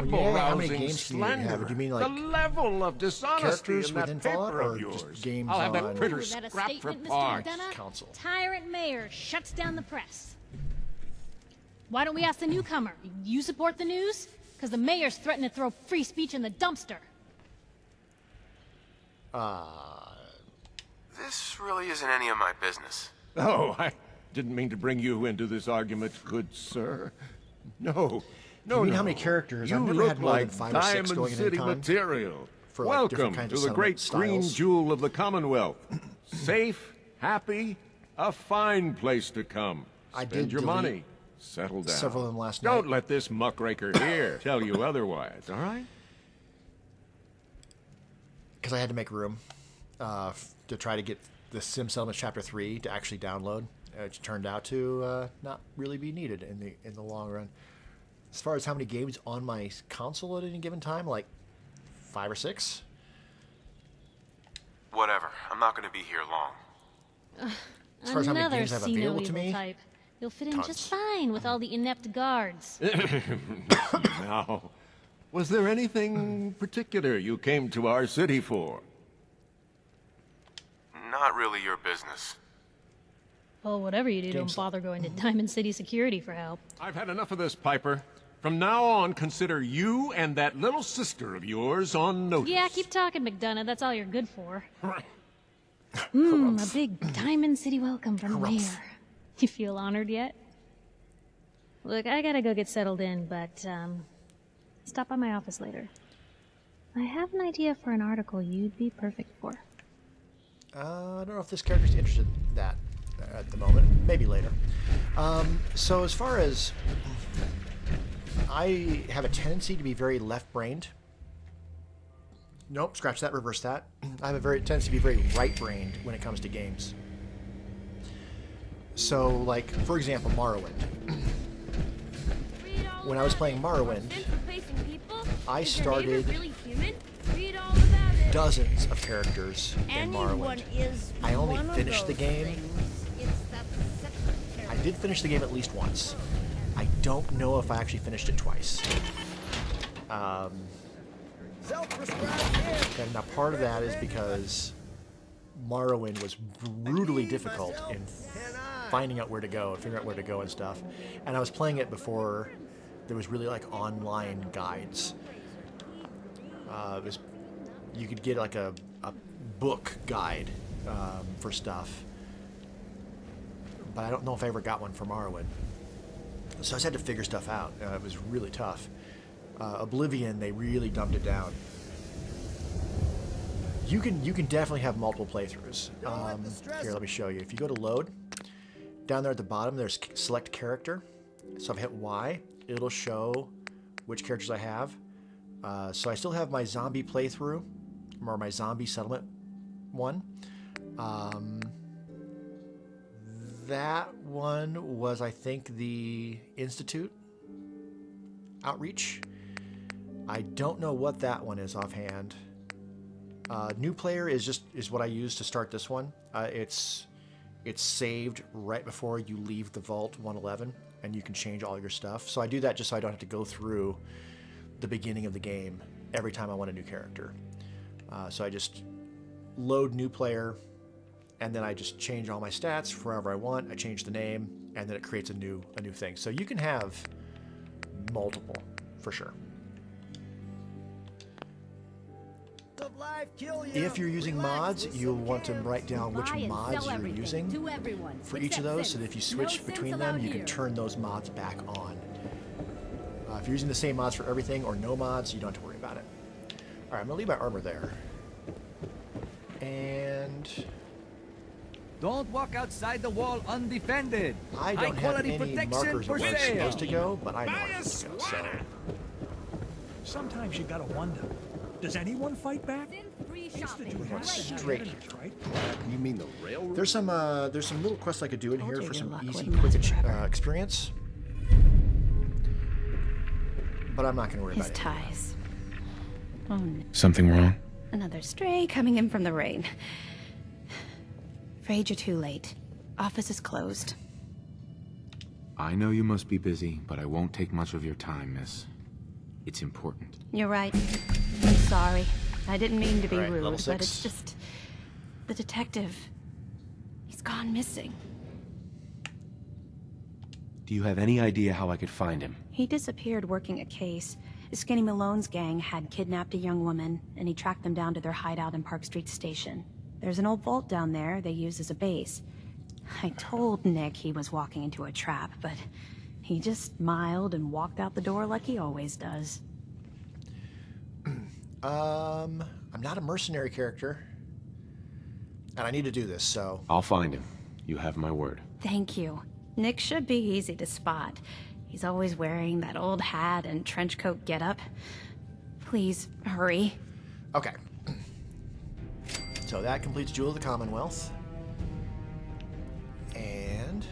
many rabble-rousing games can you have? slanderer. Do you mean, The like, level of dishonesty characters in that within paper Fallout, or of just yours. games I'll have on- that printer Ooh, is that a scrapped for statement, Mr. parts. McDonough? Council. Tyrant mayor shuts down the press. Why don't we ask the newcomer? You support the news? Because the mayor's threatening to throw free speech in the dumpster. This really isn't any of my business. Oh, I didn't mean to bring you into this argument, good sir. No, You mean how many characters? You I've never look had more than like 5 or 6 Diamond going at any City time. material. For, like, different Welcome kinds to of the great settlement green styles. jewel of the Commonwealth. Safe, happy, a fine place to come. I Spend did your delete money. Settle down. several of them last Don't night. let this muckraker here tell you otherwise, all right? Because I had to make room to try to get the Sim Settlements Chapter 3 to actually download. It turned out to not really be needed in the long run. As far as how many games on my console at any given time, like 5 or 6. Whatever. I'm not going to be here long. As far as how many Another games I have see no available to evil me, type. You'll fit in tons. just fine with all the inept guards. Now, was there anything particular you came to our city for? Not really your business. Well, whatever you do, don't bother going to Diamond City Security for help. I've had enough of this, Piper. From now on, consider you and that little sister of yours on notice. Yeah, keep talking, McDonough. That's all you're good for. A big Diamond City welcome from the mayor. You feel honored yet? Look, I gotta go get settled in, but, stop by my office later. I have an idea for an article you'd be perfect for. I don't know if this character's interested in that at the moment. Maybe later. So as far as... I have a tendency to be very left-brained. Nope, scratch that, reverse that. I have a very tendency to be very right-brained when it comes to games. So, like, for example, Morrowind. When I was playing Morrowind, I started dozens of characters in Morrowind. I only finished the game. I did finish the game at least once. I don't know if I actually finished it twice. And now part of that is because Morrowind was brutally difficult in finding out where to go and figuring out where to go and stuff. And I was playing it before there was really like online guides. You could get like a book guide for stuff, but I don't know if I ever got one for Morrowind. So I just had to figure stuff out. It was really tough. Oblivion, they really dumbed it down. You can definitely have multiple playthroughs. Here, let me show you. If you go to load, down there at the bottom, there's select character. So if I hit Y, it'll show which characters I have. So I still have my zombie playthrough, or my zombie settlement one. That one was, I think, the Institute Outreach. I don't know what that one is offhand. New player is what I use to start this one. It's saved right before you leave the Vault 111, and you can change all your stuff. So I do that just so I don't have to go through the beginning of the game every time I want a new character. So I just load new player, and then I just change all my stats wherever I want. I change the name, and then it creates a new thing. So you can have multiple for sure. If you're using mods, you'll want to write down which mods you're using for each of those, so that if you switch between them, you can turn those mods back on. If you're using the same mods for everything or no mods, you don't have to worry about it. Alright, I'm going to leave my armor there. And Don't walk outside the wall undefended. I don't have any markers of where it's supposed to go, but I know where it's supposed to go, so. Sometimes you gotta wonder, does anyone fight back? We're going straight here. Right? You mean the railroad? There's some little quests I could do in here for some easy, quick experience. But I'm not going to worry His about it. ties. Oh no. Something wrong? Another stray coming in from the rain. Afraid you're too late. Office is closed. I know you must be busy, but I won't take much of your time, miss. It's important. You're right. I'm sorry. I didn't mean to be Right, rude, level but 6. it's just... The detective... He's gone missing. Do you have any idea how I could find him? He disappeared working a case. Skinny Malone's gang had kidnapped a young woman, and he tracked them down to their hideout in Park Street Station. There's an old vault down there they use as a base. I told Nick he was walking into a trap, but he just smiled and walked out the door like he always does. I'm not a mercenary character. And I need to do this, so... I'll find him. You have my word. Thank you. Nick should be easy to spot. He's always wearing that old hat and trench coat getup. Please, hurry. Okay. So that completes Jewel of the Commonwealth. And...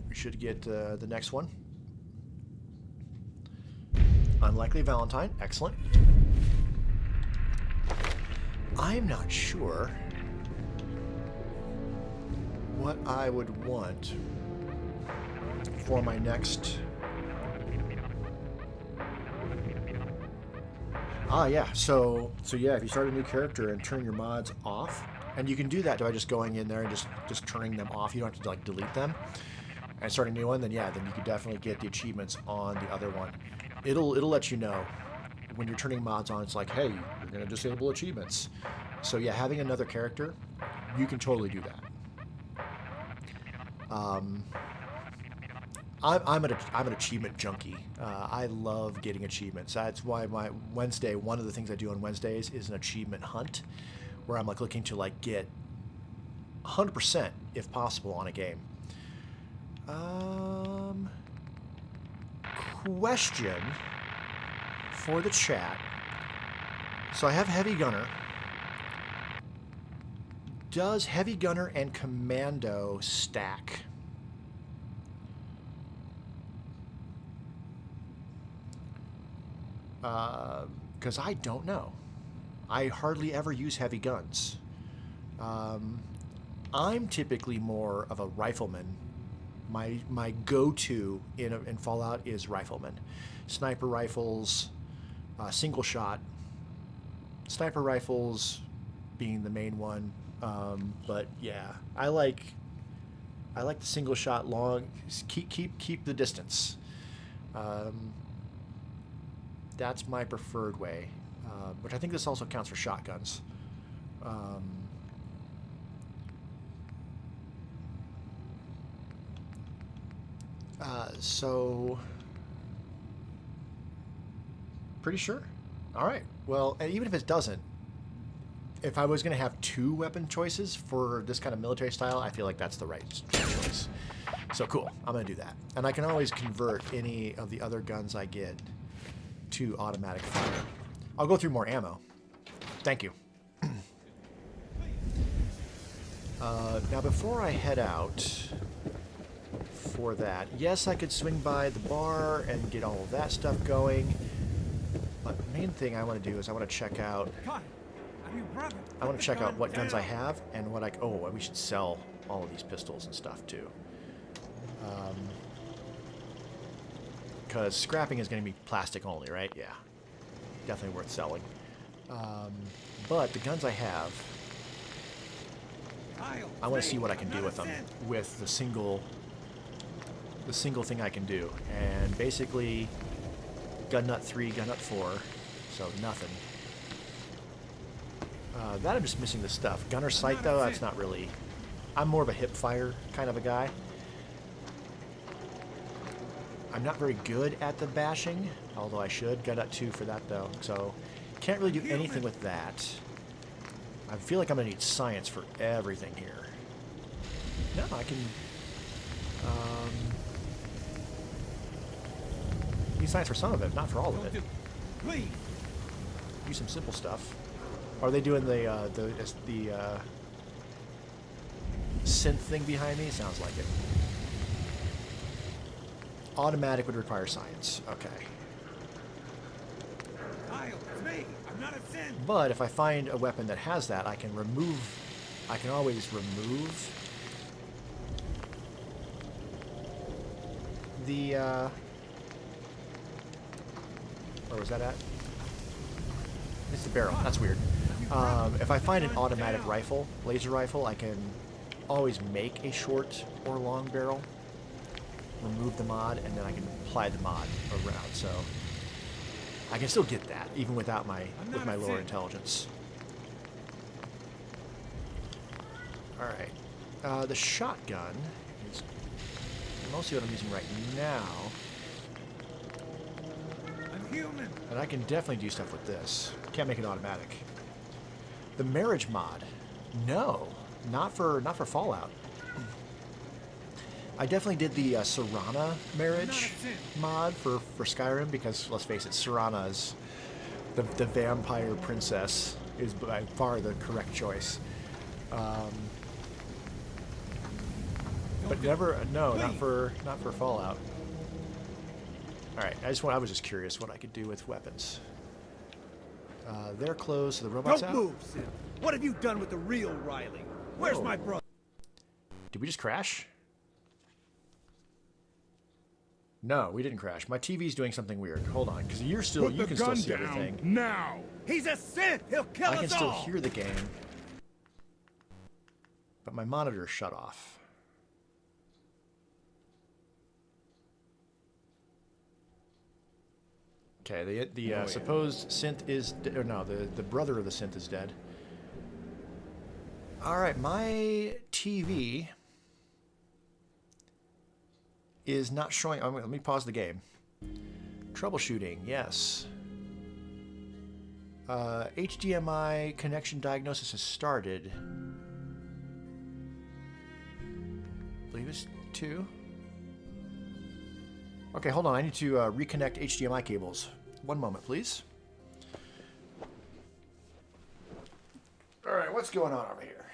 we should get the next one. Unlikely Valentine. Excellent. I'm not sure what I would want for my next... yeah. So yeah, if you start a new character and turn your mods off, and you can do that by just going in there and just turning them off. You don't have to like delete them and start a new one. Then yeah, then you could definitely get the achievements on the other one. It'll let you know when you're turning mods on. It's like, hey, you're gonna disable achievements. So yeah, having another character, you can totally do that. I'm an achievement junkie. I love getting achievements. That's why my Wednesday, one of the things I do on Wednesdays is an achievement hunt, where I'm like looking to like get 100% if possible on a game. Question for the chat. So I have Heavy Gunner. Does heavy gunner and commando stack? Because I don't know. I hardly ever use heavy guns. I'm typically more of a rifleman. My go-to in Fallout is rifleman. Sniper rifles, single shot. Sniper rifles being the main one. But yeah, I like the single shot long. Keep the distance. That's my preferred way. But I think this also counts for shotguns. So pretty sure. All right. Well, and even if it doesn't, if I was going to have 2 weapon choices for this kind of military style, I feel like that's the right choice. So cool. I'm going to do that. And I can always convert any of the other guns I get to automatic fire. I'll go through more ammo. Thank you. Now, before I head out for that, yes, I could swing by the bar and get all of that stuff going. But the main thing I want to do is I want to check out. I want to check out what guns I have and what oh, we should sell all of these pistols and stuff too. Because scrapping is going to be plastic only, right? Yeah. Definitely worth selling. But the guns I have, I want to see what I can do with them with the single thing I can do. And basically, gun nut 3, gun nut 4, so nothing. That I'm just missing the stuff. Gunner sight though, that's not really. I'm more of a hip fire kind of a guy. I'm not very good at the bashing, although I should. Gun nut 2 for that though, so can't really do anything with that. I feel like I'm gonna need science for everything here. No, I can. Need science for some of it, not for all of it. Use some simple stuff. Are they doing the synth thing behind me? Sounds like it. Automatic would require science. Okay. But if I find a weapon that has that, I can always remove the, where was that at? It's the barrel. That's weird. If I find an automatic rifle, laser rifle, I can always make a short or long barrel, remove the mod, and then I can apply the mod around. So I can still get that even without with my lower intelligence. All right, the shotgun is mostly what I'm using right now. I'm human. And I can definitely do stuff with this. Can't make it automatic. The marriage mod, no, not for Fallout. I definitely did the Serana marriage mod for Skyrim because, let's face it, Serana is the vampire princess is by far the correct choice. But never, no, not for Fallout. All right, I was just curious what I could do with weapons. They're closed, so the robot's Don't out. move, Sid. What have you done with the real Riley? Where's my brother? Did we just crash? No, we didn't crash. My TV's doing something weird. Hold on, because you can still see everything. Now. He's a Sith. He'll kill us all. I can still hear the game, but my monitor's shut off. Okay, the supposed synth is or no, the brother of the synth is dead. All right, my TV is not showing. Let me pause the game. Troubleshooting, yes. HDMI connection diagnosis has started. I believe it's 2. Okay, hold on. I need to reconnect HDMI cables. One moment, please. All right, what's going on over here?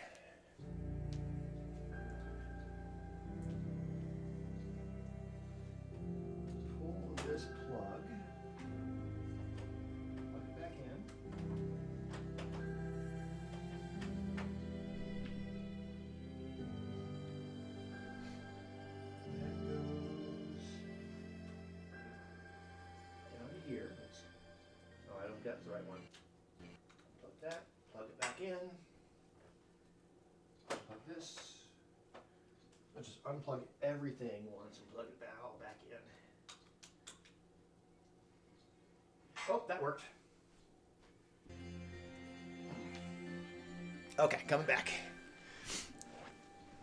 that's the right one. Plug that, plug it back in. Unplug this. I'll just unplug everything once and plug it all back in. Oh, that worked. Okay, coming back.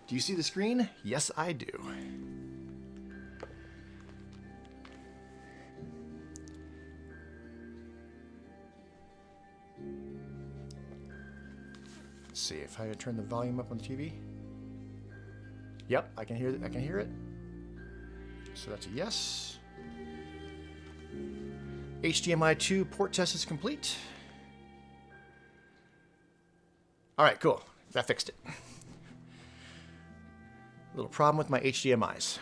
Do you see the screen? Yes, I do. Let's see if I turn the volume up on the TV. Yep, I can hear it. I can hear it. So that's a yes. HDMI 2 port test is complete. All right, cool. That fixed it. Little problem with my HDMIs.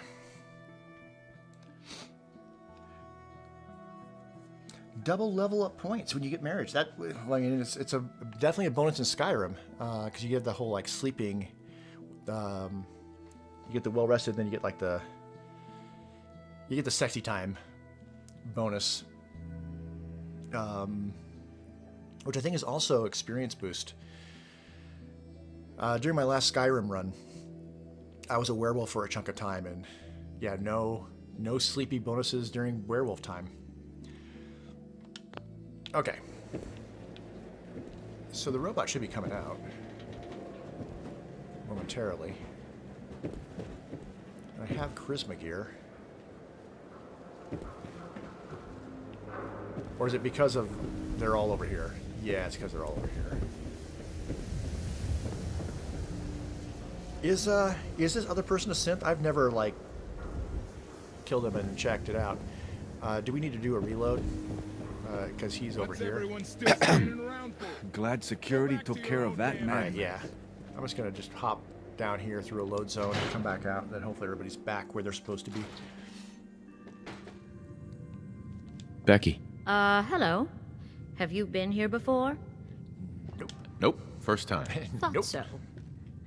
Double level up points when you get married. That, I mean, it's definitely a bonus in Skyrim because you get the whole like sleeping. You get the well rested, then you get like the sexy time bonus, which I think is also experience boost. During my last Skyrim run, I was a werewolf for a chunk of time, and yeah, no sleepy bonuses during werewolf time. Okay. So the robot should be coming out momentarily. I have charisma gear. Or is it because of they're all over here? Yeah, it's because they're all over here. Is this other person a synth? I've never like killed him and checked it out. Do we need to do a reload? Because he's over here. Glad security took care of that man. Alright, yeah. I'm just gonna just hop down here through a load zone and come back out, and then hopefully everybody's back where they're supposed to be. Becky. Hello. Have you been here before? Nope. First time. Thought so.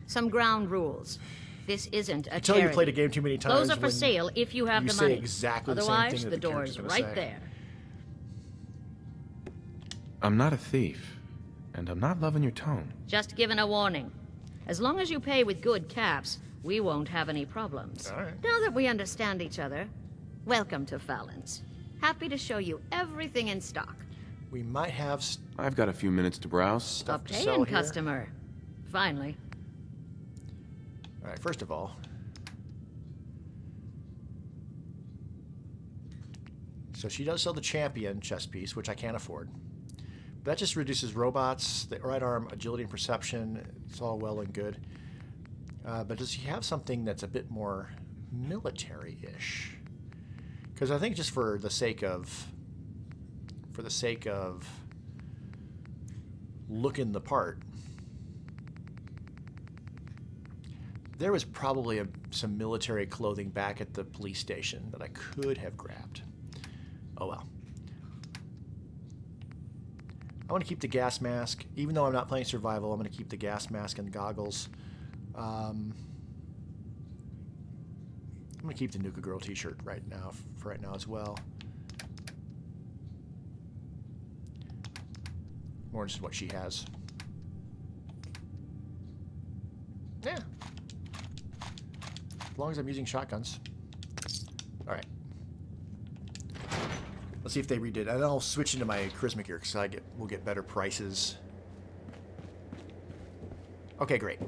Some ground rules. This isn't a Until charity. you played a game too many times. Those are for sale if you have the money. You say exactly the same Otherwise, thing that the the character's door's gonna right say. there. I'm not a thief, and I'm not loving your tone. Just giving a warning. As long as you pay with good caps, we won't have any problems. All right. Now that we understand each other, welcome to Fallon's. Happy to show you everything in stock. We might have I've got a few minutes to browse. A stuff to sell paying here. customer. Finally. All right, first of all, so she does sell the champion chess piece, which I can't afford. But that just reduces robots, the right arm, agility and perception. It's all well and good. But does she have something that's a bit more military-ish? Because I think just for the sake of looking the part, there was probably some military clothing back at the police station that I could have grabbed. Oh well. I want to keep the gas mask. Even though I'm not playing survival, I'm going to keep the gas mask and goggles. I'm going to keep the Nuka Girl t-shirt right now, for right now as well. More just what she has. Yeah. As long as I'm using shotguns. Alright. Let's see if they redid. And then I'll switch into my charisma gear because we'll get better prices. Okay, great.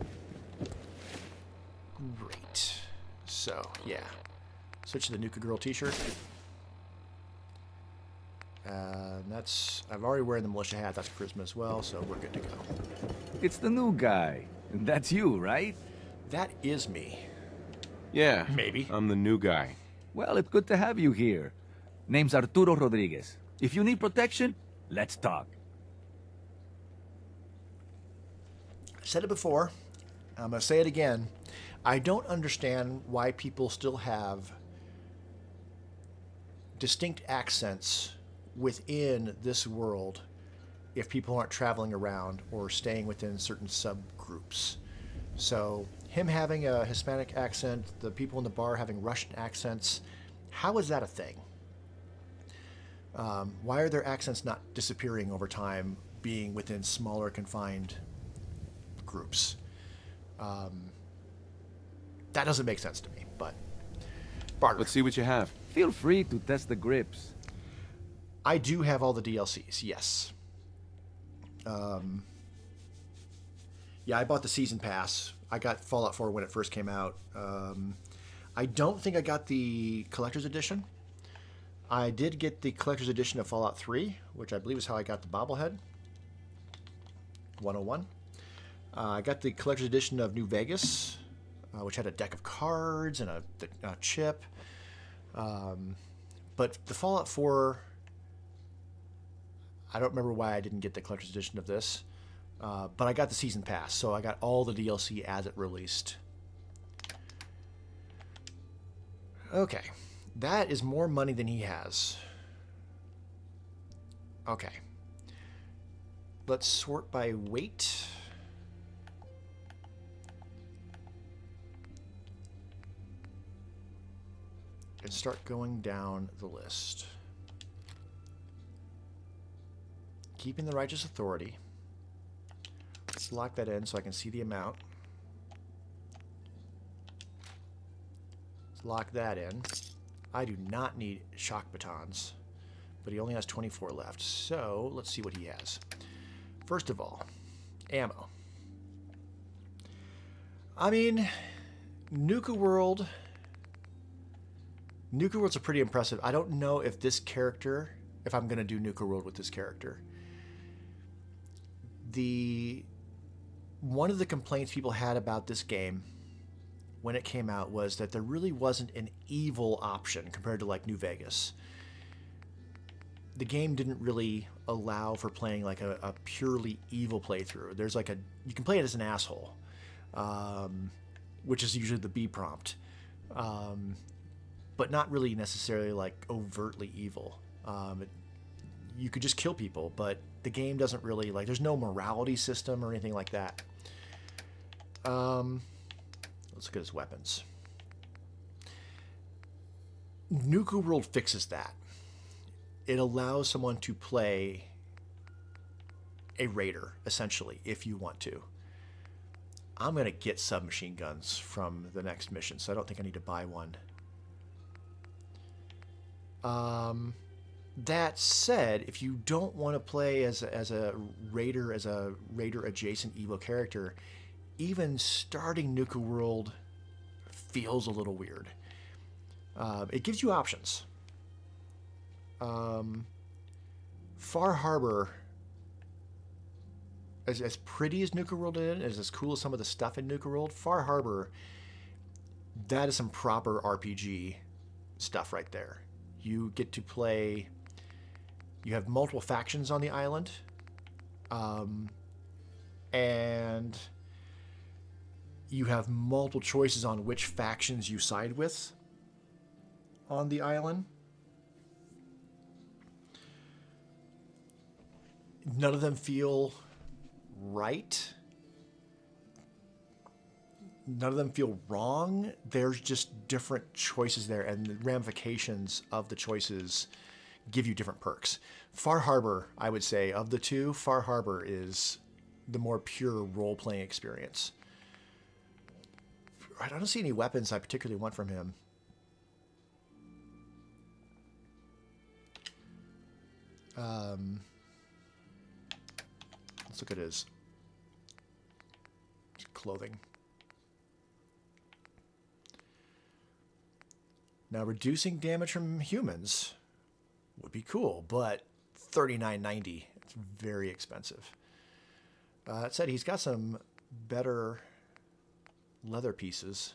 Great. So, yeah. Switch to the Nuka Girl t-shirt. That's... I'm already wearing the militia hat. That's charisma as well, so we're good to go. It's the new guy. That's you, right? That is me. Yeah. Maybe. I'm the new guy. Well, it's good to have you here. Name's Arturo Rodriguez. If you need protection, let's talk. I said it before. I'm going to say it again. I don't understand why people still have distinct accents within this world if people aren't traveling around or staying within certain subgroups. So him having a Hispanic accent, the people in the bar having Russian accents, how is that a thing? Why are their accents not disappearing over time, being within smaller confined groups? That doesn't make sense to me, but barter. Let's see what you have. Feel free to test the grips. I do have all the DLCs, yes. Yeah, I bought the season pass. I got Fallout 4 when it first came out. I don't think I got the collector's edition. I did get the collector's edition of Fallout 3, which I believe is how I got the bobblehead. 101. I got the collector's edition of New Vegas, which had a deck of cards and a chip. But the Fallout 4, I don't remember why I didn't get the collector's edition of this. But I got the season pass, so I got all the DLC as it released. Okay. That is more money than he has. Okay. Let's sort by weight. And start going down the list. Keeping the Righteous Authority. Let's lock that in so I can see the amount. Let's lock that in. I do not need shock batons, but he only has 24 left. So let's see what he has. First of all, ammo. I mean, Nuka World's a pretty impressive. I don't know if this character, if I'm going to do Nuka World with this character. One of the complaints people had about this game when it came out was that there really wasn't an evil option compared to like New Vegas. The game didn't really allow for playing like a purely evil playthrough. There's like you can play it as an asshole, which is usually the B prompt, but not really necessarily like overtly evil. You could just kill people, but the game doesn't really there's no morality system or anything like that. Let's look at his weapons. Nuka World fixes that. It allows someone to play a raider, essentially, if you want to. I'm going to get submachine guns from the next mission, so I don't think I need to buy one. That said, if you don't want to play as a raider adjacent evil character, even starting Nuka World feels a little weird. It gives you options. Far Harbor, as pretty as Nuka World is, as cool as some of the stuff in Nuka World, Far Harbor, that is some proper RPG stuff right there. You get to play. You have multiple factions on the island, and you have multiple choices on which factions you side with on the island. None of them feel right. None of them feel wrong. There's just different choices there, and the ramifications of the choices give you different perks. Far Harbor, I would say, of the two, Far Harbor is the more pure role-playing experience. I don't see any weapons I particularly want from him. Let's look at his clothing. Now, reducing damage from humans would be cool, but $39.90. It's very expensive. That said, he's got some better leather pieces.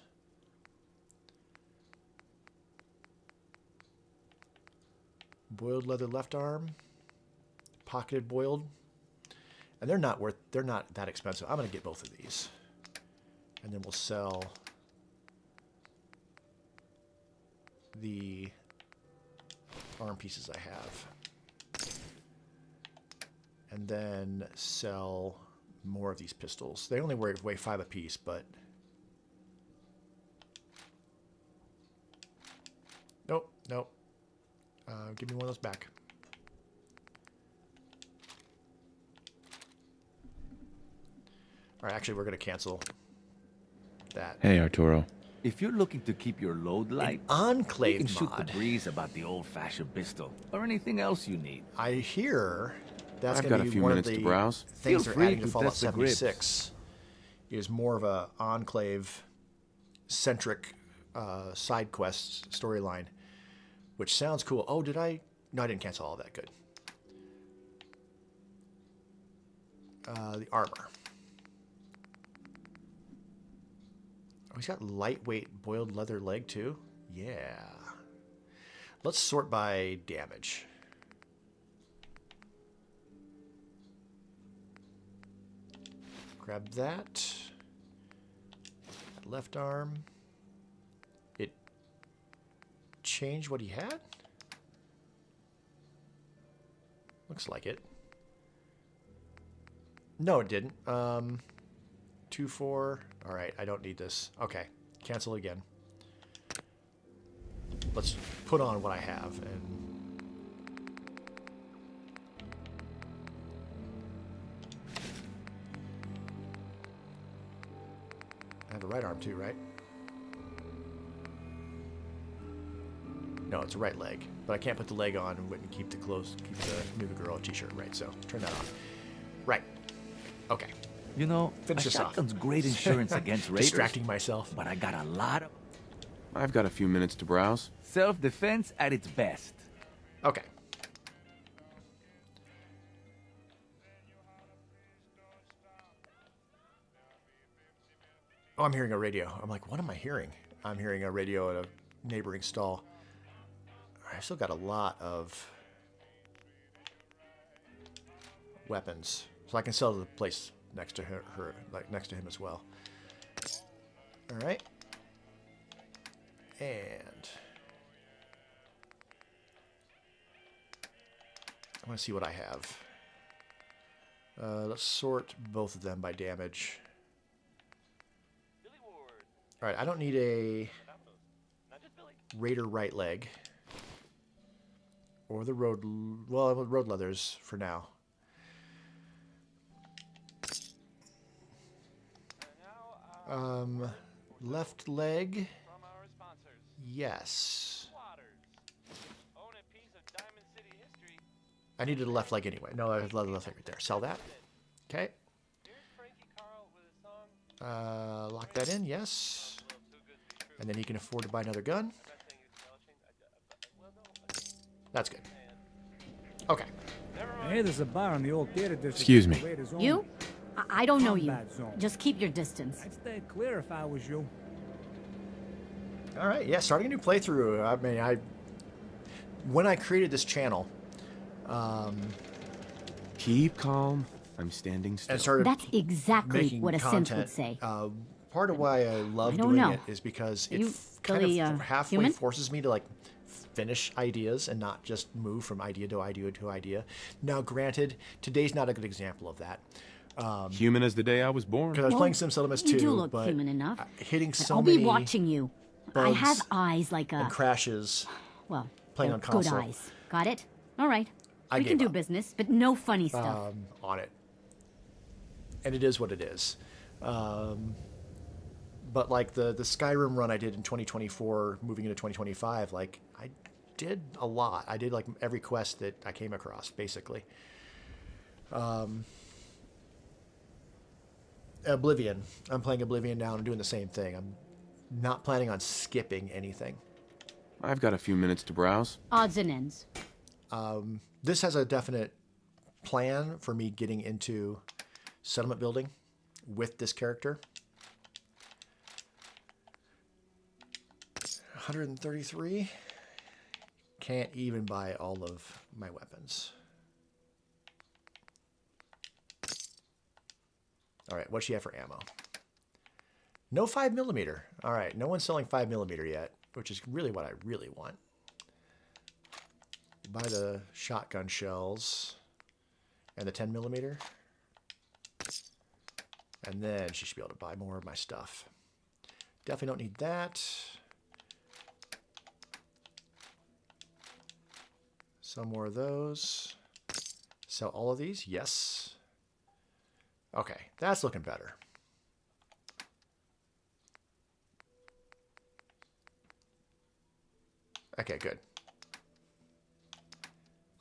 Boiled leather left arm, pocketed boiled, and they're not that expensive. I'm going to get both of these, and then we'll sell the arm pieces I have, and then sell more of these pistols. They only weigh 5 apiece, but nope. Give me one of those back. All right, actually, we're going to cancel that. Hey, Arturo. If you're looking to keep your load light, Enclave you can shoot mod. the breeze about the old-fashioned pistol or anything else you need. I hear that's I've going got to a be few one of minutes the to browse. things Feel they're free adding to to Fallout test the grips. 76 is more of a enclave-centric side quest storyline, which sounds cool. Oh, did I? No, I didn't cancel all that. Good. The armor. Oh, he's got lightweight boiled leather leg too. Yeah. Let's sort by damage. Grab that. Left arm. It changed what he had? Looks like it. No, it didn't. 2-4. All right, I don't need this. Okay, cancel again. Let's put on what I have and I have a right arm too, right? No, it's a right leg, but I can't put the leg on and wouldn't keep the Nuka Girl t-shirt, right? So turn that on. Right. Okay. You know, Finish a this off. shotgun's great insurance against raiders. Distracting myself. But I got a lot of I've got a few minutes to browse. self-defense at its best. Okay. Oh, I'm hearing a radio. I'm like, what am I hearing? I'm hearing a radio at a neighboring stall. I still got a lot of weapons, so I can sell to the place next to her like next to him as well. All right, and I want to see what I have. Let's sort both of them by damage. All right, I don't need a Raider right leg or the road leathers for now. Left leg. Yes. I needed a left leg anyway. No, I have the left leg right there. Sell that. Okay. Lock that in. Yes. And then he can afford to buy another gun. That's good. Okay. Hey, there's a bar in the old theater district. Excuse me. You? I don't know you. Combat zone. Just keep your distance. I'd stay clear if I was you. All right. Yeah, starting a new playthrough. I mean, when I created this channel, Keep calm. I'm standing still. and started That's exactly making what a synth content, would say. Part of why I love I don't doing know. it is because it You kind really, of halfway human? forces me to like finish ideas and not just move from idea to idea to idea. Now, granted, today's not a good example of that. Human as the day I was born. Because I was playing Sim Settlements You 2, do look but human enough. hitting But so I'll many be watching you. I bugs have eyes like a and crashes well, playing they're on console. good eyes. Got it? All right. I We can gave do up. business, but no funny stuff. On it. And it is what it is. But like the Skyrim run I did in 2024, moving into 2025, like I did a lot. I did like every quest that I came across, basically. Oblivion. I'm playing Oblivion now and I'm doing the same thing. I'm not planning on skipping anything. I've got a few minutes to browse. Odds and ends. This has a definite plan for me getting into settlement building with this character. 133. Can't even buy all of my weapons. All right, what's she have for ammo? No 5mm. All right, no one's selling 5mm yet, which is really what I really want. Buy the shotgun shells and the 10mm. And then she should be able to buy more of my stuff. Definitely don't need that. Some more of those. Sell all of these? Yes. Okay, that's looking better. Okay, good.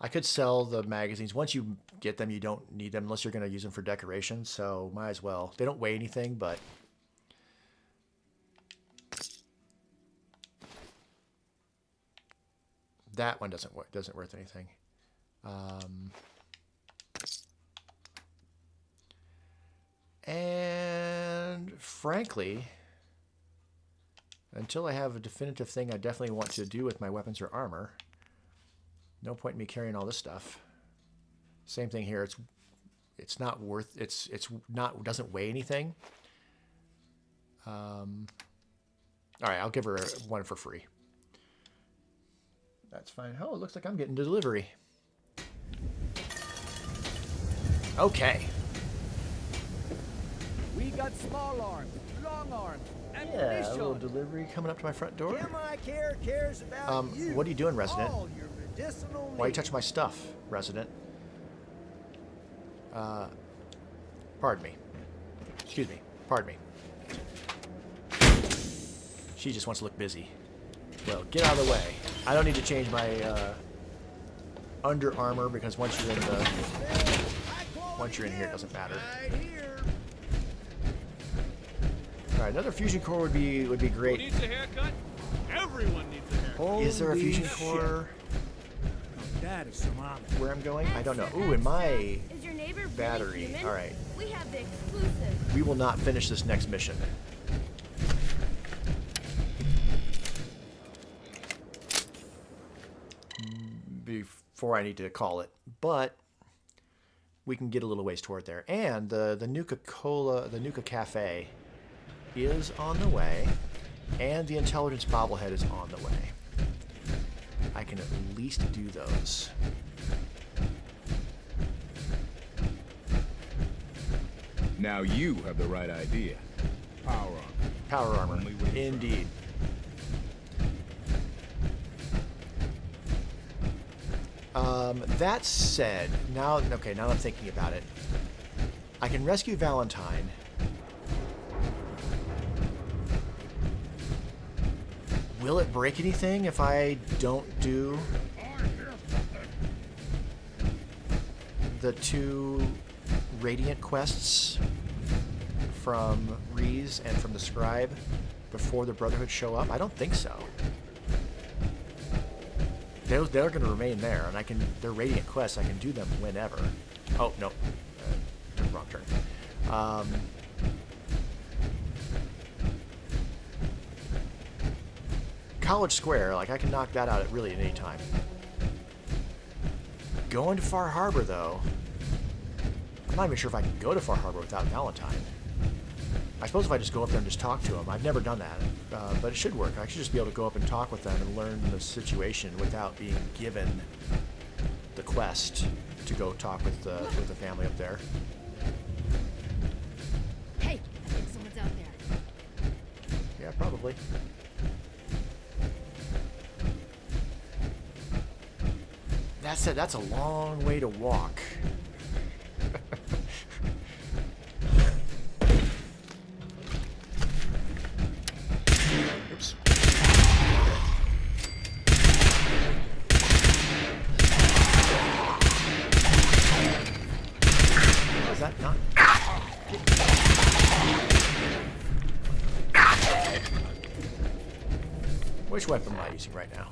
I could sell the magazines. Once you get them, you don't need them unless you're going to use them for decoration, so might as well. They don't weigh anything, but... that one doesn't worth anything. And frankly, until I have a definitive thing I definitely want to do with my weapons or armor, no point in me carrying all this stuff. Same thing here. It's not worth. Doesn't weigh anything. All right, I'll give her one for free. That's fine. Oh, it looks like I'm getting delivery. Okay. We got small arms, long arms, Yeah, a little delivery coming up to my front door. Care cares about you. What are you doing, resident? All your medicinal Why are you needs. touching my stuff, resident? Pardon me. Excuse me. Pardon me. She just wants to look busy. Well, get out of the way. I don't need to change my Under Armour because once you're in here, it doesn't matter. All right, another fusion core would be great. Who needs a haircut? Everyone needs a haircut. Is there a Holy fusion shit. core? That is some honor. Where I'm going? I don't know. Ooh, in my Is your neighbor really battery. human? All right. We have the exclusive. We will not finish this next mission. Before I need to call it, but we can get a little ways toward there. And the Nuka Cafe is on the way, and the Intelligence Bobblehead is on the way. I can at least do those. Now you have the right idea. Power armor. Power armor, indeed. That said, now that I'm thinking about it, I can rescue Valentine. Will it break anything if I don't do the 2 Radiant quests from Reese and from the Scribe before the Brotherhood show up? I don't think so. They're going to remain there, and they're Radiant quests. I can do them whenever. Oh, no. Took wrong turn. College Square, I can knock that out at really at any time. Going to Far Harbor, though, I'm not even sure if I can go to Far Harbor without Valentine. I suppose if I just go up there and just talk to him. I've never done that, but it should work. I should just be able to go up and talk with them and learn the situation without being given the quest to go talk with the family up there. Hey, I think someone's out there. Yeah, probably. That said, that's a long way to walk. Oops. Was that not? Which weapon am I using right now?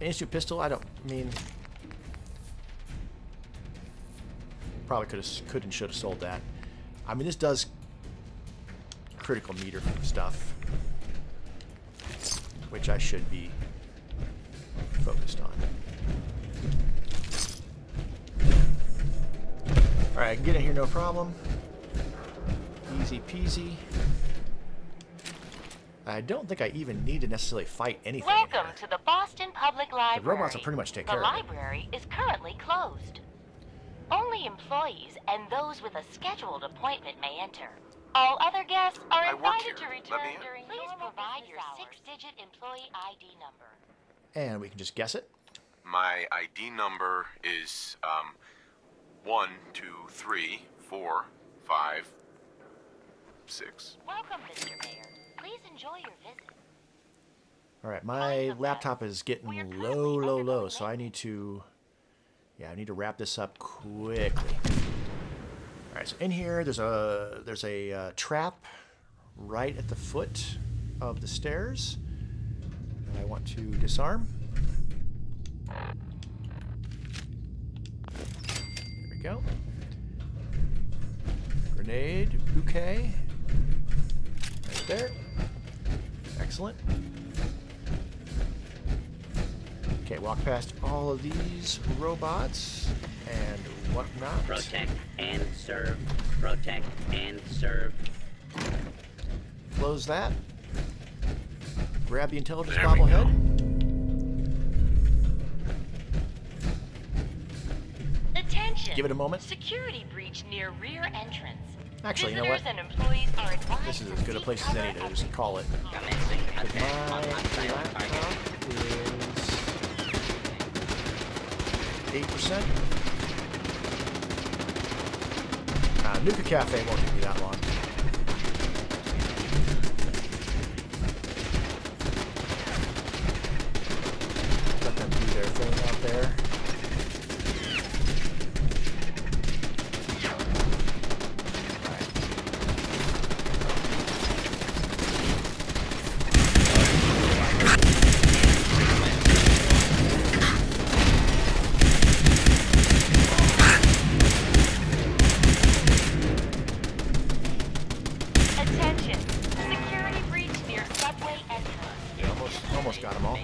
Instant pistol? I mean, probably could and should have sold that. I mean, this does critical meter stuff, which I should be focused on. All right, I can get in here no problem. Easy peasy. I don't think I even need to necessarily fight anything. Welcome to the Boston Public Library. The robots will pretty much take care of The it. library is currently closed. Only employees and those with a scheduled appointment may enter. All other guests are invited to return during. Please provide your 6-digit employee ID number. And we can just guess it. My ID number is 1, 2, 3, 4, 5, 6. Welcome, Mr. Mayor. Please enjoy your visit. All right, my laptop is getting low, so I need to, I need to wrap this up quickly. All right, so in here, there's a trap right at the foot of the stairs that I want to disarm. There we go. Grenade bouquet right there. Excellent. Okay, walk past all of these robots and whatnot. Protect and serve. Protect and serve. Close that. Grab the intelligence bobblehead. Attention. Give it a moment. Security breach near rear entrance. Actually, you know what? And employees are advised This is as good a place as any to just call it. Commencing attack on My unsighted target. laptop is 8%. Nuka Cafe won't take me that long. Let them do their thing out there. Attention. Security breach near subway entrance. Yeah, almost got them all.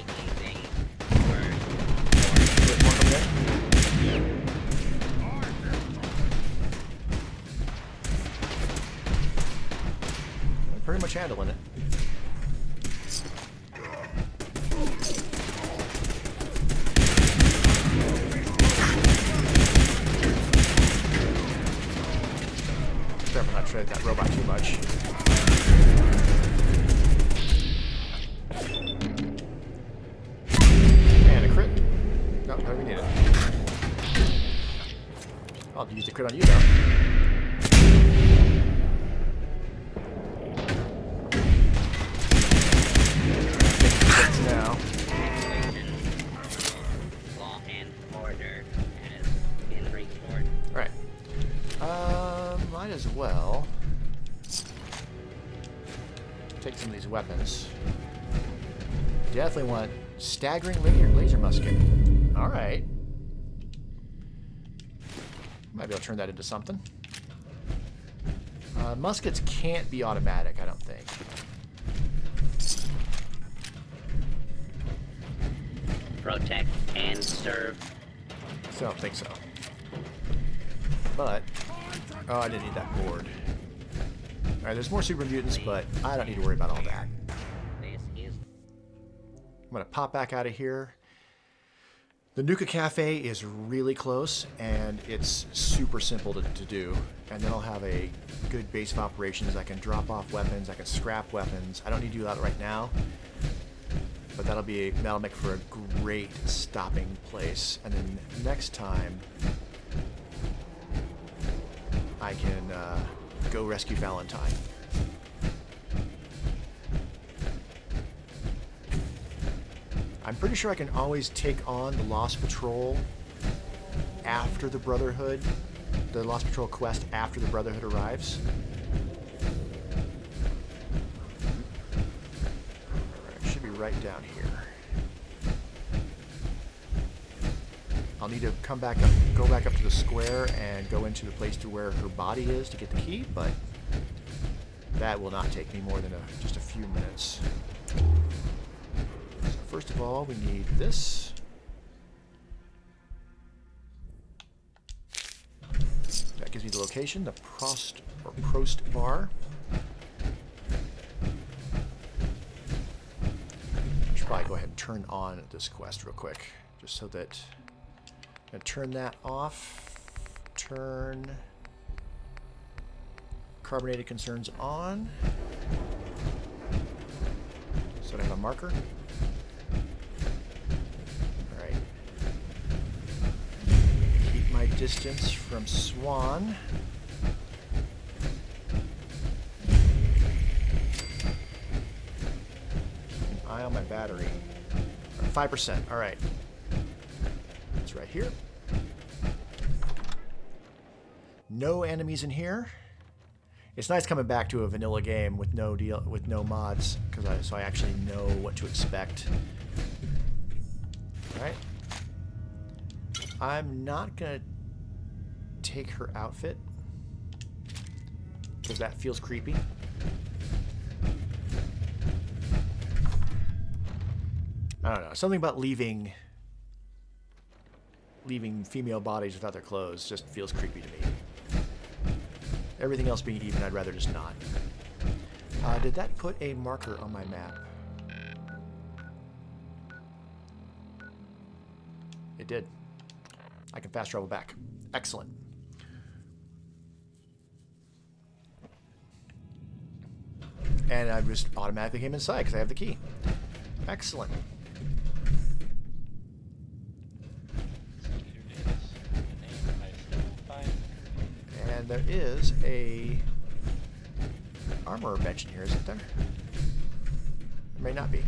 Pretty much handling it. Careful not to try that robot too much. And a crit. No, don't even need it. I'll use the crit on you though. Now. Law and order has been restored. Right. Might as well take some of these weapons. Definitely want staggering laser musket. All right. Might be able to turn that into something. Muskets can't be automatic, I don't think. Protect and serve. I don't think so. But, oh, I didn't need that board. Alright, there's more super mutants, but I don't need to worry about all that. I'm going to pop back out of here. The Nuka Cafe is really close, and it's super simple to do. And then I'll have a good base of operations. I can drop off weapons, I can scrap weapons. I don't need to do that right now. But that'll make for a great stopping place. And then next time, I can go rescue Valentine. I'm pretty sure I can always take on the Lost Patrol after the Brotherhood, the Lost Patrol quest after the Brotherhood arrives. It should be right down here. I'll need to come back up, go back up to the square and go into the place to where her body is to get the key, but that will not take me more than just a few minutes. So first of all, we need this. That gives me the location, the Prost bar. I should probably go ahead and turn on this quest real quick, just so that I'm going to turn that off. Turn carbonated concerns on. So I have a marker. Alright. Keep my distance from Swan. Keep an eye on my on battery. 5%. All right. It's right here. No enemies in here. It's nice coming back to a vanilla game with no mods, so I actually know what to expect. All right. I'm not gonna take her outfit because that feels creepy. I don't know. Something about leaving female bodies without their clothes just feels creepy to me. Everything else being even, I'd rather just not. Did that put a marker on my map? It did. I can fast travel back. Excellent. And I just automatically came inside because I have the key. Excellent. And there is a armorer bench in here, isn't there? There may not be.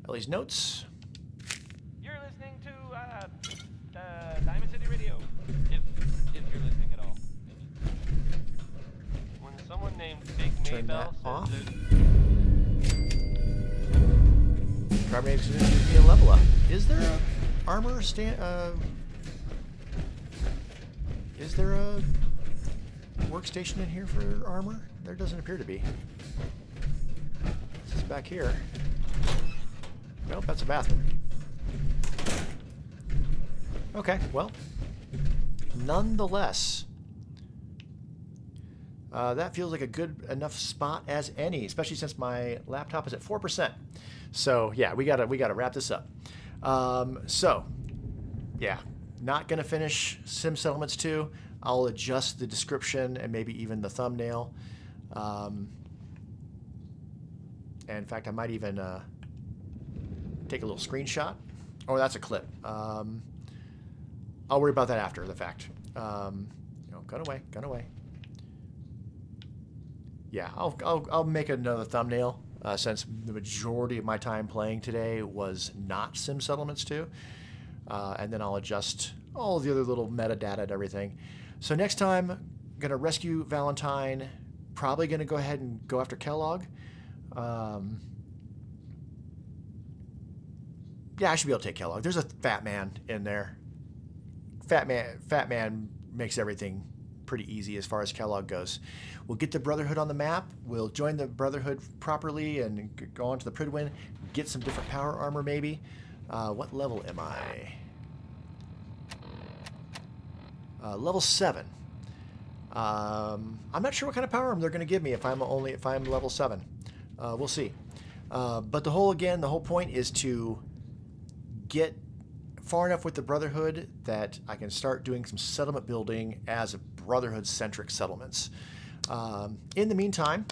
Ellie's notes. You're listening to Diamond City Radio, if you're listening at all. When someone named Big Turn that Maybell off. says Carbonated needs to be a level up. Is there a armor stand? Is there a workstation in here for armor? There doesn't appear to be. This is back here. Nope, that's a bathroom. Okay, well, nonetheless, that feels like a good enough spot as any, especially since my laptop is at 4%. So yeah, we gotta wrap this up. So yeah, not gonna finish Sim Settlements 2. I'll adjust the description and maybe even the thumbnail. And in fact, I might even take a little screenshot. Oh, that's a clip. I'll worry about that after the fact. Gun away. Yeah, I'll make another thumbnail since the majority of my time playing today was not Sim Settlements 2. And then I'll adjust all the other little metadata and everything. So next time, I'm going to rescue Valentine. Probably going to go ahead and go after Kellogg. Yeah, I should be able to take Kellogg. There's a fat man in there. Fat man makes everything pretty easy as far as Kellogg goes. We'll get the Brotherhood on the map. We'll join the Brotherhood properly and go on to the Prydwen. Get some different power armor maybe. What level am I? Level 7. I'm not sure what kind of power armor they're going to give me if I'm level 7. We'll see. But the whole point is to get far enough with the Brotherhood that I can start doing some settlement building as a Brotherhood-centric settlements. In the meantime,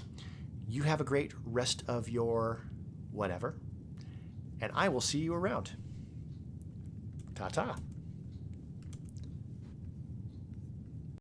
you have a great rest of your whatever, and I will see you around. Ta-ta.